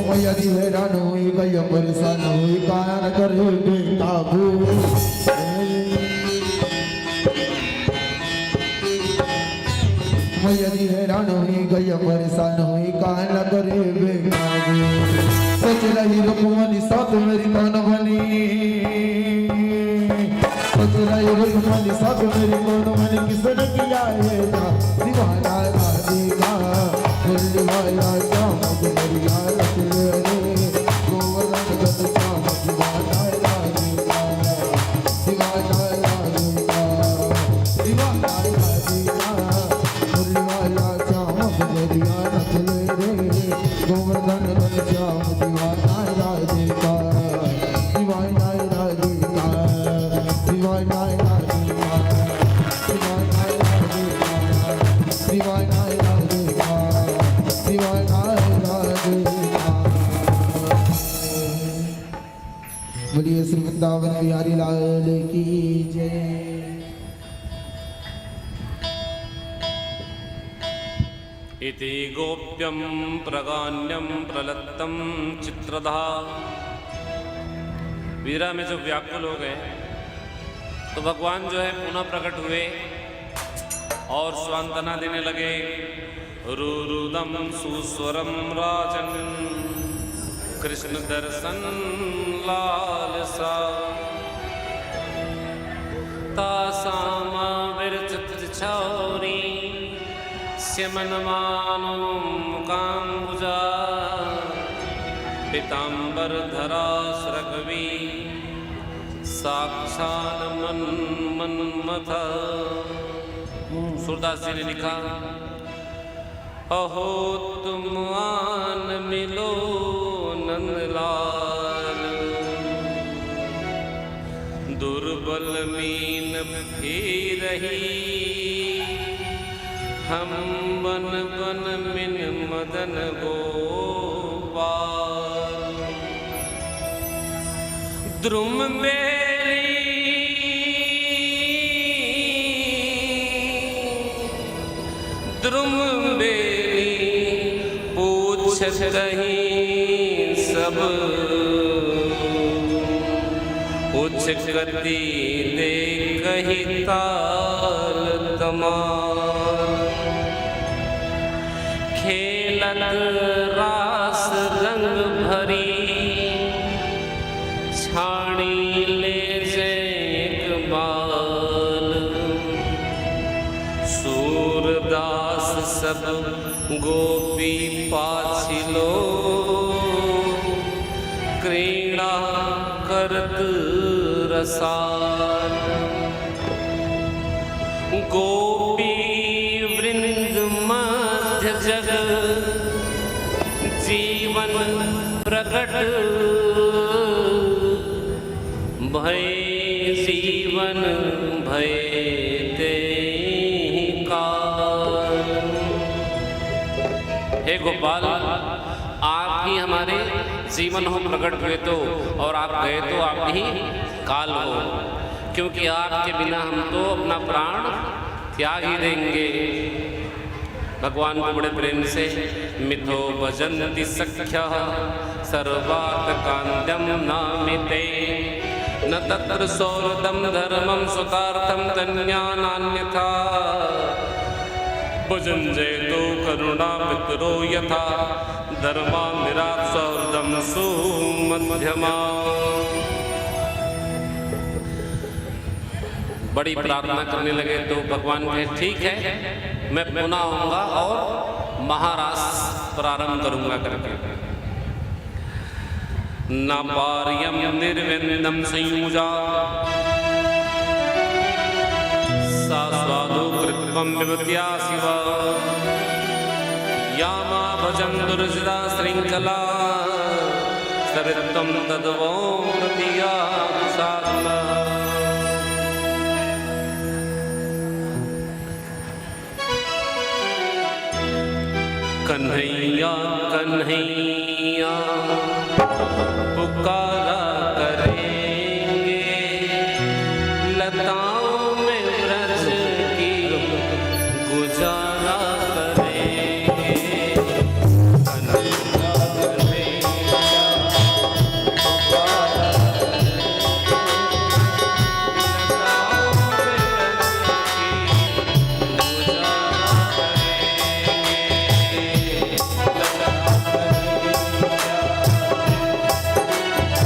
मैया जी हैरान हुई गैया परेशान हुई कान करे बेकाबू मैया जी हैरान हुई गैया परेशान हुई कान करे बेकाबू सोच रही रुकमनी साथ मेरी कौन बनी सोच रही रुकमनी साथ मेरी कौन बनी किसने किया है दीवाना राधेता मुरली वाला श्याम गुजरिया नचले रे गोवर्धन घन श्याम दीवाना राधेता दीवाना राधेता दीवाना राधेता मुरली वाला श्याम गुजरिया नचले रे गोवर्धन घन श्याम दीवाना राधेता दीवाना राधेता दीवाना राधेता दीवाना राधेता दीवाना बोलिए श्री वृंदावन बिहारी लाल की जय। इति गोप्यं प्रगान्यं प्रलत्तं चित्रधा। वीरा में जो व्याकुल हो गए तो भगवान जो है पुनः प्रकट हुए और स्वांतना देने लगे। रुरुदम सुस्वरम राजन कृष्ण दर्शन लालसा तासामा विरचित छौरी स्यमनमानो मुकाम्बुजा पीताम्बर धरा सुरकवि साक्षात मन्मथ। सूरदास जी ने लिखा, अहो तुम आन मिलो नंदलाल दुर्बल मीन फिर रही हम बन बन मिन मदन गोपाल। द्रुम बेरी पूछ कहीं सब उच्च गति दे कही ताल तमाल। खेलत रास रंग भरी छाणी ले एक बाल। सूरदास सब गोपी पाछिलो क्रीड़ा करत रसाल। गोपी वृंद मध्य जग जीवन प्रकट भय जीवन भय ते काल। हे गोपाल, आप ही हमारे जीवन हो प्रकट हुए तो, और आप गए तो आप ही काल हो, क्योंकि आपके बिना हम तो अपना प्राण त्याग ही देंगे। भगवान को बड़े प्रेम से मिथो भजन्ति सख्यः सर्वार्थ कांत्यम नामिते न तत्र सौहृदं धर्मं सुतार्थं तन्यानान्यथा भुजञ्जयतो करुणा पितरो यथा धर्मामिरात् सौहृदं सुमध्यमा। बड़ी प्रार्थना करने लगे तो भगवान कहे, ठीक है, मैं पुनः आऊंगा और महारास प्रारंभ करूंगा करके। न पार्यम निर्विन्दम संयुजा सा स्वादो कृत्वं विभूत्या शिवा यामा भजं दुर्जदा श्रृंखला सरित्वं तद्वो प्रतिया साधना। कन्हैया कन्हैया पुकारा करेंगे लताओं में ब्रज की गुजारा करेंगे। कन्हैया कन्हैया पुकारा करेंगे लताओं में ब्रज की गुजारा करेंगे।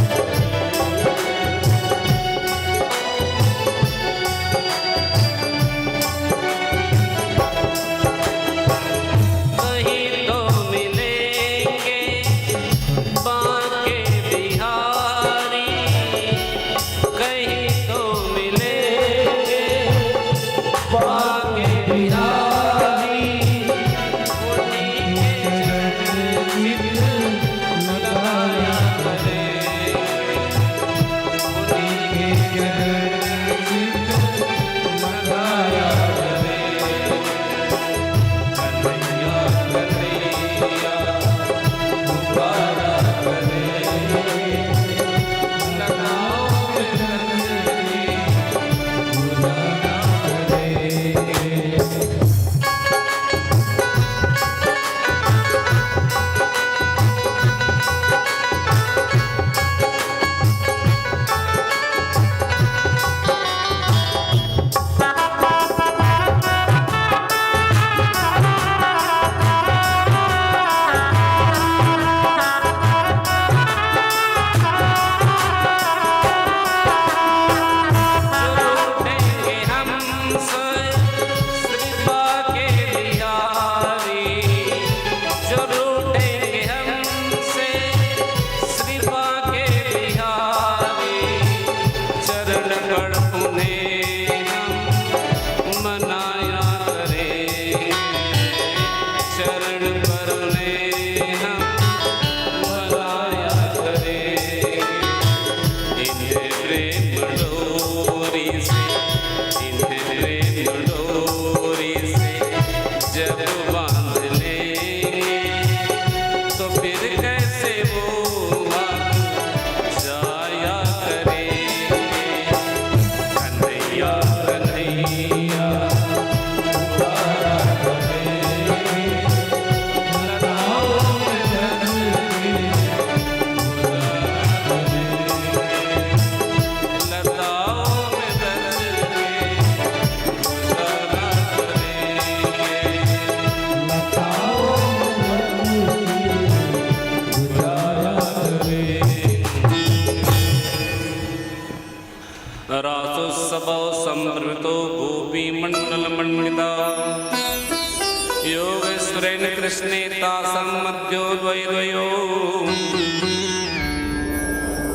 से इन्हें प्रेम डोरी से जब बांध लेंगे तो फिर कैसे वो भाग जाया करेंगे। कन्हैया कन्हैया पुकारा करेंगे, लताओं में बंध के गुजारा करेंगे, लताओं में बंध के गुजारा करेंगे। रासोत्सव संभ्रमितो गोपी मंडल मंडिता योगेश्वरेण कृष्णेतासं मध्योद्वयो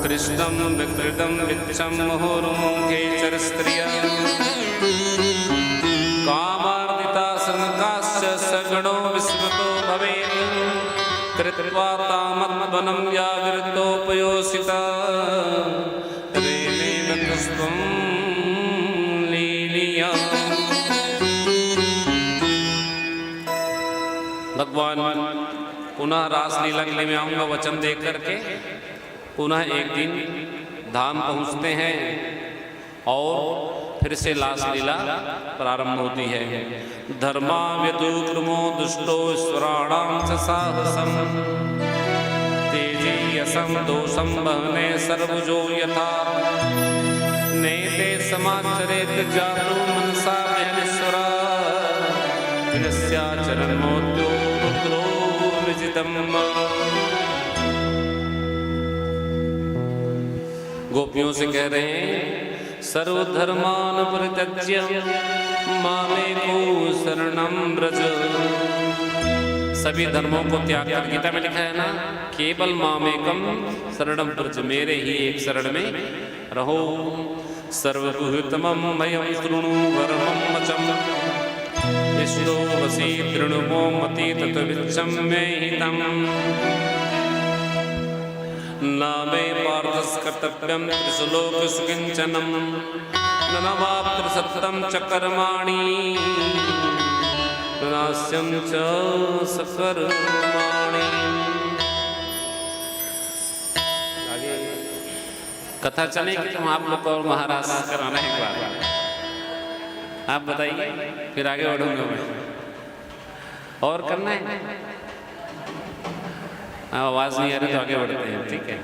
कृष्णं विकृतं विच्छं मुहुर्मुखे चरस्त्रिया कामार्दितासनकाश्च सगुणो विस्मृतो भवेत् कृत्वा तामद्वनं व्यावृतोपयोषिता रेमेण तस्त्वं लीलिया। भगवान पुनः रासलीला के लिए मैं आऊँगा वचन दे करके पुनः एक दिन धाम पहुँचते हैं और फिर से रासलीला प्रारंभ होती है। धर्मा व्यतुक्रमो दुष्टो स्वराणां च साहसं तेजयसं दोषं वहने सर्वजो यथा नेते समाचरेत जातो मनसा विहनेश्वरा विनस्याचरणमोद्यो रुद्रो विजितम्। गोपियों से कह रहे हैं सर्वधर्मान परित्यज्य मामेको शरणं व्रज। सभी धर्मों को त्याग कर, गीता में लिखा है ना, केवल मामेकम शरणं व्रज, मेरे ही एक शरण में रहो। सर्वभूतमं मयं शृणु वरमं वचम् इष्टो वसी तृणुमो मति तत्विच्छं मे हितम्। नामे पार्थस्कर्तव्यं त्रिषु लोकेषु किञ्चनं नवाप्त्र सत्यं च कर्माणि नास्यं च सकर्माणि। आगे कथा चले कि तुम आप लोग को महाराज कराना है एक बार, आप बताइए, फिर आगे बढ़ूंगा मैं। और करना है? आवाज नहीं आ रही तो आगे बढ़ते हैं, ठीक है।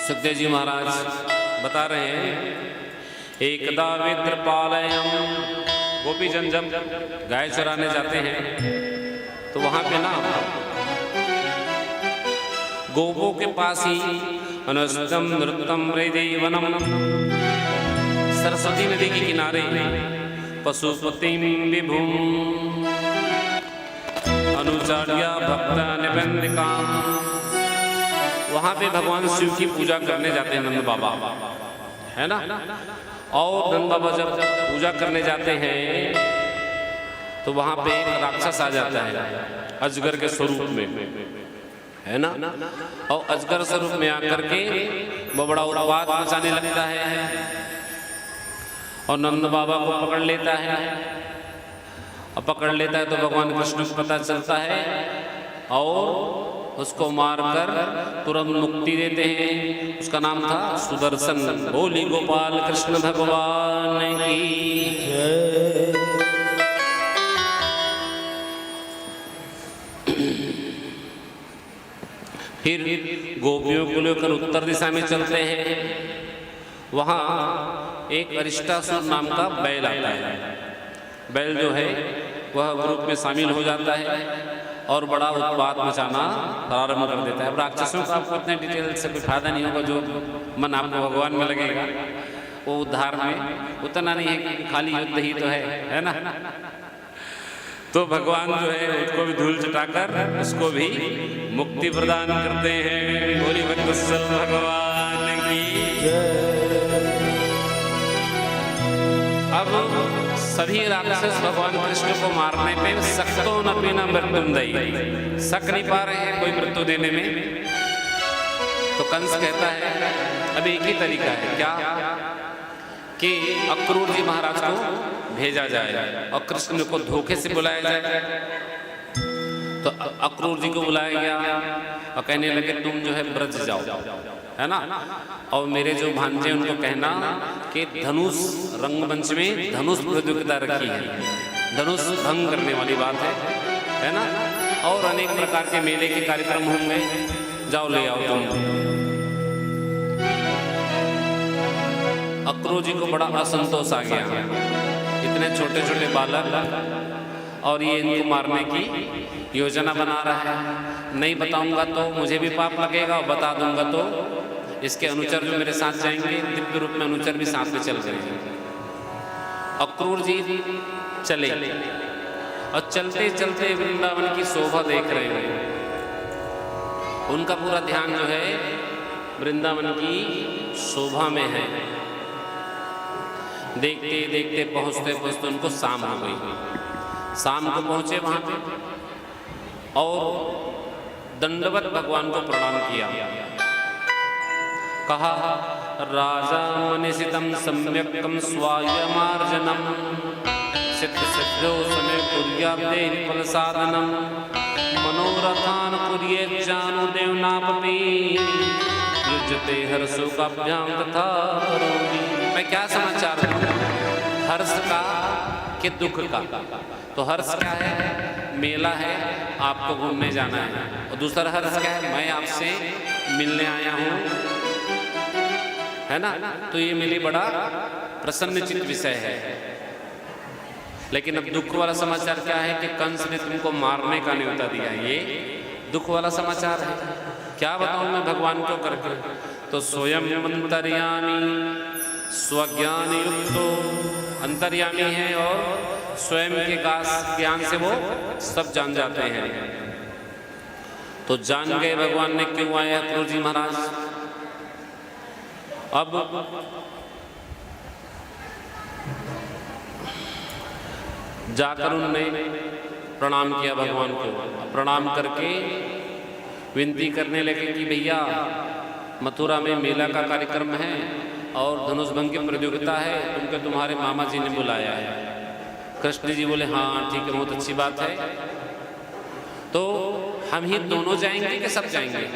सुखदेव जी महाराज बता रहे हैं, एकदा विद्रपालयम, गोपी जन जब गाय चराने जाते हैं तो वहां पे ना गोपों के पास ही अनुष्टम नृत्यम हृदयवनम, सरस्वती नदी के किनारे पशुपतिम विभुम अनुचार्या भक्ता निबंधिका, वहां पे भगवान शिव की पूजा करने जाते हैं नंद बाबा, है ना। और नंद बाबा जब पूजा करने जाते हैं तो वहां पे एक राक्षस आ जाता है अजगर के स्वरूप में, है ना। और अजगर स्वरूप में आकर के वो बड़ा उत्पात मचाने लगता है और नंद बाबा को पकड़ लेता है। और पकड़ लेता है तो भगवान कृष्ण को पता चलता है और उसको मारकर तुरंत मुक्ति देते हैं। उसका नाम था सुदर्शन। बोली गोपाल कृष्ण भगवान की जय। फिर गोपियों को लेकर उत्तर दिशा में चलते हैं। वहाँ एक अरिष्टासुर नाम का बैल आता है। बैल जो है वह ग्रुप में शामिल हो जाता है और बड़ा उत्पात मचाना प्रारंभ कर देता है। अब राक्षसों का आपको इतने डिटेल से कोई फायदा नहीं होगा, जो मन आपको भगवान में लगेगा वो उद्धार में उतना नहीं है कि खाली युद्ध ही तो है ना। तो भगवान जो है उसको भी धूल चटाकर उसको भी मुक्ति प्रदान करते हैं। बोली भक्तवत्सल भगवान की अब सभी राक्षस भगवान कृष्ण को मारने पे सक्तो न पीना मृत्युंदयी, सक नहीं पा रहे हैं कोई मृत्यु देने में। तो कंस कहता है अभी एक ही तरीका है, क्या कि अक्रूर जी महाराज को भेजा जाए और कृष्ण को धोखे से बुलाया जाए। तो अक्रूर जी को बुलाया गया और कहने लगे तुम जो है ब्रज जाओ, है ना, और मेरे जो भांजे उनको कहना कि धनुष रंगमंच में धनुष प्रतियोगिता रखी है, धनुष भंग करने वाली बात है ना, और अनेक प्रकार के मेले के कार्यक्रम होंगे, जाओ ले आओ तुम। अक्रूर जी को बड़ा असंतोष आ गया, इतने छोटे छोटे बालक और ये इनको मारने की योजना बना रहा है, नहीं बताऊंगा तो मुझे भी पाप लगेगा और बता दूंगा तो इसके अनुचर जो मेरे साथ जाएंगे, दिव्य रूप में अनुचर भी साथ में चल जाएंगे। अक्रूर जी चले और चलते चलते वृंदावन की शोभा देख रहे हैं। उनका पूरा ध्यान जो है वृंदावन की शोभा में है। देखते देखते पहुंचते पहुंचते उनको शाम हो गई। शाम को पहुंचे वहां पे और दंडवत भगवान को प्रणाम किया। कहा राजा मनिषितम सम्यक्कम स्वायमार्जनम सिद्ध सिद्धो समय कुर्याब्दे विफल साधनम मनोरथान कुर्ये जानु देवनापपि युजते हर्षोकाभ्याम तथा करोमि। मैं क्या समाचार दूं हर्ष का कि दुख का? तो हर्ष क्या है? मेला है, आपको घूमने जाना है। और दूसरा हर्ष क्या है? मैं आपसे मिलने आया हूं, है ना, तो ये मेरे बड़ा प्रसन्नचित विषय है। लेकिन अब दुख वाला समाचार क्या है कि कंस ने तुमको मारने का न्योता दिया, ये दुख वाला समाचार है। क्या बताऊं मैं भगवान को करके? तो स्वयं अंतर्यामी स्वज्ञान युक्तो, अंतर्यामी है और स्वयं के ज्ञान से वो सब जान जाते हैं। तो जान गए भगवान ने क्यों आया अक्रूर जी महाराज। अब जाकर उन्होंने प्रणाम किया भगवान को। प्रणाम करके विनती करने लगे कि भैया मथुरा में मेला का कार्यक्रम है और धनुष भंग की प्रतियोगिता है, तुमको तुम्हारे मामा जी ने बुलाया है। कृष्ण जी बोले हाँ ठीक है, बहुत अच्छी बात है। तो हम ही दोनों जाएंगे कि सब जाएंगे?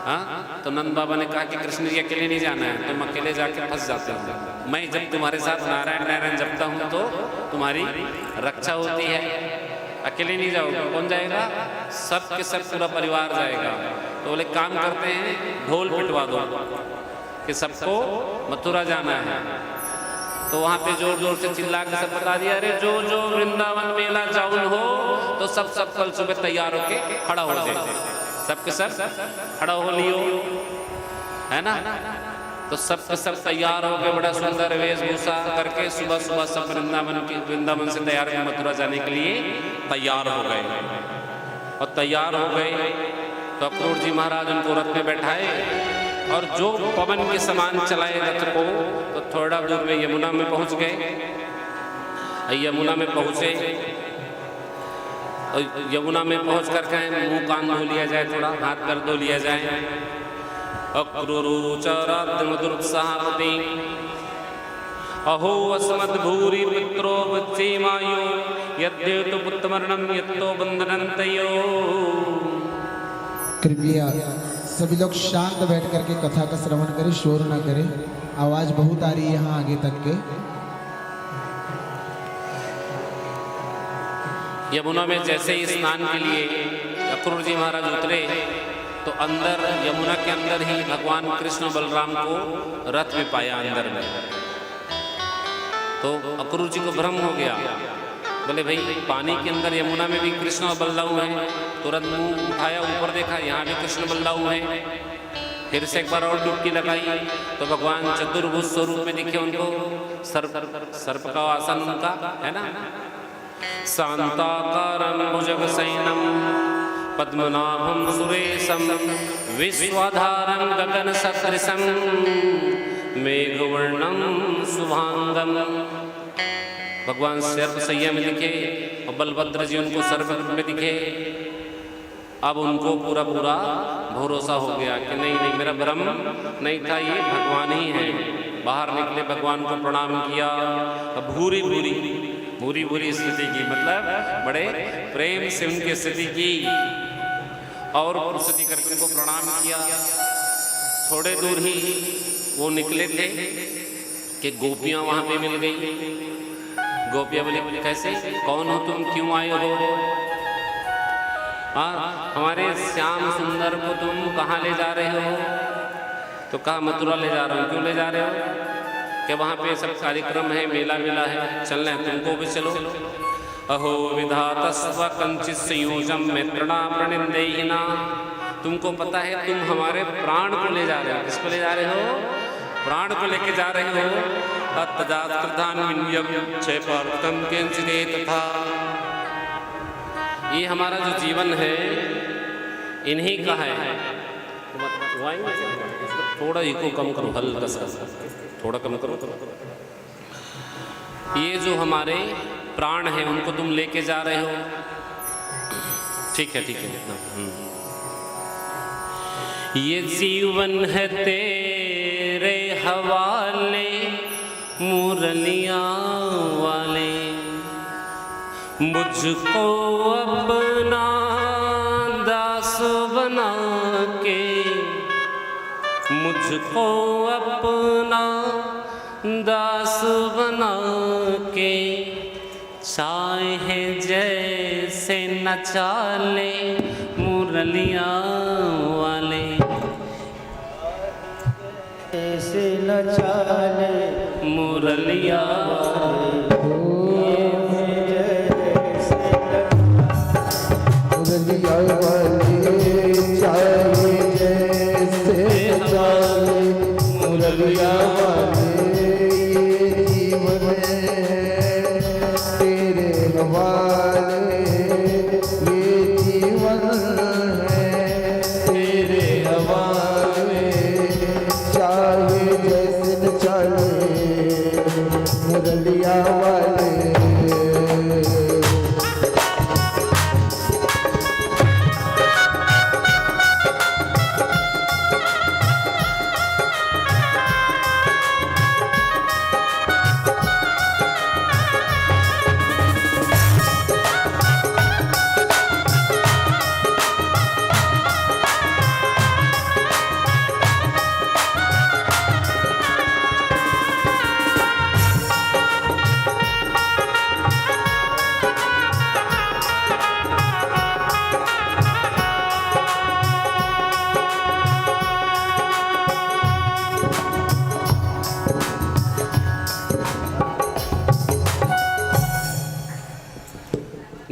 हाँ, तो नंद बाबा ने कहा कि कृष्ण जी अकेले नहीं जाना है, तुम अकेले जाके फंस जाते हो। मैं जब तुम्हारे साथ नारायण नारायण जपता हूँ तो तुम्हारी रक्षा होती है, अकेले नहीं जाओगे। कौन जाएगा? सब के सब पूरा परिवार जाएगा। तो बोले काम करते हैं, ढोल पिटवा दो कि सबको मथुरा जाना है। तो वहां पे जोर जोर से चिल्ला के सब बता दिया, अरे जो जो वृंदावन मेला जाऊन हो तो सब कल सुबह तैयार होके खड़ा हो जाए। सबके सब खड़ा हो लियो, है ना। तो सबके सब तैयार हो गए, बड़ा सुंदर वेशभूषा करके सुबह सुबह सब वृंदावन से तैयार हो मथुरा जाने के लिए तैयार हो गए। और तैयार हो गए तो अक्रूर जी महाराज उनको रथ में बैठाए और जो पवन के समान चलाए रथ को, तो थोड़ा दूर में यमुना में पहुंच गए। यमुना में पहुंचे, यमुना में पहुंच कर के मुंह कान धो लिया जाए, थोड़ा हाथ पैर धो लिया जाए। अक्रूरोचराद्रमदुरुत्साहपति अहो अस्मद् भूरि पुत्रो वच्चेमायो यद्येतु पुत्रमरणं यत्तो बन्धनन्तयो। कृपया सभी लोग शांत बैठ करके कथा का श्रवण करें, शोर ना करें, आवाज बहुत आ रही है यहाँ आगे तक के। यमुना में जैसे ही स्नान के लिए अक्रूर जी महाराज उतरे तो अंदर यमुना के अंदर ही भगवान कृष्ण बलराम को रथ में पाया अंदर में। तो अक्रूर जी को भ्रम हो गया, बोले भाई पानी के अंदर यमुना में भी कृष्ण और बलराम हैं। तुरंत मुंह उठाया, ऊपर देखा, यहाँ भी कृष्ण बलराम हैं। फिर से एक बार और डुबकी लगाई तो भगवान चतुर्भुज स्वरूप में दिखे उनको। सर्प का आसन उनका है ना। शांताकारं भुजगशयनं पद्मनाभं सुरेशं विश्वाधारं गगनसदृशं मेघवर्णं शुभांगं। भगवान सर्प सैया में दिखे और बलभद्र जी उनको सर्प में दिखे। अब उनको पूरा पूरा भरोसा हो गया कि नहीं नहीं मेरा भ्रम नहीं था, ये भगवान ही है। बाहर निकले, भगवान को प्रणाम किया। अब भूरी भूरी स्थिति की, मतलब बड़े प्रेम से उनकी स्थिति की और स्थिति करके उनको प्रणाम किया। थोड़े दूर ही वो निकले थे कि गोपियाँ वहाँ पे मिल गई। गोपियाँ बोली कैसे, कौन हो तुम, क्यों आए हो? हाँ, हमारे श्याम सुंदर को तुम कहाँ ले जा रहे हो? तो कहा मथुरा ले जा रहा हूँ। क्यों ले जा रहे हो? कि वहाँ पे सब कार्यक्रम है, मेला है, चलना है, तुमको भी चलो। अहो विधातस्व कंचित संयोजम मित्रणा प्रणिंदेहिना। तुमको पता है तुम हमारे प्राण को ले जा रहे हो। किसको ले जा रहे हो? प्राण को लेके जा रहे हो। तथा ये हमारा जो जीवन है इन्हीं का है। थोड़ा इको कम करो, हल्का सा थोड़ा कम करो। ये जो हमारे प्राण हैं उनको तुम लेके जा रहे हो। ठीक है। ये जीवन है तेरे हवाले मुरलियाँ वाले, मुझको अपना दास बना के, मुझको अपना दास बना के, चाहे जैसे नचा ले मुरलियाँ वाले। ऐसे नचा ले मुरलियाँ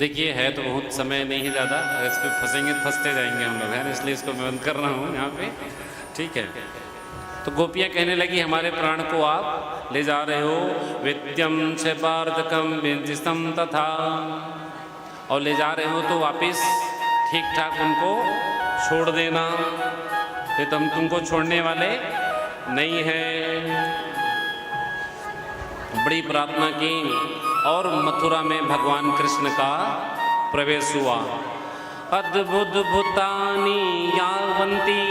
देखिए है तो बहुत समय नहीं ज़्यादा, इस पर फंसेंगे फंसते जाएंगे हम लोग, है, इसलिए इसको मैं बंद कर रहा हूँ यहाँ पे। ठीक है, तो गोपियाँ कहने लगी हमारे प्राण को आप ले जा रहे हो। विद्यम च पार्थकम विदिशम तथा, और ले जा रहे हो तो वापस ठीक ठाक उनको छोड़ देना, ये तो हम तुमको छोड़ने वाले नहीं हैं। बड़ी प्रार्थना की और मथुरा में भगवान कृष्ण का प्रवेश हुआ। अद्भुत भूतानि यावन्ति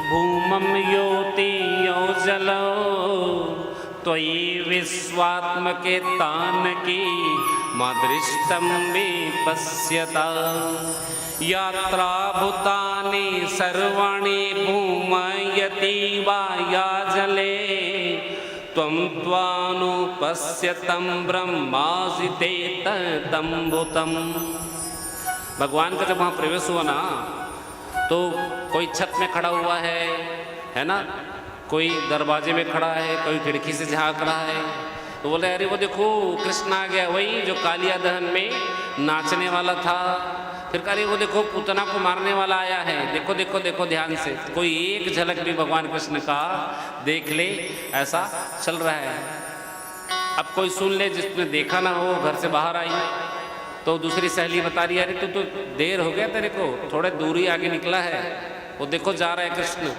भूमम योति योजलो, त्वयि विश्वात्मके तानकी मादृष्टम विपश्यता। यात्रा भूतानि सर्वाणि भूमयति वा या जले, त्वं त्वानुपश्यतं ब्रह्मासिते ततं भूतम्। भगवान का जब वहाँ प्रवेश हुआ ना, तो कोई छत में खड़ा हुआ है ना, कोई दरवाजे में खड़ा है, कोई खिड़की से झांक रहा है, तो बोले अरे वो देखो कृष्ण आ गया, वही जो कालिया दहन में नाचने वाला था। फिर अरे वो देखो पूतना को मारने वाला आया है, देखो देखो देखो ध्यान से। कोई एक झलक भी भगवान कृष्ण का देख ले, ऐसा चल रहा है। अब कोई सुन ले जिसने देखा ना हो, घर से बाहर आई तो दूसरी सहेली बता रही है अरे तू तो देर हो गया तेरे को, थोड़े दूरी आगे निकला है, वो देखो जा रहा है कृष्ण।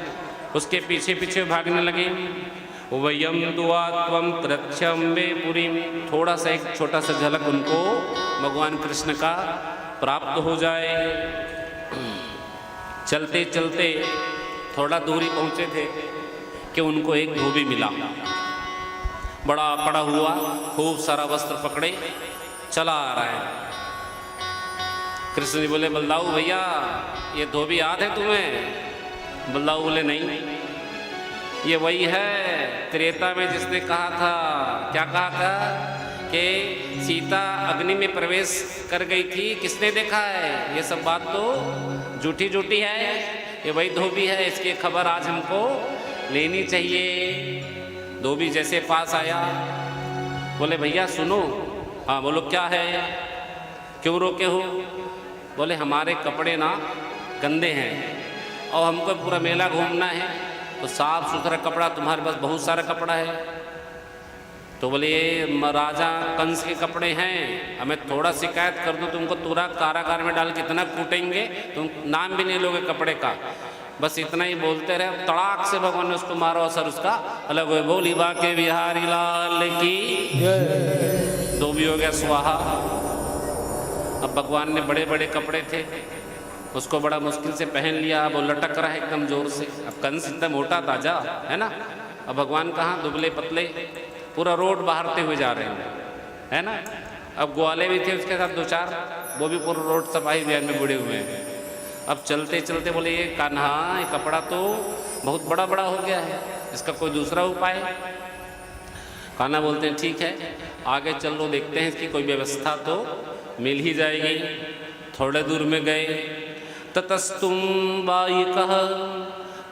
उसके पीछे पीछे भागने लगे। वयम दुआ त्वम प्रत्यम्बे पुरी, थोड़ा सा एक छोटा सा झलक उनको भगवान कृष्ण का प्राप्त हो जाए। चलते चलते थोड़ा दूरी पहुँचे थे कि उनको एक धोबी मिला, बड़ा पड़ा हुआ, खूब सारा वस्त्र पकड़े चला आ रहा है। कृष्ण जी बोले बलदाऊ भैया ये धोबी याद है तुम्हें? बलदाऊ बोले नहीं, ये वही है त्रेता में जिसने कहा था, क्या कहा था कि सीता अग्नि में प्रवेश कर गई थी, किसने देखा है? ये सब बात तो झूठी झूठी है, ये वही धोबी है, इसकी खबर आज हमको लेनी चाहिए। धोबी जैसे पास आया बोले भैया सुनो। हाँ बोलो क्या है, क्यों रोके हो? बोले हमारे कपड़े ना गंदे हैं और हमको पूरा मेला घूमना है, तो साफ सुथरा कपड़ा, तुम्हारे पास बहुत सारा कपड़ा है। तो बोले ये राजा कंस के कपड़े हैं, हमें थोड़ा शिकायत कर दो तुमको पूरा कारागार में डाल के इतना कूटेंगे तुम नाम भी नहीं लोगे कपड़े का। बस इतना ही बोलते रहे, तड़ाक से भगवान ने उसको मारो, असर उसका अलग हुए। बोली बाके बिहारी लाल की, धोबी हो गया स्वाहा। अब भगवान ने बड़े बड़े कपड़े थे, उसको बड़ा मुश्किल से पहन लिया, वो लटक रहा है एकदम जोर से। अब कंस इतना मोटा ताजा है ना, अब भगवान कहाँ दुबले पतले, पूरा रोड बहारते हुए जा रहे हैं, है ना। अब ग्वाले भी थे उसके साथ दो चार, वो भी पूरा रोड सफाई अभियान में बुड़े हुए हैं। अब चलते चलते बोले ये कान्हा ये कपड़ा तो बहुत बड़ा बड़ा हो गया है, इसका कोई दूसरा उपाय? कान्हा बोलते हैं ठीक है आगे चल लो, देखते हैं इसकी कोई व्यवस्था तो मिल ही जाएगी। थोड़े दूर में गए, ततस्तुम बायिकः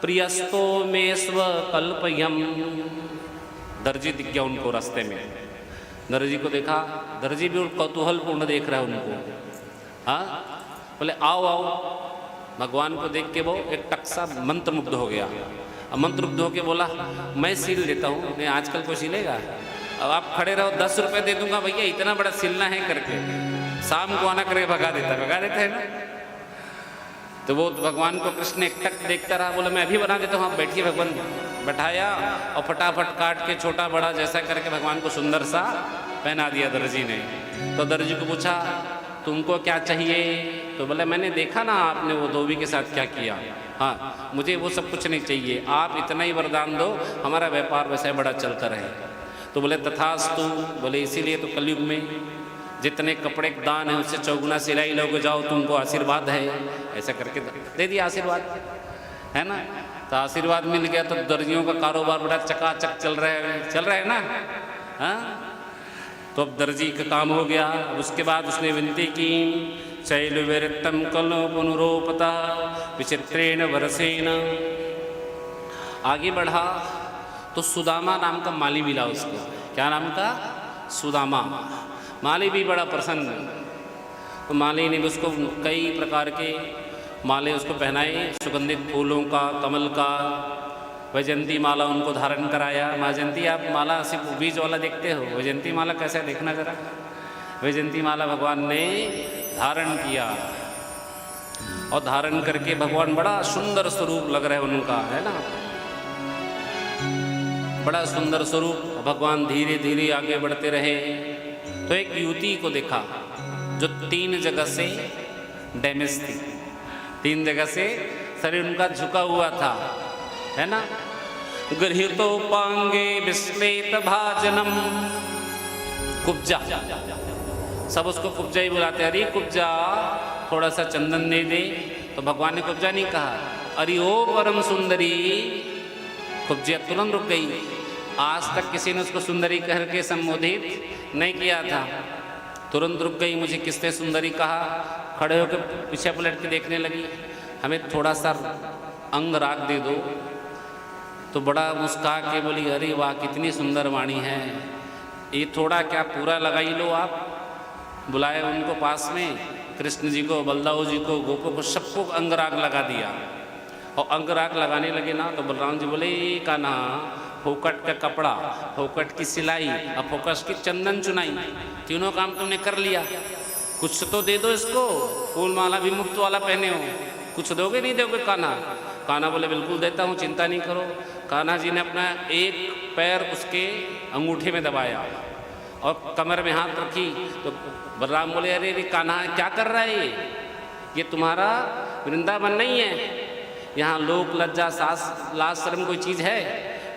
प्रियस्तो में स्व कल्पयम। दर्जी दिख गया उनको रास्ते में, दर्जी को देखा, दर्जी भी कौतूहलपूर्ण देख रहा है उनको। हाँ बोले आओ आओ। भगवान को देख के वो एक टक्सा मंत्रमुग्ध हो गया। अब मंत्रमुग्ध होके बोला मैं सील देता हूँ। नहीं आजकल कोई सिलेगा? अब आप खड़े रहो 10 रुपये दे दूंगा भैया, इतना बड़ा सिलना है करके, शाम को आना करके भगा देता है ना। तो वो भगवान को कृष्ण एक टक देखता रहा, बोला मैं अभी बना देता हूँ, आप बैठिए। भगवान बैठाया और फटाफट काट के छोटा बड़ा जैसा करके भगवान को सुंदर सा पहना दिया दर्जी ने। तो दर्जी को पूछा तुमको क्या चाहिए? तो बोला मैंने देखा ना आपने वो धोबी के साथ क्या किया, हाँ मुझे वो सब कुछ नहीं चाहिए, आप इतना ही वरदान दो हमारा व्यापार वैसे बड़ा चलता रहे। तो बोले तथास्तु। बोले इसीलिए तो कलयुग में जितने कपड़े दान है उससे चौगुना सिलाई लोगे, जाओ तुमको आशीर्वाद है, ऐसा करके दे दिया आशीर्वाद, है ना। तो आशीर्वाद मिल गया तो दर्जियों का कारोबार बड़ा चकाचक चल रहा है ना। हाँ तो अब दर्जी का काम हो गया। उसके बाद उसने विनती की शैलविरक्तम कलो पुनरोपता विचित्रेण वरसेन। आगे बढ़ा तो सुदामा नाम का माली मिला उसको। क्या नाम का? सुदामा। माली भी बड़ा प्रसन्न, तो माली ने उसको कई प्रकार के माले उसको पहनाए, सुगंधित फूलों का, कमल का, वैजंती माला उनको धारण कराया। वैजंती आप माला सिर्फ बीज वाला देखते हो, वैजंती माला कैसा देखना जरा। वैजंती माला भगवान ने धारण किया और धारण करके भगवान बड़ा सुंदर स्वरूप लग रहा है उनका, है ना, बड़ा सुंदर स्वरूप। भगवान धीरे धीरे आगे बढ़ते रहे तो एक युवती को देखा जो 3 जगह से डैमेज थी, 3 जगह से शरीर उनका झुका हुआ था, है ना। गृहीतोपांगे विश्लेत भाजनम। कुब्जा, सब उसको कुब्जा ही बुलाते। अरे कुब्जा थोड़ा सा चंदन दे दे। तो भगवान ने कुब्जा नहीं कहा, अरे ओ परम सुंदरी। कुब्जा तुरंत रुक गई। आज तक किसी ने उसको सुंदरी कह के संबोधित नहीं किया था, तुरंत रुक गई। मुझे किसने सुंदरी कहा? खड़े होकर पीछे पलट के देखने लगी। हमें थोड़ा सा अंग राग दे दो। तो बड़ा मुस्का के बोली अरे वाह कितनी सुंदर वाणी है, ये थोड़ा क्या पूरा लगाई लो आप। बुलाए उनको पास में, कृष्ण जी को, बलदाऊ जी को, गोपों को, सबको अंगराग लगा दिया। और अंगराग लगाने लगे ना तो बलराम जी बोले कान्हा फोकट का कपड़ा, फोकट की सिलाई और फोकट की चंदन चुनाई, तीनों काम तुमने कर लिया, कुछ तो दे दो इसको। फूल माला भी मुफ्त वाला पहने हो, कुछ दोगे नहीं दोगे? कान्हा कान्हा बोले बिल्कुल देता हूँ, चिंता नहीं करो। कान्हा जी ने अपना एक पैर उसके अंगूठे में दबाया और कमर में हाथ रखी। तो बलराम बोले अरे कान्हा क्या कर रहा है ये तुम्हारा वृंदावन नहीं है, यहाँ लोक लज्जा सास लाज शर्म कोई चीज़ है?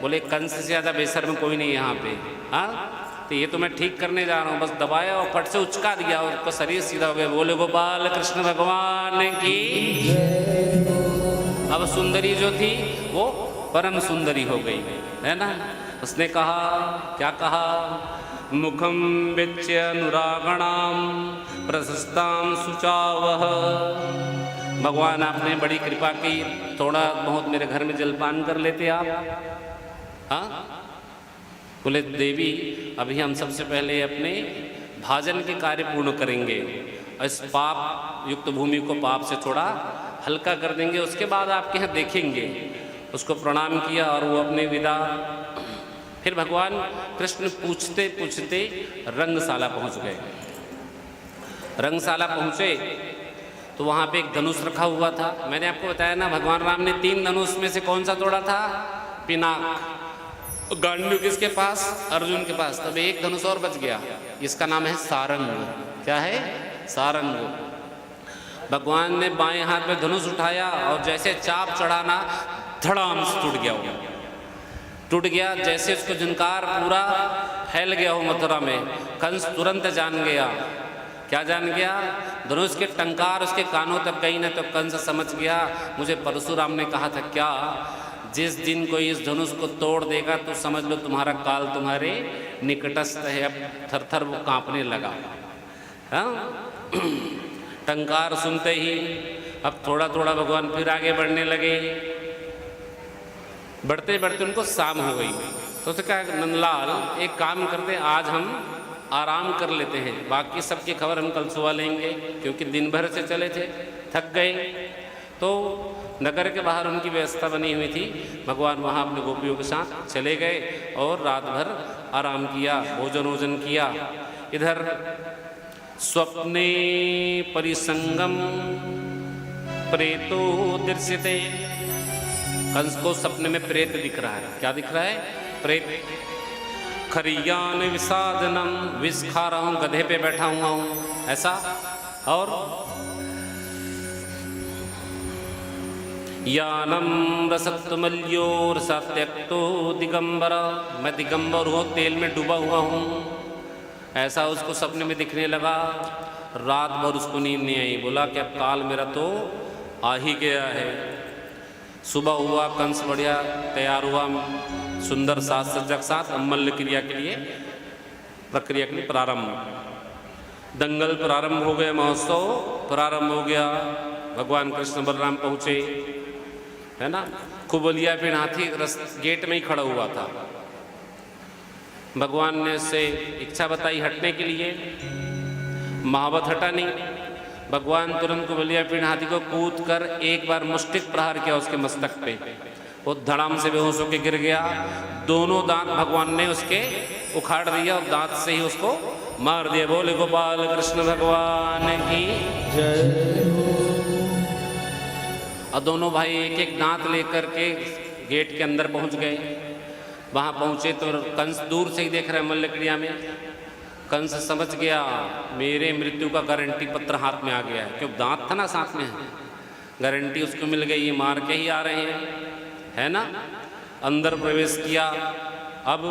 बोले कंस से ज़्यादा बेशर्म कोई नहीं यहाँ पे। हाँ, तो ये तो मैं ठीक करने जा रहा हूँ। बस दबाया और फट से उचका दिया और उसका शरीर सीधा हो गया। बोले गोपाल कृष्ण भगवान की। अब सुंदरी जो थी वो परम सुंदरी हो गई, है ना। उसने कहा, क्या कहा? मुखम विच्य अनुरागणाम प्रशस्ताम सुचावह। भगवान आपने बड़ी कृपा की, थोड़ा बहुत मेरे घर में जलपान कर लेते आप। हाँ, बोले देवी अभी हम सबसे पहले अपने भाजन के कार्य पूर्ण करेंगे, इस पाप युक्त भूमि को पाप से थोड़ा हल्का कर देंगे, उसके बाद आपके यहाँ देखेंगे। उसको प्रणाम किया और वो अपने विदा। फिर भगवान कृष्ण पूछते पूछते रंगशाला पहुँच गए। रंगशाला पहुँचे तो वहाँ पे एक धनुष रखा हुआ था। मैंने आपको बताया ना, भगवान राम ने 3 धनुष में से कौन सा तोड़ा था? पिनाक। गांडू किसके पास? अर्जुन के पास। तब एक धनुष और बच गया, इसका नाम है सारंग। क्या है? सारंग। भगवान ने बाएं हाथ में धनुष उठाया और जैसे चाप चढ़ाना, धड़ाम से टूट गया। वो टूट गया, जैसे उसको झंकार पूरा फैल गया हो मथुरा में। कंस तुरंत जान गया। क्या जान गया? धनुष के टंकार उसके कानों तक गई न तो कंस समझ गया, मुझे परशुराम ने कहा था क्या, जिस दिन कोई इस धनुष को तोड़ देगा तो समझ लो तुम्हारा काल तुम्हारे निकटस्थ है। अब थर थर वो कांपने लगा। हाँ, टंकार सुनते ही अब थोड़ा थोड़ा भगवान फिर आगे बढ़ने लगे। बढ़ते बढ़ते उनको शाम हो गई। तो उसने कहा, नंदलाल एक काम करते, आज हम आराम कर लेते हैं, बाकी सबकी खबर हम कल सुबह लेंगे, क्योंकि दिन भर से चले थे, थक गए। तो नगर के बाहर उनकी व्यवस्था बनी हुई थी। भगवान वहाँ अपने गोपियों के साथ चले गए और रात भर आराम किया, भोजन वोजन किया। इधर स्वप्ने परिसंगम प्रेतो दृश्यते। कंस को सपने में प्रेत दिख रहा है। क्या दिख रहा है? प्रेत। खरियान विषादनम, विष खा रहा हूँ, गधे पे बैठा हुआ हूँ, ऐसा। और यानम रसत्तमल्योर सत्यक्तो दिगंबर, मैं दिगंबर हूँ, तेल में डूबा हुआ हूँ, ऐसा उसको सपने में दिखने लगा। रात भर उसको नींद नहीं आई। बोला कि अब काल मेरा तो आ ही गया है। सुबह हुआ, कंस बढ़िया तैयार हुआ, सुंदर साज सज्जा के साथ मल्ल क्रिया के लिए, प्रक्रिया के लिए प्रारंभ। दंगल प्रारंभ हो गए, महोत्सव प्रारंभ हो गया। भगवान कृष्ण बलराम पहुँचे, है ना। कुबलिया फिर हाथी गेट में ही खड़ा हुआ था। भगवान ने उससे इच्छा बताई हटने के लिए, महावत हटा नहीं। भगवान तुरंत कुबलिया फिर हाथी को कूद कर एक बार मुष्टिक प्रहार किया उसके मस्तक पे। वो धड़ाम से बेहोश होकर गिर गया। दोनों दांत भगवान ने उसके उखाड़ दिया और दांत से ही उसको मार दिया। बोले गोपाल कृष्ण भगवान की जय। और दोनों भाई एक एक दांत लेकर के गेट के अंदर पहुंच गए। वहां पहुंचे तो कंस दूर से ही देख रहे मल्ल क्रिया में। कंस समझ गया मेरे मृत्यु का गारंटी पत्र हाथ में आ गया है, क्यों दांत था ना साथ में, गारंटी उसको मिल गई, ये मार के ही आ रहे हैं, है ना। अंदर प्रवेश किया। अब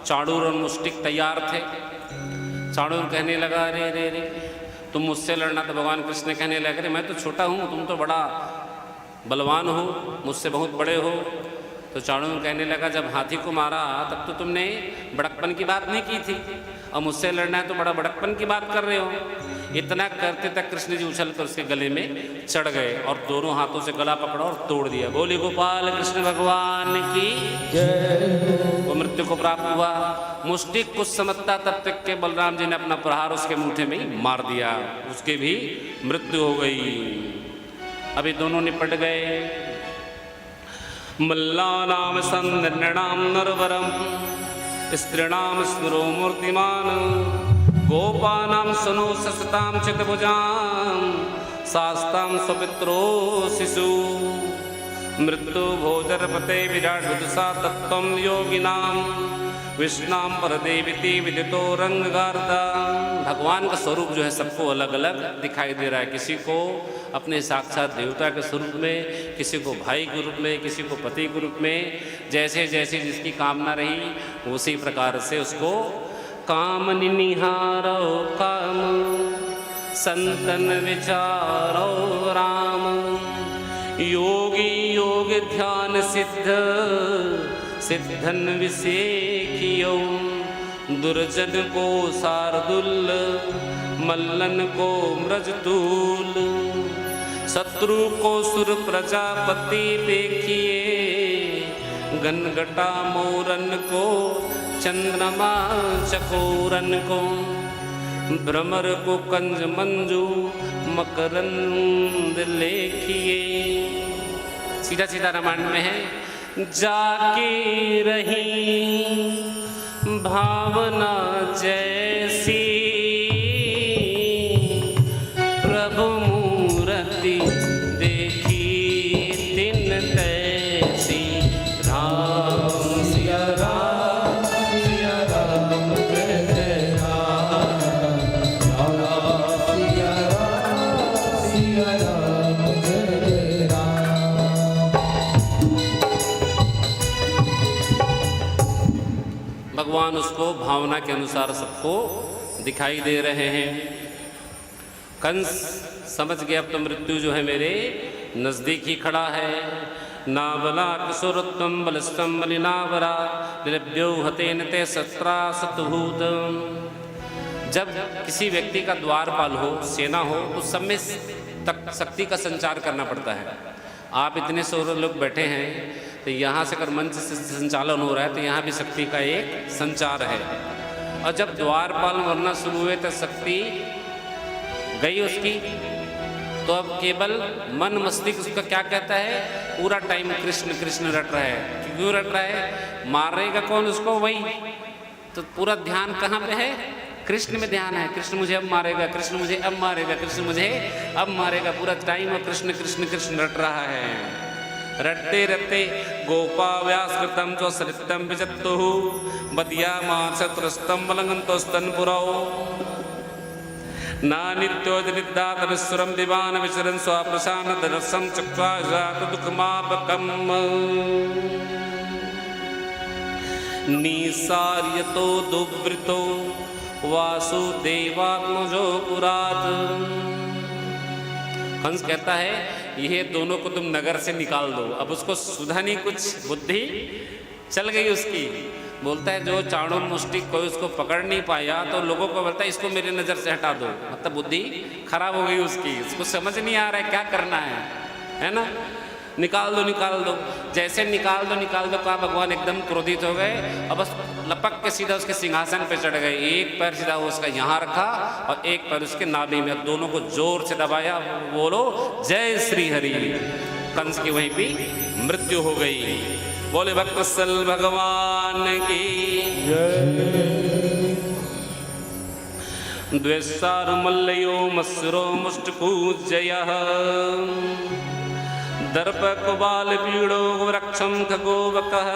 चाणूर और मुष्टिक तैयार थे। चाणूर कहने लगा, अरे अरे अरे तुम मुझसे लड़ना। तो भगवान कृष्ण कहने लगे, अरे मैं तो छोटा हूँ, तुम तो बड़ा बलवान हो, मुझसे बहुत बड़े हो। तो चाणूर कहने लगा, जब हाथी को मारा तब तो तुमने बड़कपन की बात नहीं की थी, और मुझसे लड़ना है तो बड़ा बड़कपन की बात कर रहे हो। इतना करते तक कृष्ण जी उछल कर उसके गले में चढ़ गए और दोनों हाथों से गला पकड़ा और तोड़ दिया। बोले गोपाल कृष्ण भगवान की जय। वो मृत्यु को प्राप्त हुआ। मुष्टिक कुछ समझता तब तक के बलराम जी ने अपना प्रहार उसके मुंठे में ही मार दिया, उसकी भी मृत्यु हो गई। अभी दोनों निपट गए। मल्लानाम संदृणाम नरवरम स्त्रीणाम स्मरो मूर्तिमान गोपानां सनो ससतां चतुर्भुजां शास्तां स्वपित्रो शिशु मृत्यु भोजरपते विराट विदुषा तत्त्वं योगिनां विष्णाम पर देवीति विदितो रंगार्दा। भगवान का स्वरूप जो है सबको अलग अलग दिखाई दे रहा है। किसी को अपने साक्षात देवता के स्वरूप में, किसी को भाई के रूप में, किसी को पति के रूप में, जैसे जैसे जिसकी कामना रही उसी प्रकार से उसको काम निहारो काम संतन विचारो राम। योगी योग ध्यान सिद्ध सिद्धन विसेखियो। दुर्जन को शार्दुल मल्लन को मृजतूल। शत्रु को सुर प्रजापति देखिए। गनगटा मोरन को चंद्रमा चकोरन को। भ्रमर को कंज मंजू मकरंद लेखिए। सीधा सीधा रामायण में है। जाके रही भावना जैसी प्रभु मूर्ति देखी दिन तैसी। राम सिया राम सिया राम जय जय राम। राम सिया राम जय जय राम। भगवान उसको भावना के अनुसार सबको दिखाई दे रहे हैं। कंस समझ गया अब तो मृत्यु जो है मेरे नज़दीक ही खड़ा है। नावला किशोरत्वम बलस्तम बलिनावरा निलभ्यो हतेन ते सत्रा सतभूत। जब किसी व्यक्ति का द्वारपाल हो, सेना हो, तो सब में तक शक्ति का संचार करना पड़ता है। आप इतने सारे लोग बैठे हैं तो यहाँ से अगर मंच से संचालन हो रहा है तो यहाँ भी शक्ति का एक संचार है। और जब द्वारपाल मरना शुरू हुए तो शक्ति गई उसकी, तो अब केवल मन मस्तिष्क उसका क्या कहता है, पूरा टाइम कृष्ण कृष्ण रट रहा है। क्यों रट रहा है? मारेगा कौन उसको? वही तो पूरा ध्यान कहाँ पे है? कृष्ण में ध्यान है। कृष्ण मुझे अब मारेगा, कृष्ण मुझे अब मारेगा, कृष्ण मुझे अब मारेगा। पूरा टाइम कृष्ण कृष्ण कृष्ण रट रहा है। रटते रटते गोपा व्यास कृतम जो सरितम विजत्तु बदिया मास त्रस्तम बलंगंतो स्तन पुराओ। नानित्योजनिदात विश्वरम दिवान विचरन स्वाप्रशान दरसम चक्वा जात दुखमापकम। निसार्यतो दुवृतो वासुदेवात्मजो पुरात। कंस कहता है ये दोनों को तुम नगर से निकाल दो। अब उसको सुधा नहीं, कुछ बुद्धि चल गई उसकी। बोलता है जो चाणूर मुष्टि कोई उसको पकड़ नहीं पाया तो लोगों को बोलता है इसको मेरी नज़र से हटा दो। मतलब बुद्धि खराब हो गई उसकी, उसको समझ नहीं आ रहा है क्या करना है ना। निकाल दो निकाल दो। जैसे निकाल दो कहा भगवान एकदम क्रोधित हो गए और बस लपक के सीधा उसके सिंहासन पे चढ़ गए। एक पैर सीधा उसका यहाँ रखा और एक पैर उसके नाभि में, दोनों को जोर से दबाया। बोलो जय श्री हरि। कंस की वहीं पे मृत्यु हो गई। बोले भक्तवत्सल भगवान की द्वेषार मल्लयो मत्सरो मुष्टकूजयः। दर्प कुबाल पीड़ो वृक्षम खगोवकः।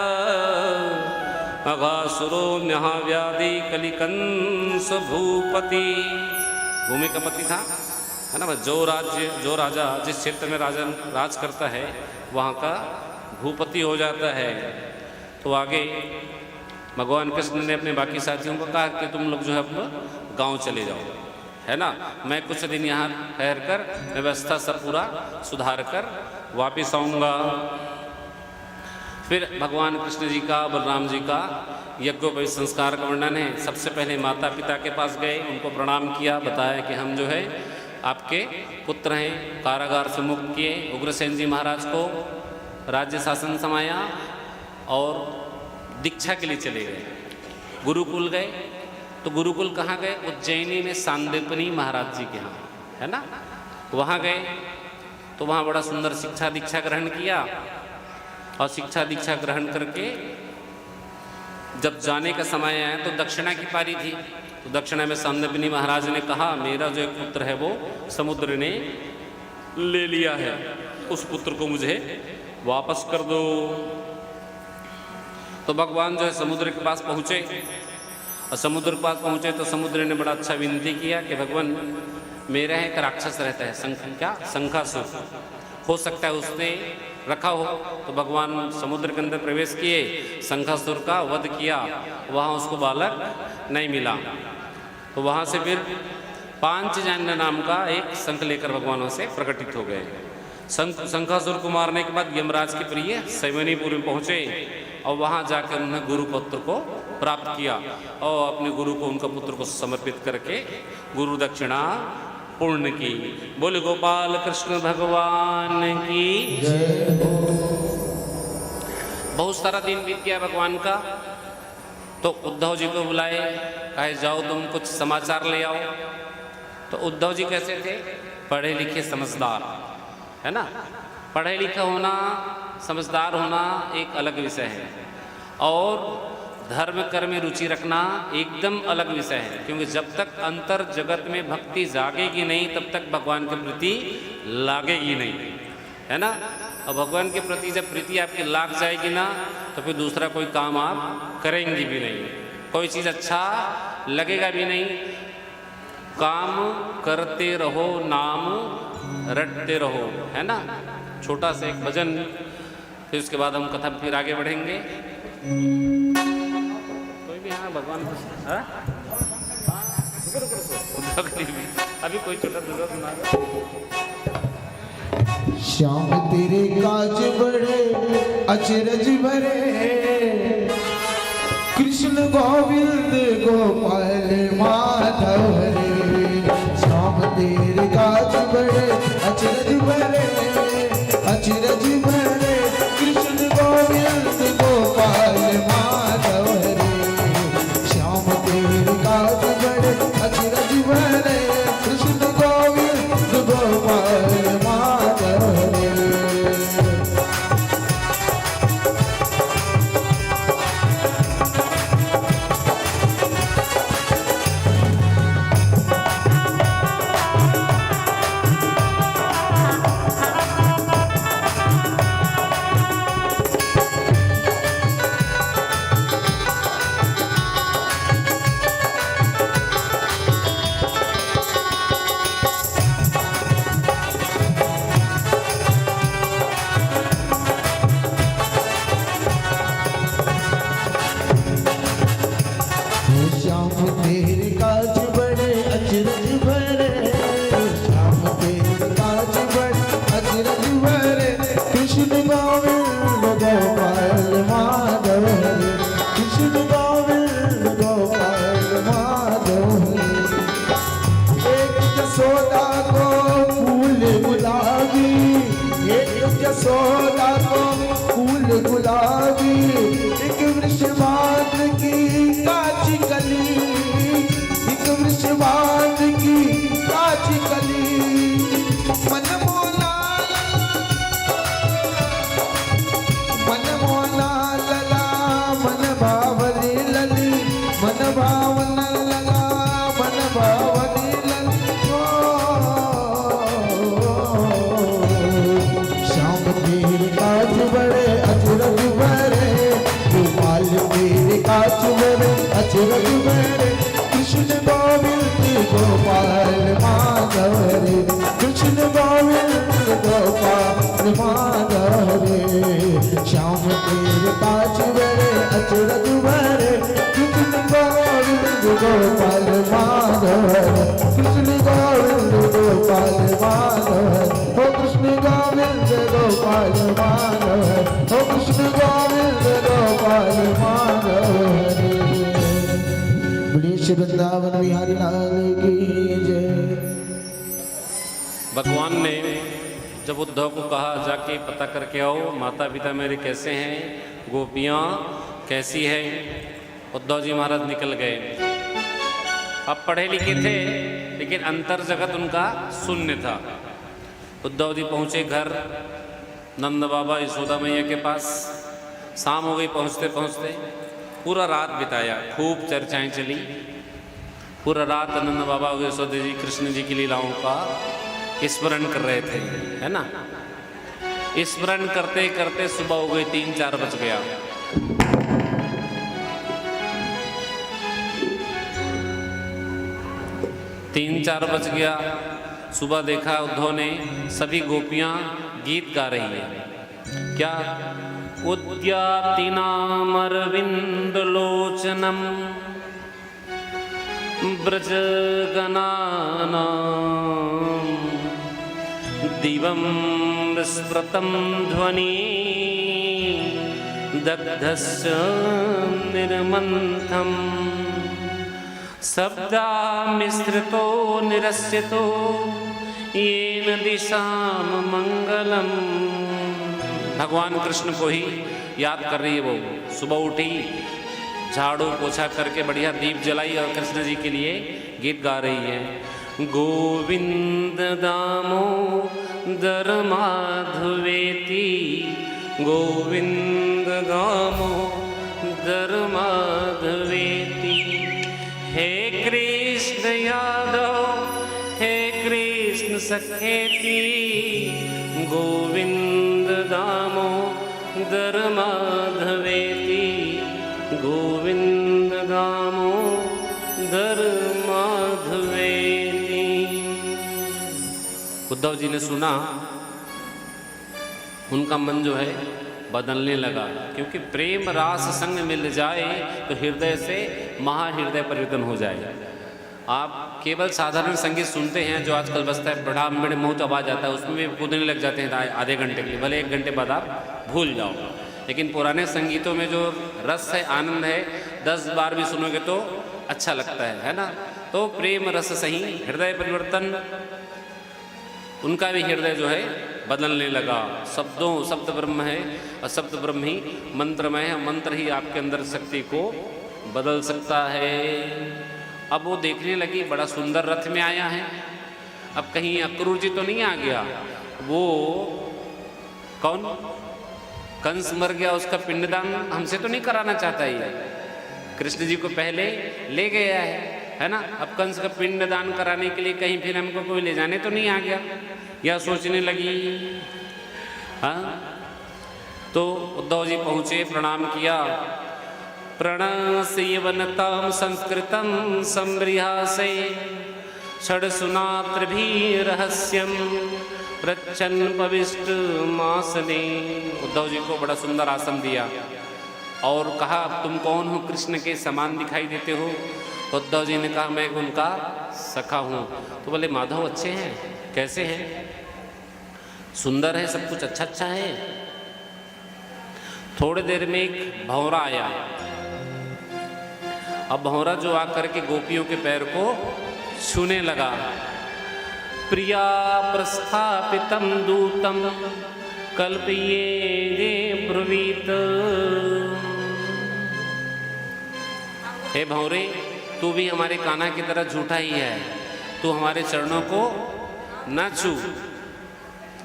अघासुरो महाव्याधि कलिकंस भूपति। भूमि का पति था, है ना। जो राजा जिस क्षेत्र में राज करता है वहाँ का भूपति हो जाता है। तो आगे भगवान कृष्ण ने अपने बाकी साथियों को कहा कि तुम लोग जो है अपना गांव चले जाओ, है ना। मैं कुछ दिन यहाँ ठहर कर व्यवस्था सब पूरा सुधार कर वापिस आऊँगा। फिर भगवान कृष्ण जी का, बलराम जी का यज्ञोपवीत संस्कार का वर्णन है। सबसे पहले माता पिता के पास गए, उनको प्रणाम किया, बताया कि हम जो है आपके पुत्र हैं, कारागार से मुक्त किए। उग्रसेन जी महाराज को राज्य शासन समाया और दीक्षा के लिए चले गए। गुरुकुल गए। तो गुरुकुल कहाँ गए? उज्जैनी में सांदीपनी महाराज जी के यहाँ, है ना। वहाँ गए तो वहाँ बड़ा सुंदर शिक्षा दीक्षा ग्रहण किया। और शिक्षा दीक्षा ग्रहण करके जब जाने का समय आया तो दक्षिणा की पारी थी। तो दक्षिणा में सांदीपनी महाराज ने कहा मेरा जो एक पुत्र है वो समुद्र ने ले लिया है, उस पुत्र को मुझे वापस कर दो। तो भगवान जो है समुद्र के पास पहुँचे, और समुद्र के पास पहुँचे तो समुद्र ने बड़ा अच्छा विनती किया कि भगवान मेरे यहाँ एक राक्षस रहता है, शंखासुर, हो सकता है उसने रखा हो। तो भगवान समुद्र के अंदर प्रवेश किए, शंखासुर का वध किया, वहाँ उसको बालक नहीं मिला। तो वहाँ से फिर पांचजन्य नाम का एक शंख लेकर भगवान वहाँ से प्रकटित हो गए। शंखासुर को मारने के बाद यमराज के प्रिय सैमनीपुर में पहुँचे, और वहाँ जाकर उन्होंने गुरु पुत्र को प्राप्त किया, और अपने गुरु को, उनका पुत्र को समर्पित करके गुरु दक्षिणा पूर्ण की। बोले गोपाल कृष्ण भगवान की। बहुत सारा दिन बीत गया भगवान का, तो उद्धव जी को बुलाए, कहे जाओ तुम कुछ समाचार ले आओ। तो उद्धव जी कैसे थे? पढ़े लिखे समझदार, है ना। पढ़े लिखा होना, समझदार होना एक अलग विषय है, और धर्म कर्म में रुचि रखना एकदम अलग विषय है। क्योंकि जब तक अंतर जगत में भक्ति जागेगी नहीं, तब तक भगवान के प्रति लागेगी नहीं, है ना। और भगवान के प्रति जब प्रीति आपकी लाग जाएगी ना, तो फिर दूसरा कोई काम आप करेंगे भी नहीं, कोई चीज़ अच्छा लगेगा भी नहीं। काम करते रहो, नाम रटते रहो, है ना। छोटा सा एक भजन, फिर उसके बाद हम कथा फिर आगे बढ़ेंगे। कोई भी, हाँ भगवान अभी कोई छोटा दूसरा सुना। श्याम तेरे काज बड़े अचरज भरे, कृष्ण गोविंद गोपाल माधव रे। श्याम तेरे काज बड़े अचरज भरे, अचरज भरे, कृष्ण गोविंद गोपाल माधव रे। श्याम तेरे काज बड़े अचरज भरे, कृष्ण गोविंद गोपाल माधव रे। यशोदा को फूल गुलाबी, एक वृषभान की काची कली, एक वृषभान की काची कली। मन मोना लला, मन भावनी लली, मन भावन लला, मन भावनी लली। श्याम तेरे काज बड़े अचरज भरे, गोपाल तेरे काज बड़े अचरज भरे, कृष्ण गोविंद गोपाल माधव रे, कृष्ण गोविंद गोपाल माधव रे। श्याम तेरे काज बड़े अचरज भरे, कृष्ण गोविंद गोपाल माधव रे, कृष्ण गोविंद गोपाल माधव, हो कृष्ण गोविंद गोपाल माधव, हो कृष्ण गोविंद गोपाल माधव रे। बोलिए श्री वृंदावन बिहारी लाल की जय। भगवान ने जब उद्धव को कहा जाके पता करके आओ माता पिता मेरे कैसे हैं, गोपियाँ कैसी है, उद्धव जी महाराज निकल गए। अब पढ़े लिखे थे लेकिन अंतर जगत उनका शून्य था। उद्धव जी पहुँचे घर नंद बाबा यशोदा मैया के पास। शाम हो गई पहुँचते पहुँचते, पूरा रात बिताया, खूब चर्चाएं चली। पूरा रात नंद बाबा और यशोदा जी कृष्ण जी की लीलाओं का स्मरण कर रहे थे, है ना। स्मरण करते करते सुबह हो गई, 3-4 बज गया। 3-4 बज गया। सुबह देखा उद्धव ने सभी गोपियाँ गीत गा रही हैं। क्या? उद्यातिनामरविंदलोचनम ब्रजगणानां दिवं विस्मृतं ध्वनि दग्धस्य निर्मन्थम् शब्दामिश्रितो निरस्यतो येन दिशाम मंगलम। भगवान कृष्ण को ही याद कर रही है वो। सुबह उठी, झाड़ू पोछा करके बढ़िया दीप जलाई और कृष्ण जी के लिए गीत गा रही है। गोविंद दामोदर माधवेति, गोविंद दामोदर माधवेति। हे कृष्ण यादव, हे कृष्ण सखेति, गोविंद दामोदर माधवेति, गोविंद दामोदर माधवेति। उद्धव जी ने सुना, उनका मन जो है बदलने लगा, क्योंकि प्रेम रास संग मिल जाए तो हृदय से महाहृदय परिवर्तन हो जाए। आप केवल साधारण संगीत सुनते हैं जो आजकल बजता है, बड़ा मिड़ मुँह आवाज आता है, उसमें भी कूदने लग जाते हैं आधे घंटे के लिए, भले 1 घंटे बाद आप भूल जाओ। लेकिन पुराने संगीतों में जो रस है, आनंद है, 10 बार भी सुनोगे तो अच्छा लगता है ना। तो प्रेम रस सही हृदय परिवर्तन, उनका भी हृदय जो है बदलने लगा। शब्द ब्रह्म है और शब्द ब्रह्म ही मंत्रमय है, मंत्र ही आपके अंदर शक्ति को बदल सकता है। अब वो देखने लगी, बड़ा सुंदर रथ में आया है। अब कहीं अक्रूर जी तो नहीं आ गया? वो कौन? कंस मर गया, उसका पिंडदान हमसे तो नहीं कराना चाहता ये। कृष्ण जी को पहले ले गया है ना। अब कंस का पिंडदान कराने के लिए कहीं फिर हमको कोई ले जाने तो नहीं आ गया, यह सोचने लगी। हाँ, तो उद्धव जी पहुँचे, प्रणाम किया। प्रणसेवनतां संस्कृतं संबृहासे षड्सुनात्रभी रहस्यं प्रच्छन् पविष्टमासने। उद्धव जी को बड़ा सुंदर आसन दिया और कहा, तुम कौन हो? कृष्ण के समान दिखाई देते हो। उद्धव जी ने कहा, मैं उनका सखा हूँ। तो बोले, माधव अच्छे हैं? कैसे हैं? सुंदर है, सब कुछ अच्छा अच्छा है। थोड़ी देर में एक भंवरा आया। अब भंवरा जो आकर के गोपियों के पैर को छूने लगा। प्रिया प्रस्थापितं दूतं कल्पयेदे ब्रवीत। हे भंवरे, तू भी हमारे कान्हा की तरह झूठा ही है। तू हमारे चरणों को न छू,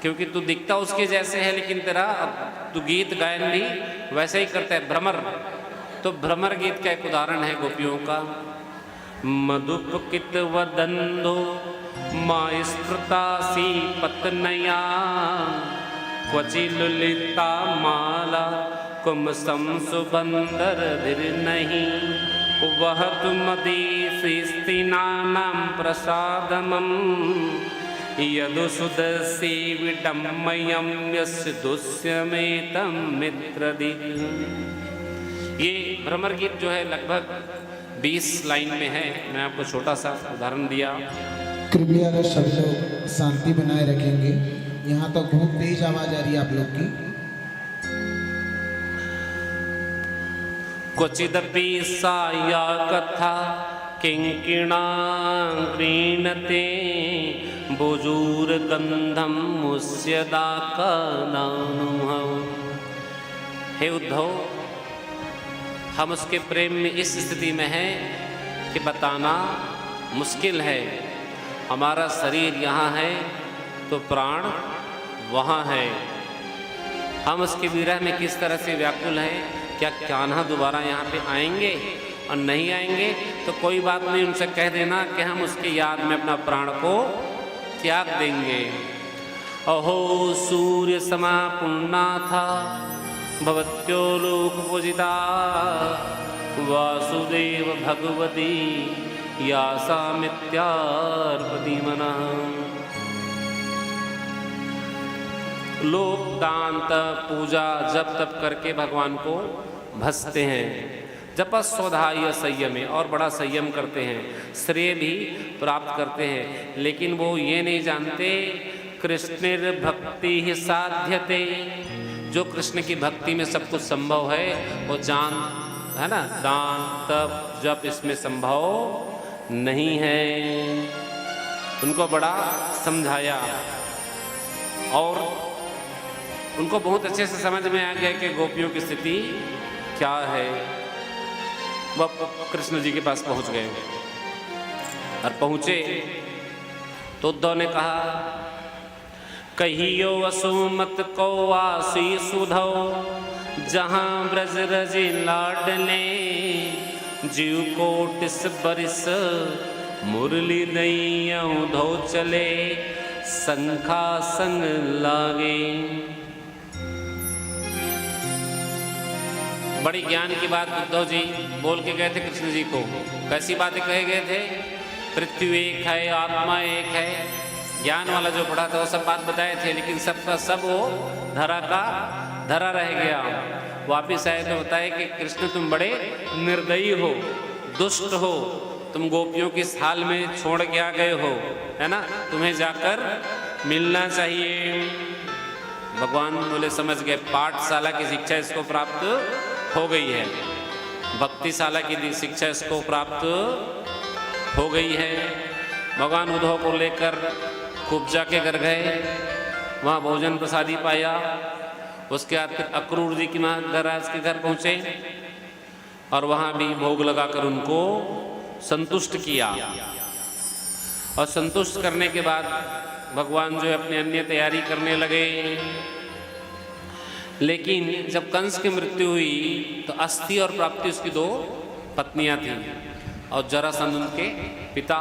क्योंकि तू दिखता उसके जैसे है, लेकिन तेरा तू गीत गायन भी वैसे ही करता है, भ्रमर। तो भ्रमर गीत का एक उदाहरण है गोपियों का। मधुपकित वदंदो मास्पृतासी पत्नया क्वचि ललिता माला कुमसम सुबंदर धीर नहीं वह तुमदीस्तिनानां प्रसादमं यदुसुदसी विडम्मयं यस्य दुष्यमेतं मित्रदिक्। ये भ्रमर गीत जो है लगभग 20 लाइन में है। मैं आपको छोटा सा उदाहरण दिया। कृपया अगर सब लोग शांति बनाए रखेंगे, यहाँ तो बहुत तेज आवाज आ रही है आप लोग की। क्वचिदपि साया कथा किंकिणा गृह्णते बुजूर गंधम मुस्यदाकानानुभव। हे उद्धव, हम उसके प्रेम में इस स्थिति में हैं कि बताना मुश्किल है। हमारा शरीर यहाँ है तो प्राण वहाँ है। हम उसके विरह में किस तरह से व्याकुल हैं। क्या कान्हा दोबारा यहाँ पे आएंगे? और नहीं आएंगे तो कोई बात नहीं, उनसे कह देना कि हम उसकी याद में अपना प्राण को त्याग देंगे। अहो सूर्य समा पुण्यनाथा भवत्यो लोक पूजिता वासुदेव भगवती यासामित्यार्पदीमनः। लोग दान तप पूजा जप तप करके भगवान को भजते हैं, जपस्वधाय संयमे, और बड़ा संयम करते हैं, श्रेय भी प्राप्त करते हैं, लेकिन वो ये नहीं जानते कृष्णेर भक्ति ही साध्यते, जो कृष्ण की भक्ति में सब कुछ संभव है वो जान है ना, दान तप जप इसमें संभव नहीं है। उनको बड़ा समझाया और उनको बहुत अच्छे से समझ में आ गया कि गोपियों की स्थिति क्या है। वह कृष्ण जी के पास पहुंच गए और पहुंचे तो उद्धव ने कहा, कहियो वसुमत को वासी सुधो, जहां ब्रज रज लाडले, जीव कोटिस बरिस मुरली दैयौ धो चले, संखा संग लागे। बड़ी ज्ञान की बात उद्धव जी बोल के गए थे कृष्ण जी को। कैसी बातें कहे गए थे? पृथ्वी एक है, आत्मा एक है, ज्ञान वाला जो पढ़ा था वो सब बात बताए थे, लेकिन सबका सब वो धरा का धरा रह गया। वापिस आए तो बताए कि कृष्ण तुम बड़े निर्दयी हो, दुष्ट हो, तुम गोपियों की हाल में छोड़ के आ गए हो, है ना, तुम्हें जाकर मिलना चाहिए। भगवान बोले समझ गए, पाठशाला की शिक्षा इसको प्राप्त हो गई है, भक्तिशाला की शिक्षा इसको प्राप्त हो गई है। भगवान उद्धव को लेकर कुब्जा के घर गए, वहाँ भोजन प्रसादी पाया। उसके बाद फिर अक्रूर जी की महाराज के घर पहुँचे और वहाँ भी भोग लगाकर उनको संतुष्ट किया। और संतुष्ट करने के बाद भगवान जो अपनी अन्य तैयारी करने लगे। लेकिन जब कंस की मृत्यु हुई तो अस्थि और प्राप्ति उसकी दो पत्नियां थीं और जरासंध उनके पिता।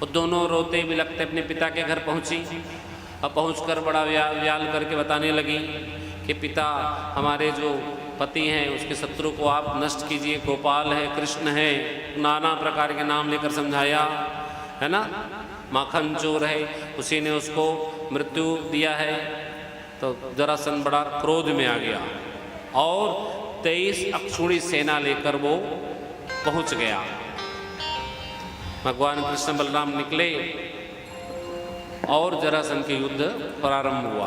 वो दोनों रोते बिलखते अपने पिता के घर पहुंची और पहुंचकर बड़ा व्याल करके बताने लगी कि पिता, हमारे जो पति हैं उसके शत्रु को आप नष्ट कीजिए, गोपाल है, कृष्ण है, नाना प्रकार के नाम लेकर समझाया, है ना, माखन चोर है, उसी ने उसको मृत्यु दिया है। तो जरासंध बड़ा क्रोध में आ गया और 23 अक्षुणी सेना लेकर वो पहुंच गया। भगवान कृष्ण बलराम निकले और जरासंध के युद्ध प्रारंभ हुआ।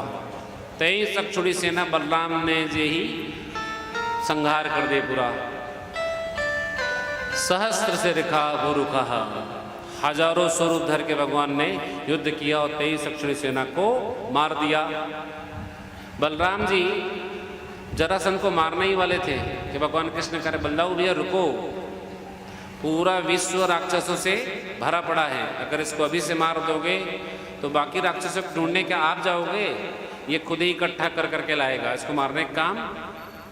23 अक्षुणी सेना बलराम ने जे ही संहार कर दे पूरा। सहस्त्र से रेखा गुरु कहा, हजारों स्वरूप धर के भगवान ने युद्ध किया और 23 अक्षुणी सेना को मार दिया। बलराम जी जरासंध को मारने ही वाले थे कि भगवान कृष्ण कह रहे, बलराम भैया रुको, पूरा विश्व राक्षसों से भरा पड़ा है, अगर इसको अभी से मार दोगे तो बाकी राक्षसों को ढूंढने क्या आप जाओगे? ये खुद ही इकट्ठा कर करके लाएगा, इसको मारने का काम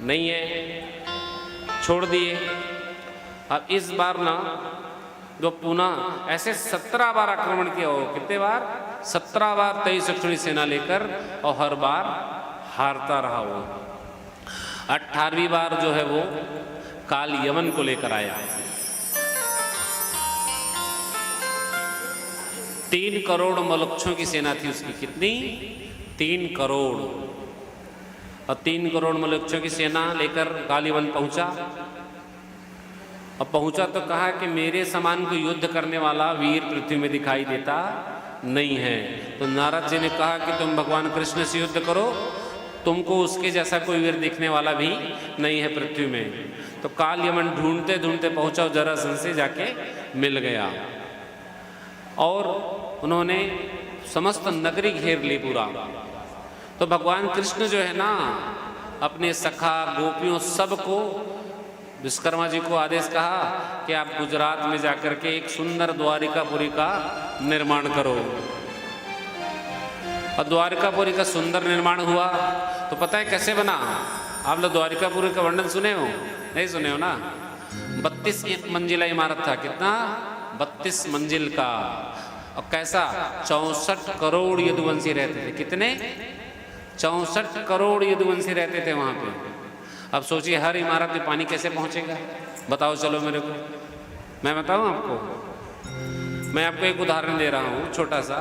नहीं है, छोड़ दिए। अब इस बार ना जो पुनः ऐसे 17 बार आक्रमण किया हो, कितने बार? 17 बार 23 अक्षुणी सेना लेकर, और हर बार हारता रहा वो। 18वीं बार जो है वो काल यमन को लेकर आया। 3 करोड़ मलुक्षों की सेना थी उसकी। कितनी? 3 करोड़। और 3 करोड़ मलुक्षों की सेना लेकर काल यमन पहुंचा। और पहुंचा तो कहा कि मेरे समान को युद्ध करने वाला वीर पृथ्वी में दिखाई देता नहीं है। तो नारद जी ने कहा कि तुम भगवान कृष्ण से युद्ध करो, तुमको उसके जैसा कोई वीर दिखने वाला भी नहीं है पृथ्वी में। तो काल यमन ढूंढते ढूंढते पहुंचा, जरासंध से जाके मिल गया और उन्होंने समस्त नगरी घेर ली पूरा। तो भगवान कृष्ण जो है ना, अपने सखा गोपियों सबको, विश्वकर्मा जी को आदेश कहा कि आप गुजरात में जाकर के एक सुंदर द्वारिकापुरी का निर्माण करो। और द्वारिकापुरी का सुंदर निर्माण हुआ। तो पता है कैसे बना? आप लोग द्वारिकापुरी का वर्णन सुने हो? नहीं सुने हो ना? 32 मंजिला इमारत था। कितना? 32 मंजिल का। और कैसा? 64 करोड़ यदुवंशी रहते थे। कितने? 64 करोड़ यदुवंशी रहते थे वहां पे। अब सोचिए हर इमारत में पानी कैसे पहुंचेगा? बताओ चलो मेरे को। मैं बताऊं आपको, मैं आपको एक उदाहरण दे रहा हूं छोटा सा।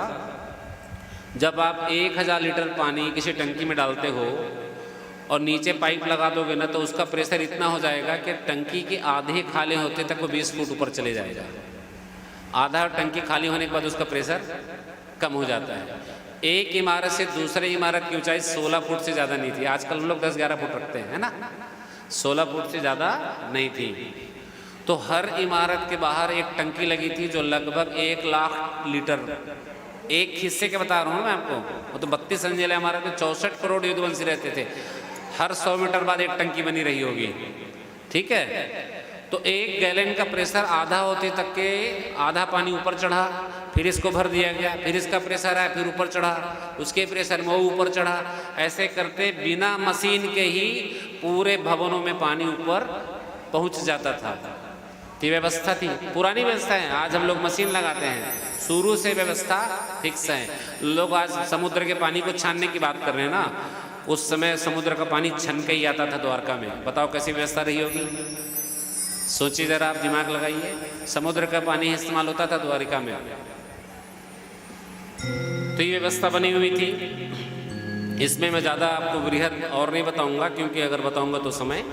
जब आप 1000 लीटर पानी किसी टंकी में डालते हो और नीचे पाइप लगा दोगे ना, तो उसका प्रेशर इतना हो जाएगा कि टंकी के आधे खाली होते तक वो 20 फुट ऊपर चले जाएगा। आधा टंकी खाली होने के बाद उसका प्रेशर कम हो जाता है। एक इमारत से दूसरे इमारत की ऊंचाई 16 फुट से ज़्यादा नहीं थी। आजकल हम लोग 10-11 फुट रखते हैं, है ना। 16 फुट से ज़्यादा नहीं थी। तो हर इमारत के बाहर एक टंकी लगी थी जो लगभग 1 लाख लीटर, एक हिस्से के बता रहा हूँ मैं आपको। वो तो 32 मंजिला इमारत में 64 करोड़ यदुवंशी रहते थे। हर 100 मीटर बाद एक टंकी बनी रही होगी, ठीक है। तो 1 गैलन का प्रेशर आधा होते तक के आधा पानी ऊपर चढ़ा, फिर इसको भर दिया गया, फिर इसका प्रेशर आया, फिर ऊपर चढ़ा, उसके प्रेशर में वो ऊपर चढ़ा। ऐसे करते बिना मशीन के ही पूरे भवनों में पानी ऊपर पहुंच जाता था। ये व्यवस्था थी, पुरानी व्यवस्था है। आज हम लोग मशीन लगाते हैं, शुरू से व्यवस्था फिक्स है। लोग आज समुद्र के पानी को छानने की बात कर रहे हैं ना, उस समय समुद्र का पानी छन के ही आता था द्वारका में। बताओ कैसी व्यवस्था रही होगी, सोचिए जरा, आप दिमाग लगाइए। समुद्र का पानी इस्तेमाल होता था द्वारिका में, तो ये व्यवस्था बनी हुई थी। इसमें मैं ज़्यादा आपको बृहद और नहीं बताऊंगा, क्योंकि अगर बताऊंगा तो समय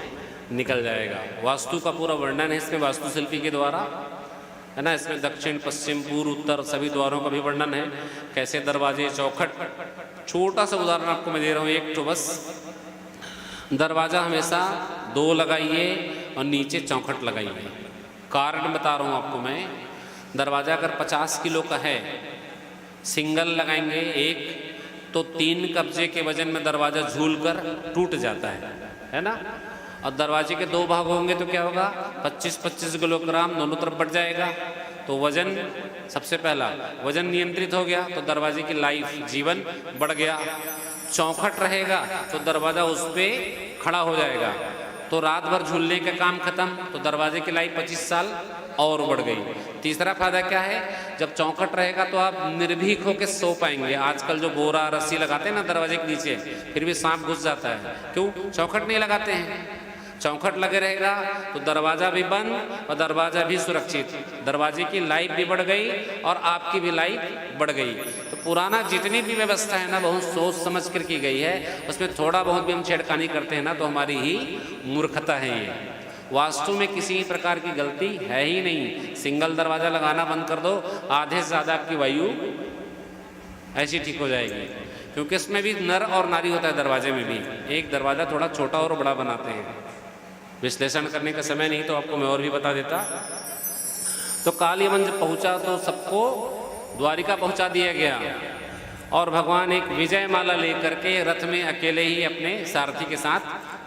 निकल जाएगा। वास्तु का पूरा वर्णन है इसमें वास्तुशिल्पी के द्वारा, है ना। इसमें दक्षिण, पश्चिम, पूर्व, उत्तर सभी द्वारों का भी वर्णन है। कैसे दरवाजे, चौखट। छोटा सा उदाहरण आपको मैं दे रहा हूँ एक तो बस। दरवाज़ा हमेशा 2 लगाइए और नीचे चौखट लगाइए। कारण बता रहा हूँ आपको मैं। दरवाज़ा अगर 50 किलो का है, सिंगल लगाएंगे एक, तो 3 कब्जे के वजन में दरवाज़ा झूल कर टूट जाता है ना। और दरवाजे के 2 भाग होंगे तो क्या होगा, 25-25 किलोग्राम दोनों तरफ बढ़ जाएगा। तो वजन, सबसे पहला वजन नियंत्रित हो गया, तो दरवाजे की लाइफ, जीवन बढ़ गया। चौखट रहेगा तो दरवाज़ा उस पर खड़ा हो जाएगा, तो रात भर झूलने का काम खत्म, तो दरवाजे की लाइफ 25 साल और बढ़ गई। तीसरा फायदा क्या है, जब चौखट रहेगा तो आप निर्भीक होकर सो पाएंगे। आजकल जो बोरा रस्सी लगाते हैं ना दरवाजे के नीचे, फिर भी सांप घुस जाता है। क्यों? चौखट नहीं लगाते हैं। चौखट लगे रहेगा तो दरवाज़ा भी बंद और दरवाज़ा भी सुरक्षित, दरवाजे की लाइफ भी बढ़ गई और आपकी भी लाइफ बढ़ गई। तो पुराना जितनी भी व्यवस्था है ना, बहुत सोच समझ कर की गई है। उसमें थोड़ा बहुत भी हम छेड़खानी करते हैं ना, तो हमारी ही मूर्खता है ये। वास्तु में किसी प्रकार की गलती है ही नहीं। सिंगल दरवाज़ा लगाना बंद कर दो, आधे से ज़्यादा आपकी वायु ऐसी ठीक हो जाएगी। क्योंकि इसमें भी नर और नारी होता है दरवाजे में भी। एक दरवाज़ा थोड़ा छोटा और बड़ा बनाते हैं, विश्लेषण करने का समय नहीं तो आपको मैं और भी बता देता। तो काल यमन जब पहुँचा तो सबको द्वारिका पहुँचा दिया गया और भगवान एक विजय माला लेकर के रथ में अकेले ही अपने सारथी के साथ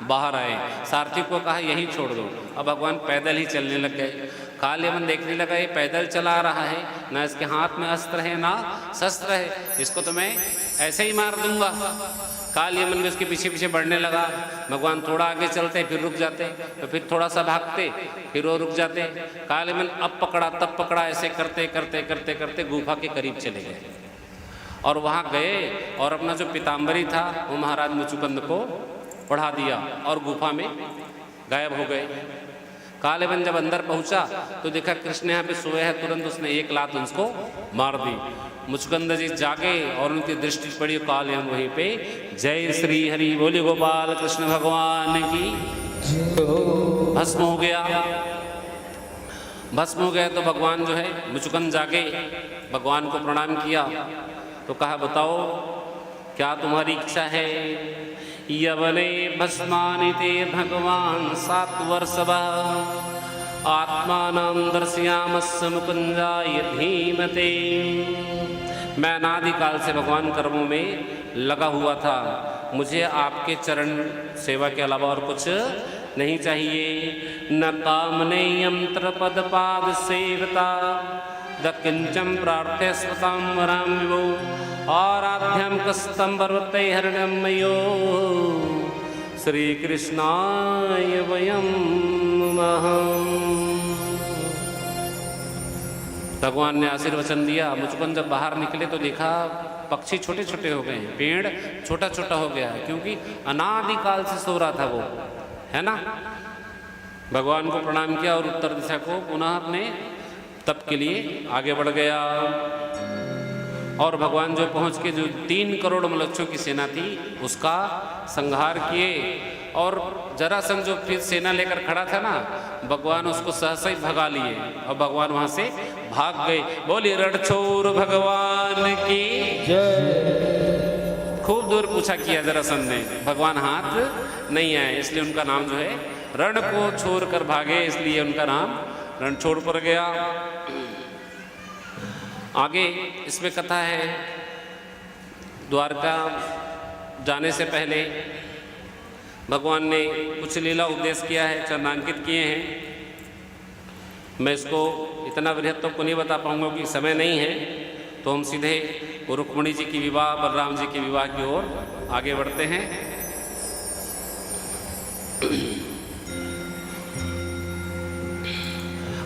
बाहर आए। सारथी को कहा यहीं छोड़ दो। अब भगवान पैदल ही चलने लग गए। काल यमन देखने लगा ये पैदल चला रहा है, ना इसके हाथ में अस्त्र है ना शस्त्र है, इसको तो मैं ऐसे ही मार दूंगा। काल यमन भी उसके पीछे पीछे बढ़ने लगा। भगवान थोड़ा आगे चलते फिर रुक जाते, तो फिर थोड़ा सा भागते फिर वो रुक जाते। काल यमन अब पकड़ा तब पकड़ा, ऐसे करते करते करते करते गुफा के करीब चले गए और वहाँ गए और अपना जो पीताम्बरी था वो महाराज मुचुकुंद को पढ़ा दिया और गुफा में गायब हो गए। काल यमन जब अंदर पहुँचा तो देखा कृष्ण यहाँ पे सोए हैं, तुरंत उसने एक लात उसको मार दी। मुचुकुंद जी जागे और उनकी दृष्टि पड़ी काल यमन वहीं पे। जय श्री हरि बोले गोपाल कृष्ण भगवान की। भस्म हो गया। भस्म हो गया तो भगवान जो है मुचुकुंद जागे, भगवान को प्रणाम किया तो कहा बताओ क्या तुम्हारी इच्छा है। यवने भस्मानिते भगवान 7 वर्ष आत्मानं दर्शयामस्य मुकुंजाय धीमते। मैं अनादिकाल से भगवान कर्मों में लगा हुआ था, मुझे आपके चरण सेवा के अलावा और कुछ नहीं चाहिए। न कामने यंत्र पद पाद सेवता दकिंचम प्रार्थ्य स्वतां वराम विभो आराध्यम कस्तम पर्वते हरणमयो श्री कृष्णाय वयं नमः। भगवान ने आशीर्वचन दिया। मुचुकुंद जब बाहर निकले तो देखा पक्षी छोटे छोटे हो गए हैं, पेड़ छोटा छोटा हो गया है, क्योंकि अनादिकाल से सो रहा था वो, है ना। भगवान को प्रणाम किया और उत्तर दिशा को पुनः अपने तप के लिए आगे बढ़ गया। और भगवान जो पहुंच के जो 3 करोड़ मलच्छों की सेना थी उसका संहार किए। और जरासंध जो फिर सेना लेकर खड़ा था ना, भगवान उसको सहसा ही भगा लिए और भगवान वहां से भाग गए। बोली रणछोड़ भगवान की जय। खूब दूर पूछा किया जरासंध ने, भगवान हाथ नहीं आए, इसलिए उनका नाम जो है रण को छोड़ कर भागे, इसलिए उनका नाम रणछोड़ पड़ गया। आगे इसमें कथा है, द्वारका जाने से पहले भगवान ने कुछ लीला उपदेश किया है, चरणांकित किए हैं। मैं इसको इतना बृहद तो को नहीं बता पाऊंगा कि समय नहीं है, तो हम सीधे रुक्मिणी जी की विवाह, बलराम जी के विवाह की ओर आगे बढ़ते हैं।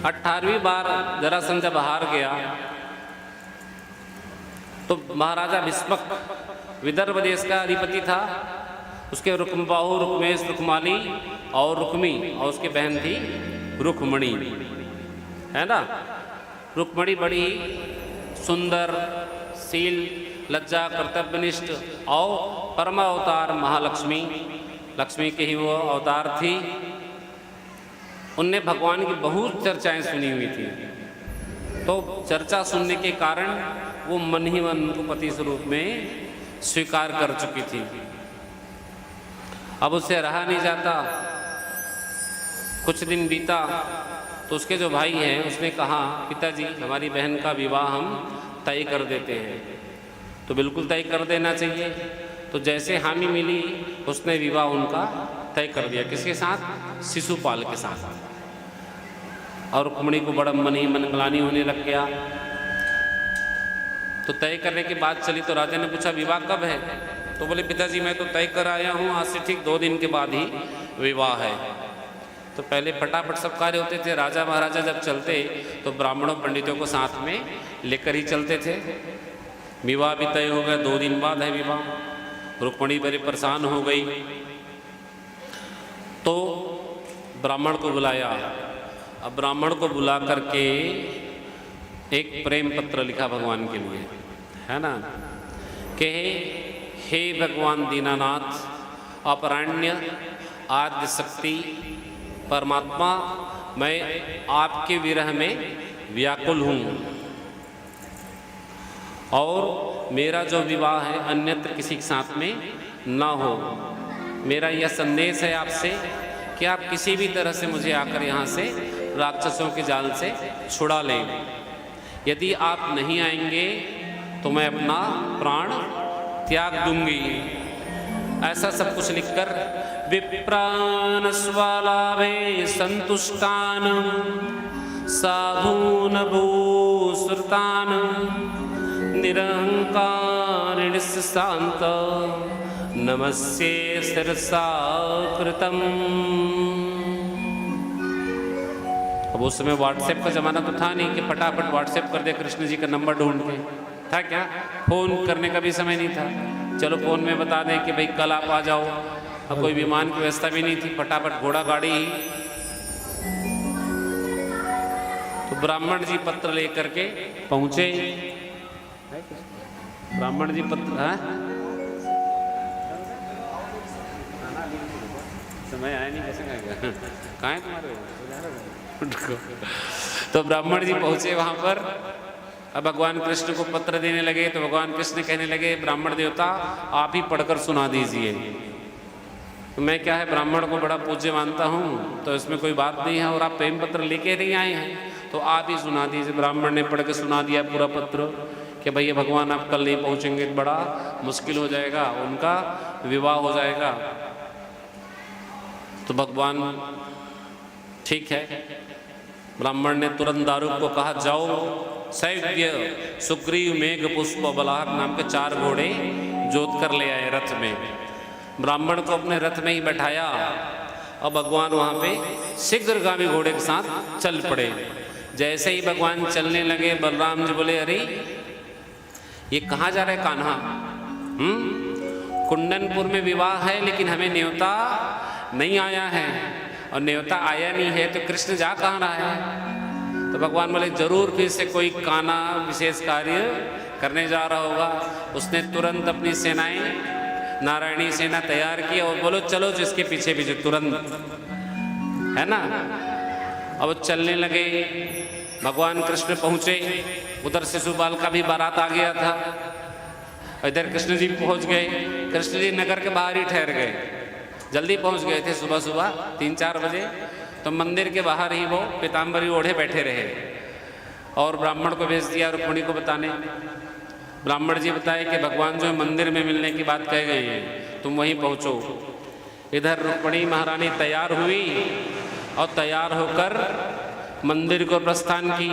18वीं बार जरासंध जब हार गया तो महाराजा भीष्मक विदर्भ देश का अधिपति था। उसके रुक्मबाहु, रुक्मेश, रुक्माली और रुक्मी और उसकी बहन थी रुक्मणी, है ना। रुक्मणी बड़ी सुंदर, शील, लज्जा, कर्तव्यनिष्ठ और परमावतार महालक्ष्मी, लक्ष्मी के ही वो अवतार थी। उनने भगवान की बहुत चर्चाएं सुनी हुई थी, तो चर्चा सुनने के कारण वो मन ही मन को पति स्वरूप में स्वीकार कर चुकी थी। अब उससे रहा नहीं जाता। कुछ दिन बीता तो उसके जो भाई हैं उसने कहा, पिताजी हमारी बहन का विवाह हम तय कर देते हैं। तो बिल्कुल तय कर देना चाहिए। तो जैसे हामी मिली उसने विवाह उनका तय कर दिया। किसके साथ? शिशुपाल के साथ। और रुक्मिणी को बड़ा मन ही मन ग्लानि होने लग गया। तो तय करने की बात चली तो राजा ने पूछा विवाह कब है? तो बोले पिताजी मैं तो तय कर आया हूँ, आज से ठीक 2 दिन के बाद ही विवाह है। तो पहले फटाफट सब कार्य होते थे। राजा महाराजा जब चलते तो ब्राह्मणों पंडितों को साथ में लेकर ही चलते थे। विवाह भी तय हो गया, 2 दिन बाद है विवाह। रुक्मिणी बड़ी परेशान हो गई तो ब्राह्मण को बुलाया। अब ब्राह्मण को बुला करके एक प्रेम पत्र लिखा भगवान के लिए, है ना, कि हे भगवान दीनानाथ, अपराण्य आद्य शक्ति परमात्मा, मैं आपके विरह में व्याकुल हूँ और मेरा जो विवाह है अन्यत्र किसी के साथ में ना हो। मेरा यह संदेश है आपसे कि आप किसी भी तरह से मुझे आकर यहाँ से राक्षसों के जाल से छुड़ा लें। यदि आप नहीं आएंगे तो मैं अपना प्राण त्याग दूंगी। ऐसा सब कुछ लिखकर विप्रान स्वलाभे संतुष्टान साधून भूश्रुतान निरहंकार शांत नमस्ये शिरसा कृतम। अब उस समय व्हाट्सएप का ज़माना तो था नहीं कि फटाफट व्हाट्सएप कर दे कृष्ण जी का नंबर ढूंढ के, था क्या? फ़ोन करने का भी समय नहीं था। चलो फ़ोन में बता दें कि भाई कल आप आ जाओ। अब कोई विमान की व्यवस्था भी नहीं थी, फटाफट घोड़ा गाड़ी ही। तो ब्राह्मण जी पत्र लेकर के पहुँचे। ब्राह्मण जी पत्र, समय आया नहीं, कैसे गया? कहाँ है तुम्हारे? तो ब्राह्मण जी पहुंचे वहां पर। अब भगवान कृष्ण को पत्र देने लगे तो भगवान कृष्ण कहने लगे, ब्राह्मण देवता आप ही पढ़कर सुना दीजिए। तो मैं क्या है, ब्राह्मण को बड़ा पूज्य मानता हूँ, तो इसमें कोई बात नहीं है। और आप प्रेम पत्र लेके नहीं आए हैं तो आप ही सुना दीजिए। ब्राह्मण ने पढ़ के सुना दिया पूरा पत्र कि भैया भगवान आप कल नहीं पहुँचेंगे तो बड़ा मुश्किल हो जाएगा, उनका विवाह हो जाएगा। तो भगवान ठीक है, ब्राह्मण ने तुरंत दारुक को कहा जाओ सैव्य सुग्रीव मेघ पुष्प बलाहक नाम के 4 घोड़े जोत कर ले आए रथ में। ब्राह्मण को अपने रथ में ही बैठाया और भगवान वहाँ पे शीघ्रगामी घोड़े के साथ चल पड़े। जैसे ही भगवान चलने लगे बलराम जी बोले, अरे ये कहाँ जा रहे कान्हा? कुंडनपुर में विवाह है लेकिन हमें न्योता नहीं आया है और न्योता आया नहीं है तो कृष्ण जा कहाँ रहा है? तो भगवान बोले जरूर फिर से कोई काना विशेष कार्य करने जा रहा होगा। उसने तुरंत अपनी सेनाएं, नारायणी सेना तैयार की और बोलो चलो जिसके पीछे पीछे तुरंत, है ना। अब चलने लगे, भगवान कृष्ण पहुँचे, उधर शिशुपाल का भी बारात आ गया था, इधर कृष्ण जी पहुँच गए। कृष्ण जी नगर के बाहर ही ठहर गए, जल्दी पहुँच गए थे, सुबह सुबह 3-4 बजे। तो मंदिर के बाहर ही वो पीताम्बरी ओढ़े बैठे रहे और ब्राह्मण को भेज दिया रुक्मिणी को बताने। ब्राह्मण जी बताए कि भगवान जो मंदिर में मिलने की बात कह गए हैं, तुम वहीं पहुँचो। इधर रुक्मिणी महारानी तैयार हुई और तैयार होकर मंदिर को प्रस्थान की।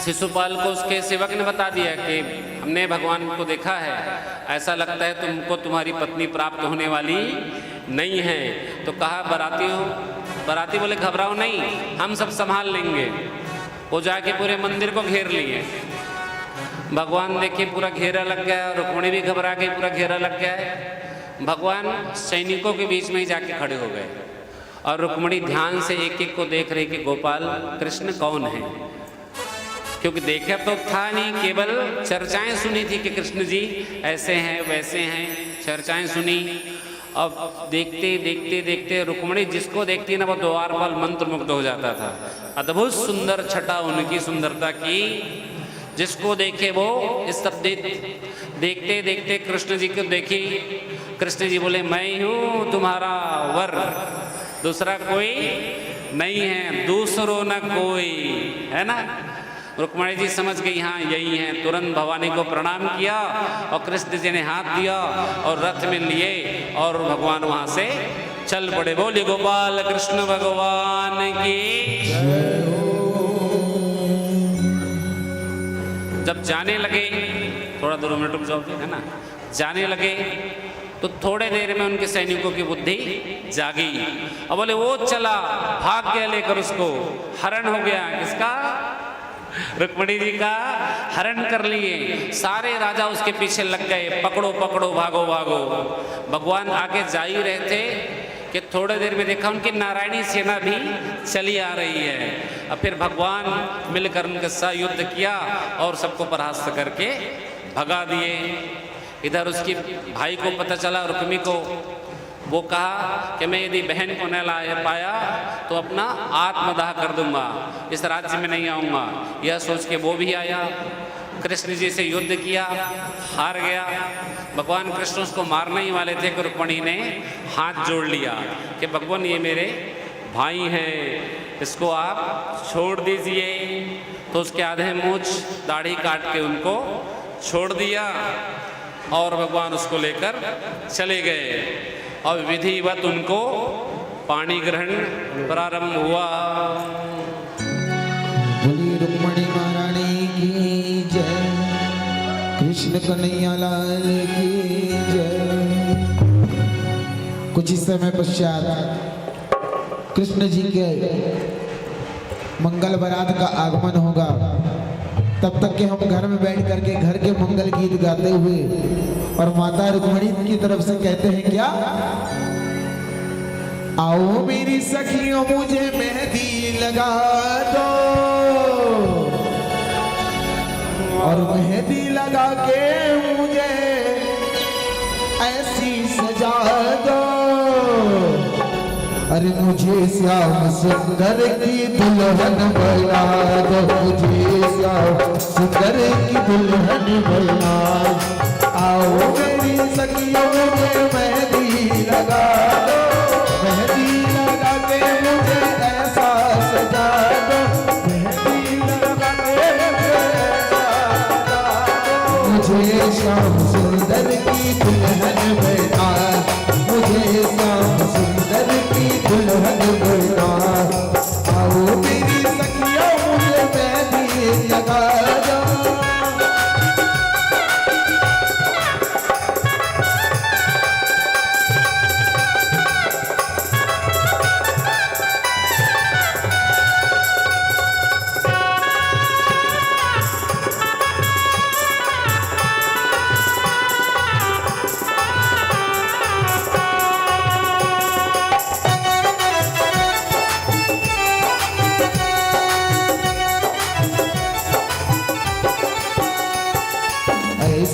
शिशुपाल को उसके सेवक ने बता दिया कि हमने भगवान को देखा है, ऐसा लगता है तुमको तुम्हारी पत्नी प्राप्त होने वाली नहीं है। तो कहा बाराती हो? बाराती बोले घबराओ नहीं, हम सब संभाल लेंगे। वो जाके पूरे मंदिर को घेर लिए। भगवान देखिए पूरा घेरा लग गया, रुक्मिणी भी घबरा गई, पूरा घेरा लग गया है। भगवान सैनिकों के बीच में ही जाके खड़े हो गए और रुक्मिणी ध्यान से एक एक को देख रही कि गोपाल कृष्ण कौन है, क्योंकि देखा तो था नहीं, केवल चर्चाएं सुनी थी कि कृष्ण जी ऐसे हैं वैसे हैं, चर्चाएं सुनी। अब देखते देखते देखते रुक्मिणी जिसको देखती ना वो द्वारपाल मंत्रमुग्ध हो जाता था। अद्भुत सुंदर छटा उनकी सुंदरता की, जिसको देखे वो स्तब्धित। देखते देखते कृष्ण जी को देखी, कृष्ण जी बोले मैं ही हूँ तुम्हारा वर, दूसरा कोई नहीं है, दूसरो न कोई, है ना। रुक्मिणी जी समझ गई हाँ यही है, तुरंत भवानी को प्रणाम किया और कृष्ण जी ने हाथ दिया और रथ में लिए और भगवान वहां से चल पड़े। बोले गोपाल कृष्ण भगवान की। जब जाने लगे, थोड़ा 2 मिनट रुक जाओ, है ना, जाने लगे तो थोड़े देर में उनके सैनिकों की बुद्धि जागी और बोले वो चला, भाग गया लेकर उसको, हरण हो गया। किसका? रुक्मिणी जी का हरण कर लिए। सारे राजा उसके पीछे लग गए, पकड़ो पकड़ो, भागो भागो। भगवान आगे जा ही रहे थे कि थोड़े देर में देखा उनकी नारायणी सेना भी चली आ रही है। अब फिर भगवान मिलकर उनके साथ युद्ध किया और सबको परास्त करके भगा दिए। इधर उसकी भाई को पता चला, रुक्मिणी को, वो कहा कि मैं यदि बहन को न ला पाया तो अपना आत्मदाह कर दूंगा, इस राज्य में नहीं आऊँगा। यह सोच के वो भी आया, कृष्ण जी से युद्ध किया, हार गया। भगवान कृष्ण उसको मारने ही वाले थे कि रुक्मिणी ने हाथ जोड़ लिया कि भगवान ये मेरे भाई हैं, इसको आप छोड़ दीजिए। तो उसके आधे मूछ दाढ़ी काट के उनको छोड़ दिया और भगवान उसको लेकर चले गए और विधिवत उनको पानी ग्रहण प्रारंभ हुआ। बोली रुक्मिणी महारानी की जय, कृष्ण कन्हैया लाल की जय। कुछ ही समय पश्चात कृष्ण जी के मंगल बारात का आगमन होगा। तब तक के हम घर में बैठ करके घर के मंगल गीत गाते हुए और माता रुक्मिणी की तरफ से कहते हैं क्या? आओ मेरी सखियों मुझे मेहंदी लगा दो और मेहंदी लगा के मुझे ऐसी सजा दो। अरे मुझे श्याम सुंदर की दुल्हन बना दो, मुझे श्याम सुंदर की दुल्हन बना। आओ मेरी सखियों मुझे मेहंदी लगा दो, मेहंदी लगा के मुझे ऐसा सजा दो, मेहंदी लगा के मुझे ऐसा सजा दो। मुझे श्याम सुंदर की दुल्हन बना, मुझे श्याम सुंदर की दुल्हन बना। आओ मेरी सखियों मुझे मेहंदी लगा दो।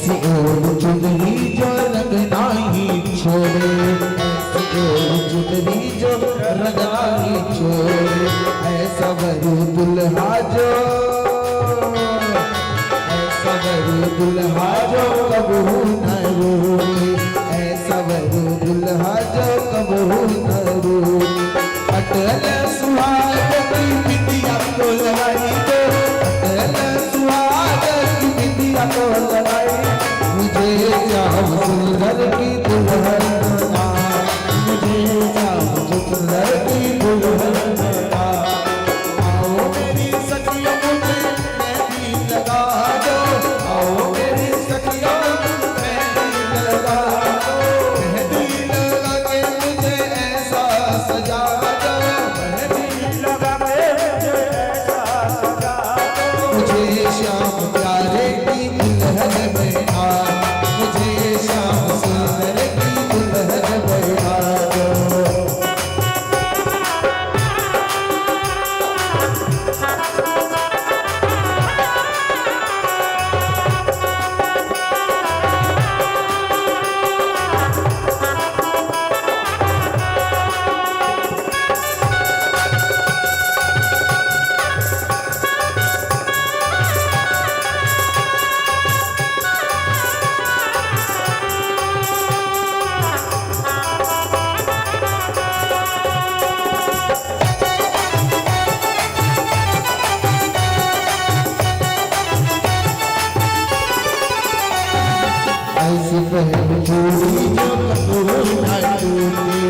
ऐसी ओढ़ चुनरी जो रंग नाही छोड़े, ऐसी ओढ़ चुनरी जो रंग नाही छोड़े, ऐसा वरू दुल्हा जो, ऐसा वरू दुल्हा जो कबहू न रोए, ऐसा वरू दुल्हा जो कबहू न रोए। अटल सुहाग की बिटिया को लगाई दो, अटल सुहाग की बिटिया को लगाई, मुझे श्याम सुंदर की दुल्हन बना, मुझे श्याम सुंदर की दुल्हन बना। आओ मेरी सखियों मुझे मेहंदी लगा दो, आओ मेरी सखियों मेहंदी लगा दो, मेहंदी लगा के मुझे ऐसा सजा दो, मेहंदी लगा के मुझे ऐसा सजा दो। मुझे श्याम प्यारे की दुल्हन बना, मुझे श्याम सुंदर की दुल्हन बना दो। ऐसी पहन चूड़ी जो कबहू न टूटे,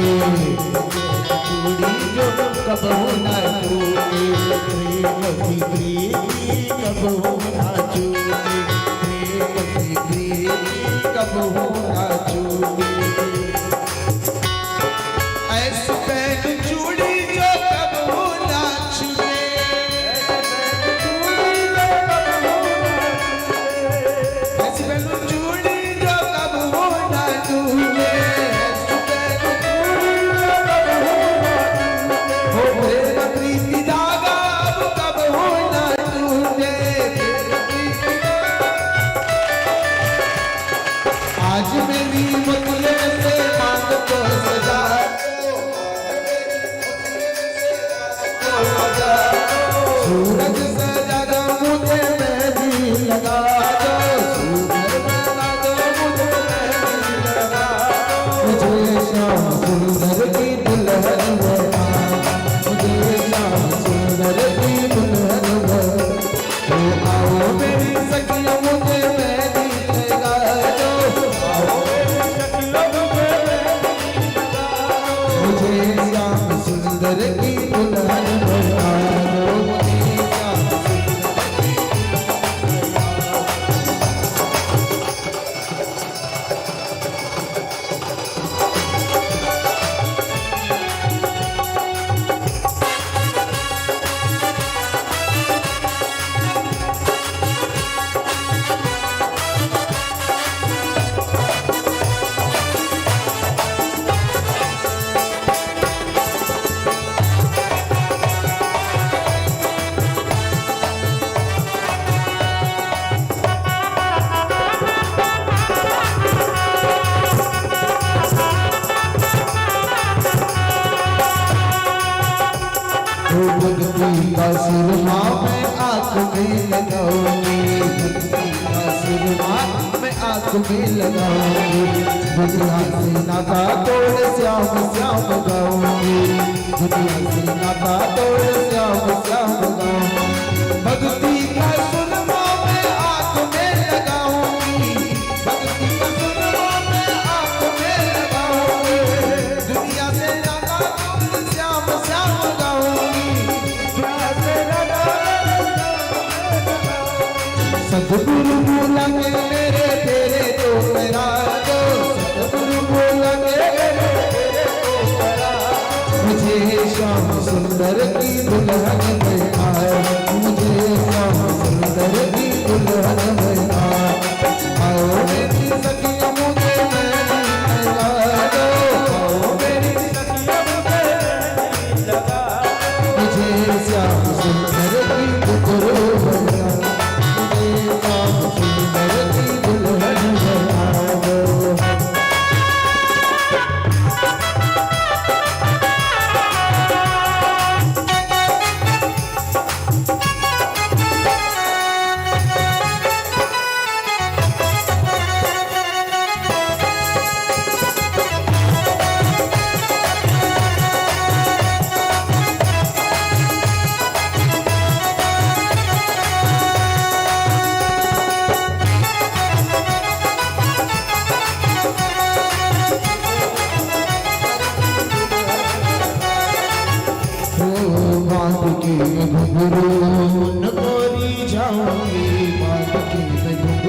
चूड़ी जो कबहू न टूटे, प्रेम की प्रीति कबहू न छूटे, प्रेम की प्रीति कबहू न छूटे। ऐसी पहन चूड़ी जो कबहू न छूटे, ऐसी पहन चूड़ी जो कबहू न टूटे, ऐसी पहन चूड़ी जो कबहू न टूटे, हो प्रेम प्रीति धागा अब कबहू न टूटे, प्रेम प्रीति आज मेरी मुतले से मांग को सजा दो, सूरज सजा दो मुझे मेहंदी लगा दो, सूरज सजा दो मुझे मेहंदी लगा दो। मुझे श्याम सुंदर की दुल्हन बना, मुझे श्याम सुंदर की दुल्हन बना। तो आओ मेरी सखियों मुझे मेहंदी लगा दो, आओ मेरी सखियों मुझे मेहंदी लगा दो, मुझे श्याम सुंदर की दुल्हन बना दो, मुझे श्याम सुंदर की दुल्हन बना दो। भक्ति का सुरमा मैं आँख में लगाऊंगी, भक्ति का सुरमा मैं आँख में लगाऊंगी, दुनिया से नाता तोड़ श्याम श्याम गाऊंगी, दुनिया से नाता तोड़ श्याम श्याम गाऊंगी। भक्ति का सुरमा मैं आँख में लगाऊंगी, भक्ति का सुरमा मैं आँख में लगाऊंगी, दुनिया से नाता तोड़ श्याम श्याम गाऊंगी। सतगुरु बोला के मेरे तेरे तो करा दो, सतगुरु बोला के मेरे तेरे तो करा दो। मुझे श्याम सुंदर की दुल्हन बना, मुझे श्याम सुंदर की दुल्हन बना। आओ मेरी सखियों मुझे मेहंदी लगा दो, आओ मेरी सखियों मुझे मेहंदी लगा दो, मुझे श्याम सुंदर की दुल्हन बना, मुझे श्याम सुंदर की दुल्हन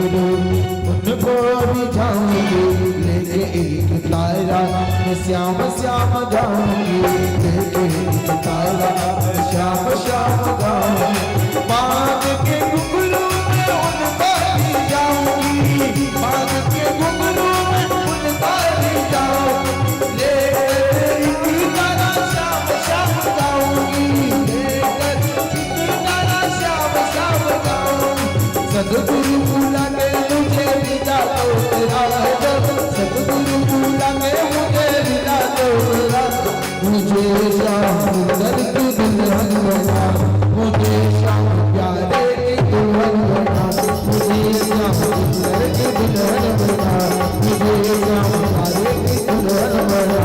घुंघरू उनको भी जाऊंगी लेके एक तारा मैं श्याम श्याम गाऊंगी लेके एक तारा मैं श्याम श्याम गाऊंगी बाग के घुंघरू में उनका भी जाऊंगी बाग के घुंघरू में उनका भी जाऊंगी लेकर एक तारा श्याम श्याम गाऊंगी लेकर एक तारा श्याम श्याम गाऊंगी सदगुरु बुला के मुझे विदा दो तेरा सदगुरु बुला के मुझे विदा दो मुझे श्याम सुंदर की दुल्हन बना मुझे श्याम प्यारे की दुल्हन बना मुझे श्याम सुंदर की दुल्हन बना मुझे श्याम प्यारे की दुल्हन बना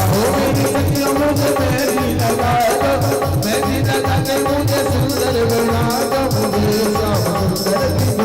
हो मेरी सखियों मुझे मेहंदी लगा दो मेहंदी लगा के मुझे सुंदर बना दो मुझे श्याम सुंदर की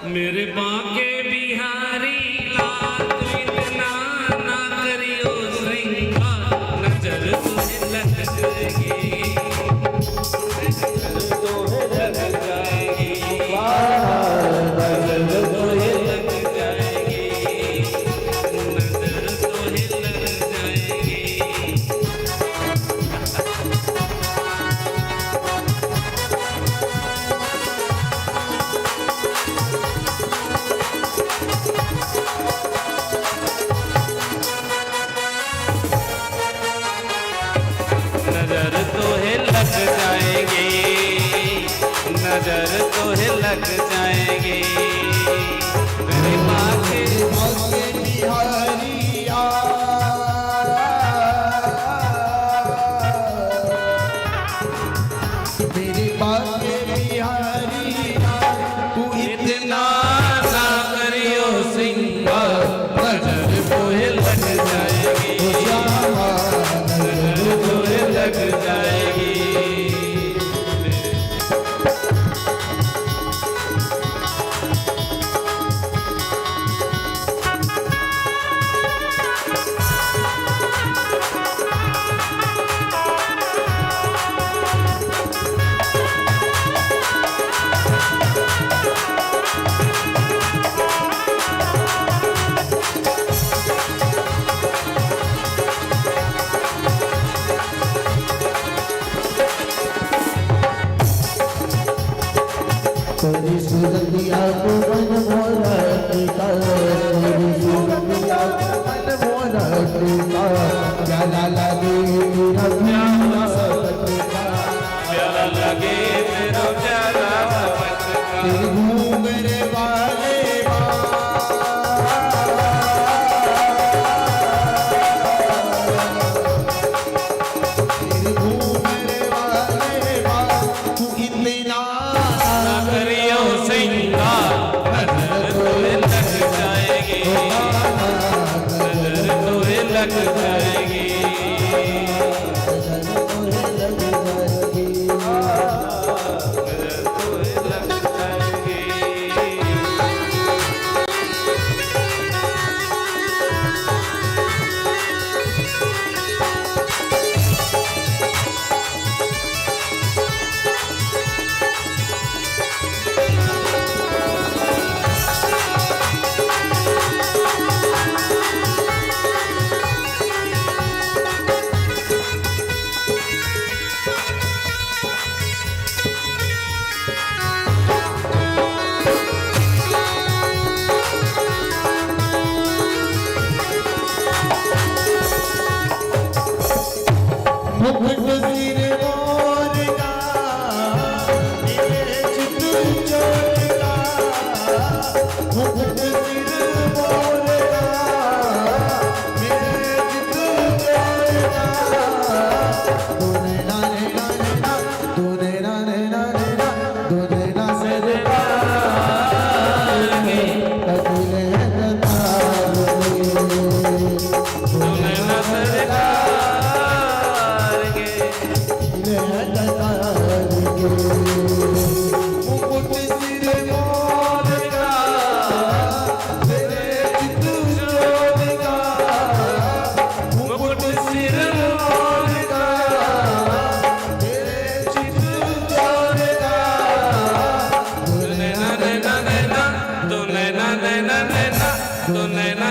मेरे बाके बिहारी लाल इतना ना करियो श्रृंगार, नजर तुझे लग जाएगी, नजर तुझे लग जाएगी, नजर तुझे लग जाएगी, नजर तुझे लग जाएगी। नजर तोहे लग जाएगी, नजर तोहे लग जाएगी, मेरे बाके बिहारिया मेरे बाके बिहारिया तू इतना ना करियो श्रृंगार, नजर तोहे लग जाएगी, नजर तोहे लग जाएगी। तेरी सूरतिया को मन मोहरा देता, तेरी सूरतिया को मन मोहरा देता, प्याला लगे तेरा प्याला देता, प्याला लगे तेरा प्याला तेरे घूंघरे वाले तेरे घूंघरे वाले तू इतना करियो श्रृंगार, नजर तोहे लग जाएगी, नजर तोहे लग जाएगी। मुकुट सिर मोरका मेरे चित चोरका तूने ना तूने ना तूने ना सरकार के कतले कतार तूने ना सरकार के मुकुट सिर मोरका तेरे चित चोरका मुकुट सिर मोरका तेरे चित चोरका तूने ना तूने ना तूने ना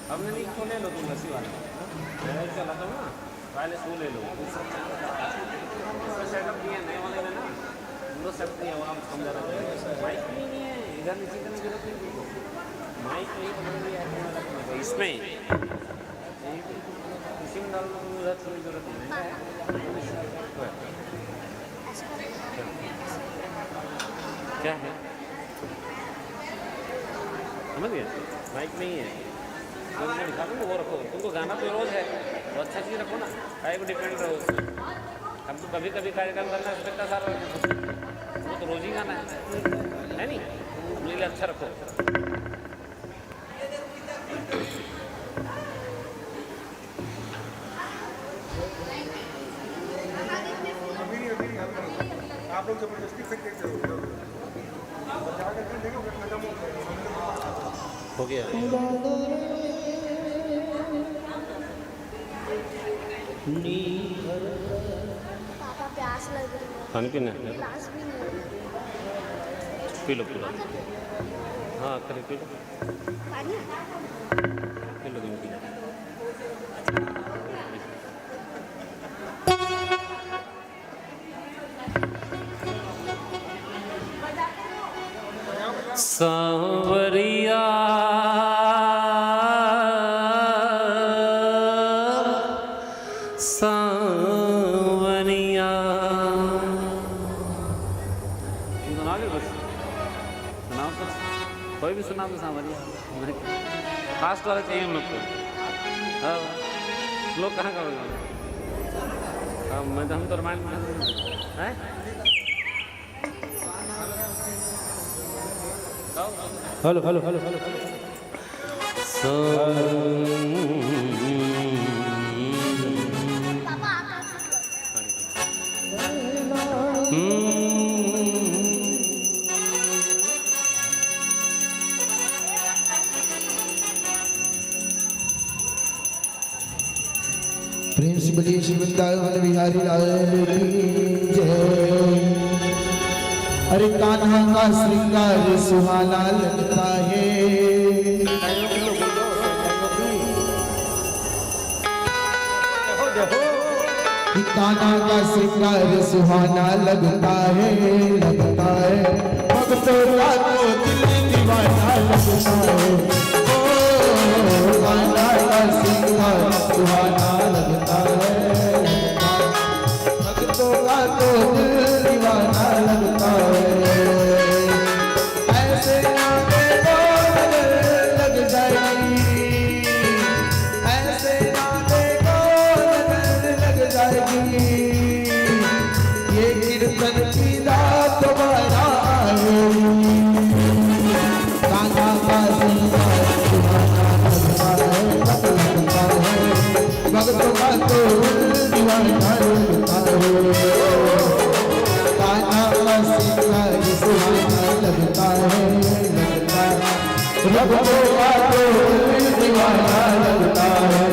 हमने नहीं तो ले लो तुम रस्सी वाला मैं चला था ना पहले सो ले लो सेटअप दिया नए वाले में ना वो सेट नहीं है वो आप समझा रहे हैं माइक नहीं है इधर नीचे करने की जरूरत नहीं माइक नहीं पकड़ लिया है इसमें इसी में डालो तो उधर थोड़ी जरूरत नहीं है क्या है समझ गए माइक नहीं है दिखा दूँ वो रखो तुमको गाना तो रोज़ है तो अच्छा चीज़ रखो ना काहे को डिपेंड रहो उसमें हम तो कभी कभी कार्यक्रम करना है कितना सारा वो तो रोज़ ही गाना है नहीं अपने लिए अच्छा रखो आप लोग जबरदस्ती से हो गया पापा प्यास लग रही है पानी पीना है प्यास भी नहीं पी लो हाँ करें पी लो पानी पी लो तुम पी लो सांवरिया सांवरिया सुनाओगे बस सुनाओ तो कोई भी सुना तो सांवरिया फास्ट वाला चाहिए हम लोग को हाँ लोग कहाँ करोगे मैं तो हम तो रामायण है हेलो हेलो हेलो हेलो पापा प्रेम से बोलिए श्री वृंदावन बिहारी लाल की जय। अरे कान्हा का श्रृंगार सुहाना लगता है, कान्हा का श्रृंगार सुहाना लगता है, लगता है भक्तों का तो दिल दीवाना लगता है। ओ कान्हा का श्रृंगार सुहाना लगता है, भक्तों का तो दिल दीवाना लगता है। ऐसे आगे वो नजर लग जाएगी, भक्तों का तो दिल दीवाना लगता है।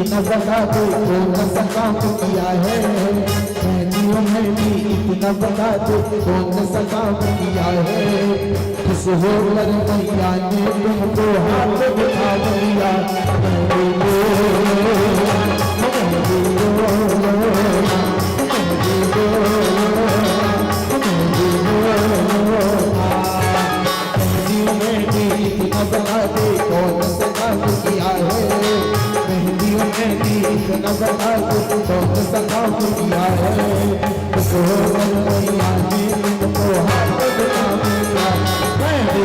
इतना बड़ा तो कौन सा काम किया है, मैंने में भी इतना बड़ा तो कौन सा काम किया है। खुश होकर मैया ने तुमको हाथ दिखा दिया, इतना बड़ा तो कौन सा काम किया है, मेहंदियों में भी इतना बड़ा तो कौन सा काम किया है। खुश होकर मैया ने तुमको हाथ दिखा दिया, मैं भी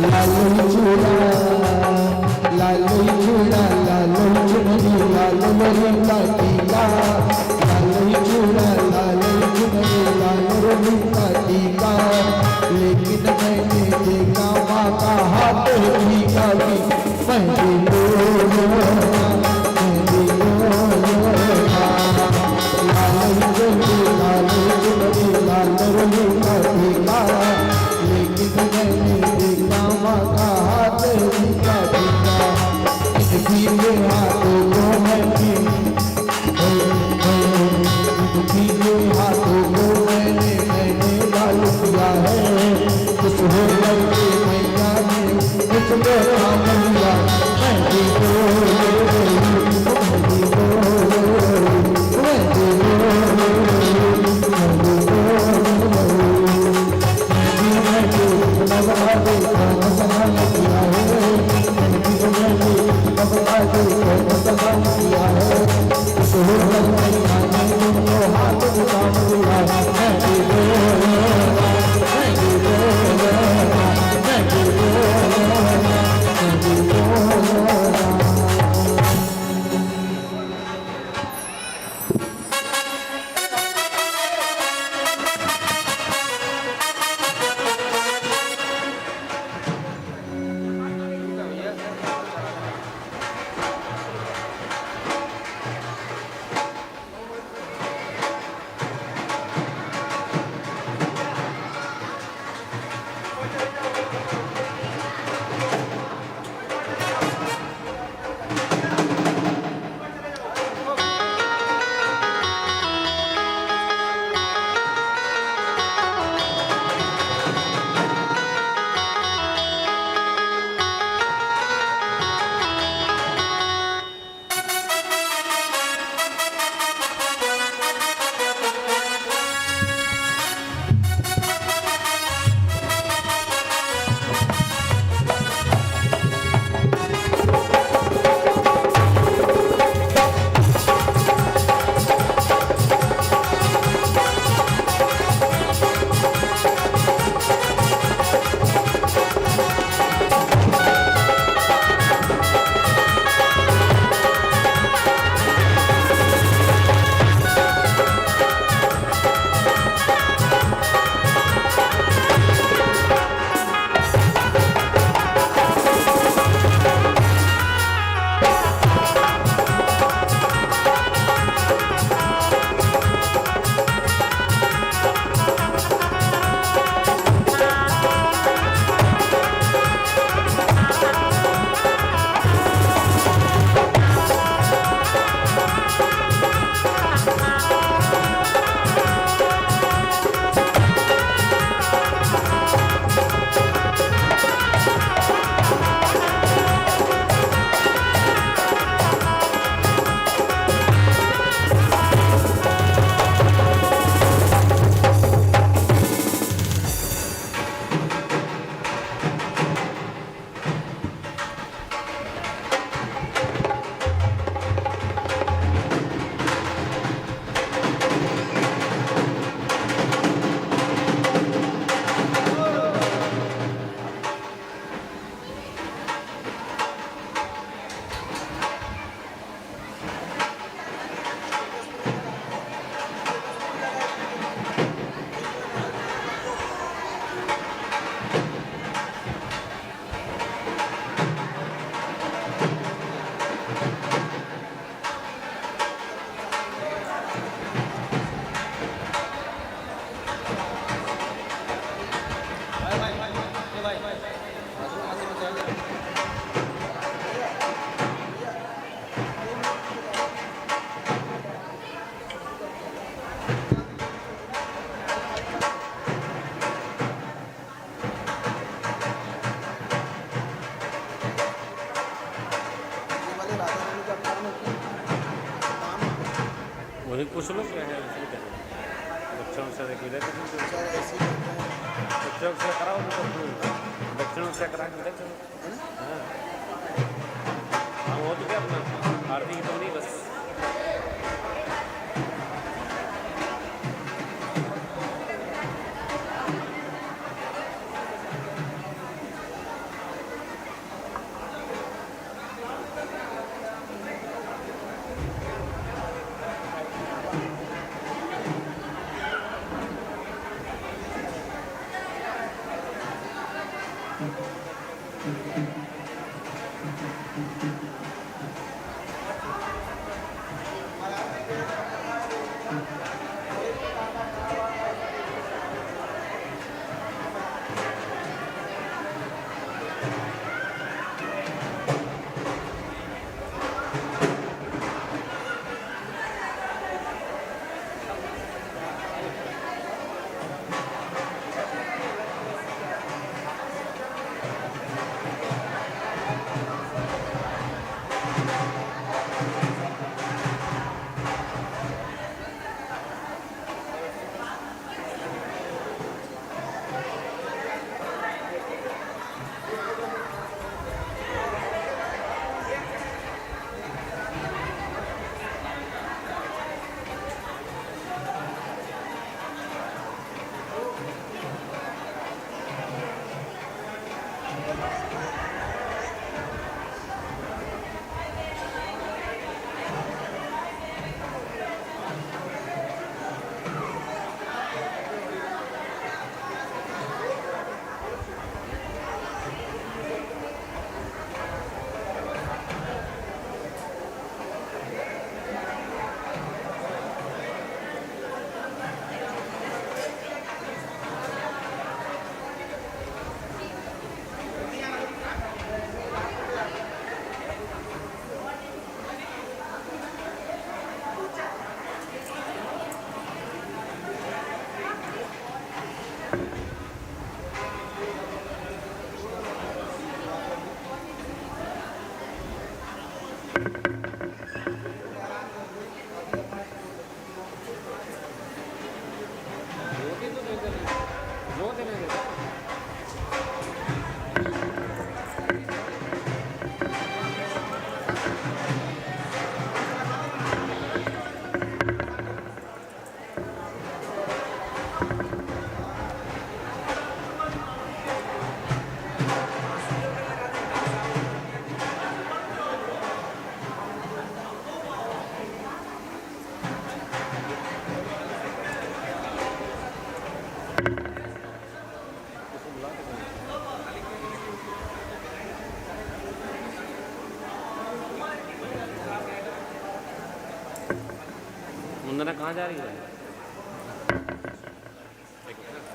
लालो चूड़ा लालो चूड़ा लालो चुनरी लालो मरी का टीका, लालो चूड़ा लालो चुनरी लालो मरी का टीका। लेकिन मैंने देखा माँ का हाथ टीका भी, मैं लालो चुनरी लालो मरी का टीका। लेकिन मैंने देखा माँ का हाथ टीका टीका, इनकी वही कुछ लोग क्या है बच्चों से देखिए बच्चों से कराओ बच्चों से करा के हाँ वो तो क्या अपना आरती तो नहीं बस कहाँ जा रही है? एक मिनट।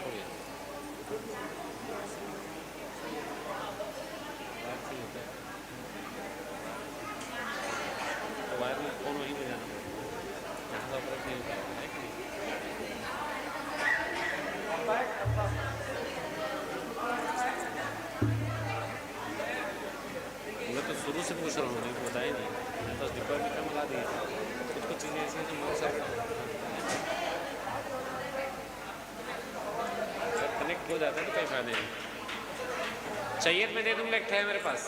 हो गया। तो वायर में फोन वहीं पे जाना पड़ेगा, यहाँ का ऑपरेट नहीं होता है कि नहीं? मैं तो शुरू से पूछ रहा हूँ, मुझे बताया नहीं। मैं तो डिब्बा में क्या मिला दिया। कुछ कुछ चीज़ें ऐसी हैं जो मेरे साथ कनेक्ट हो जाता है तो कोई फायदे नहीं। चाहिए तो मैं दे दूँगा, एक है मेरे पास।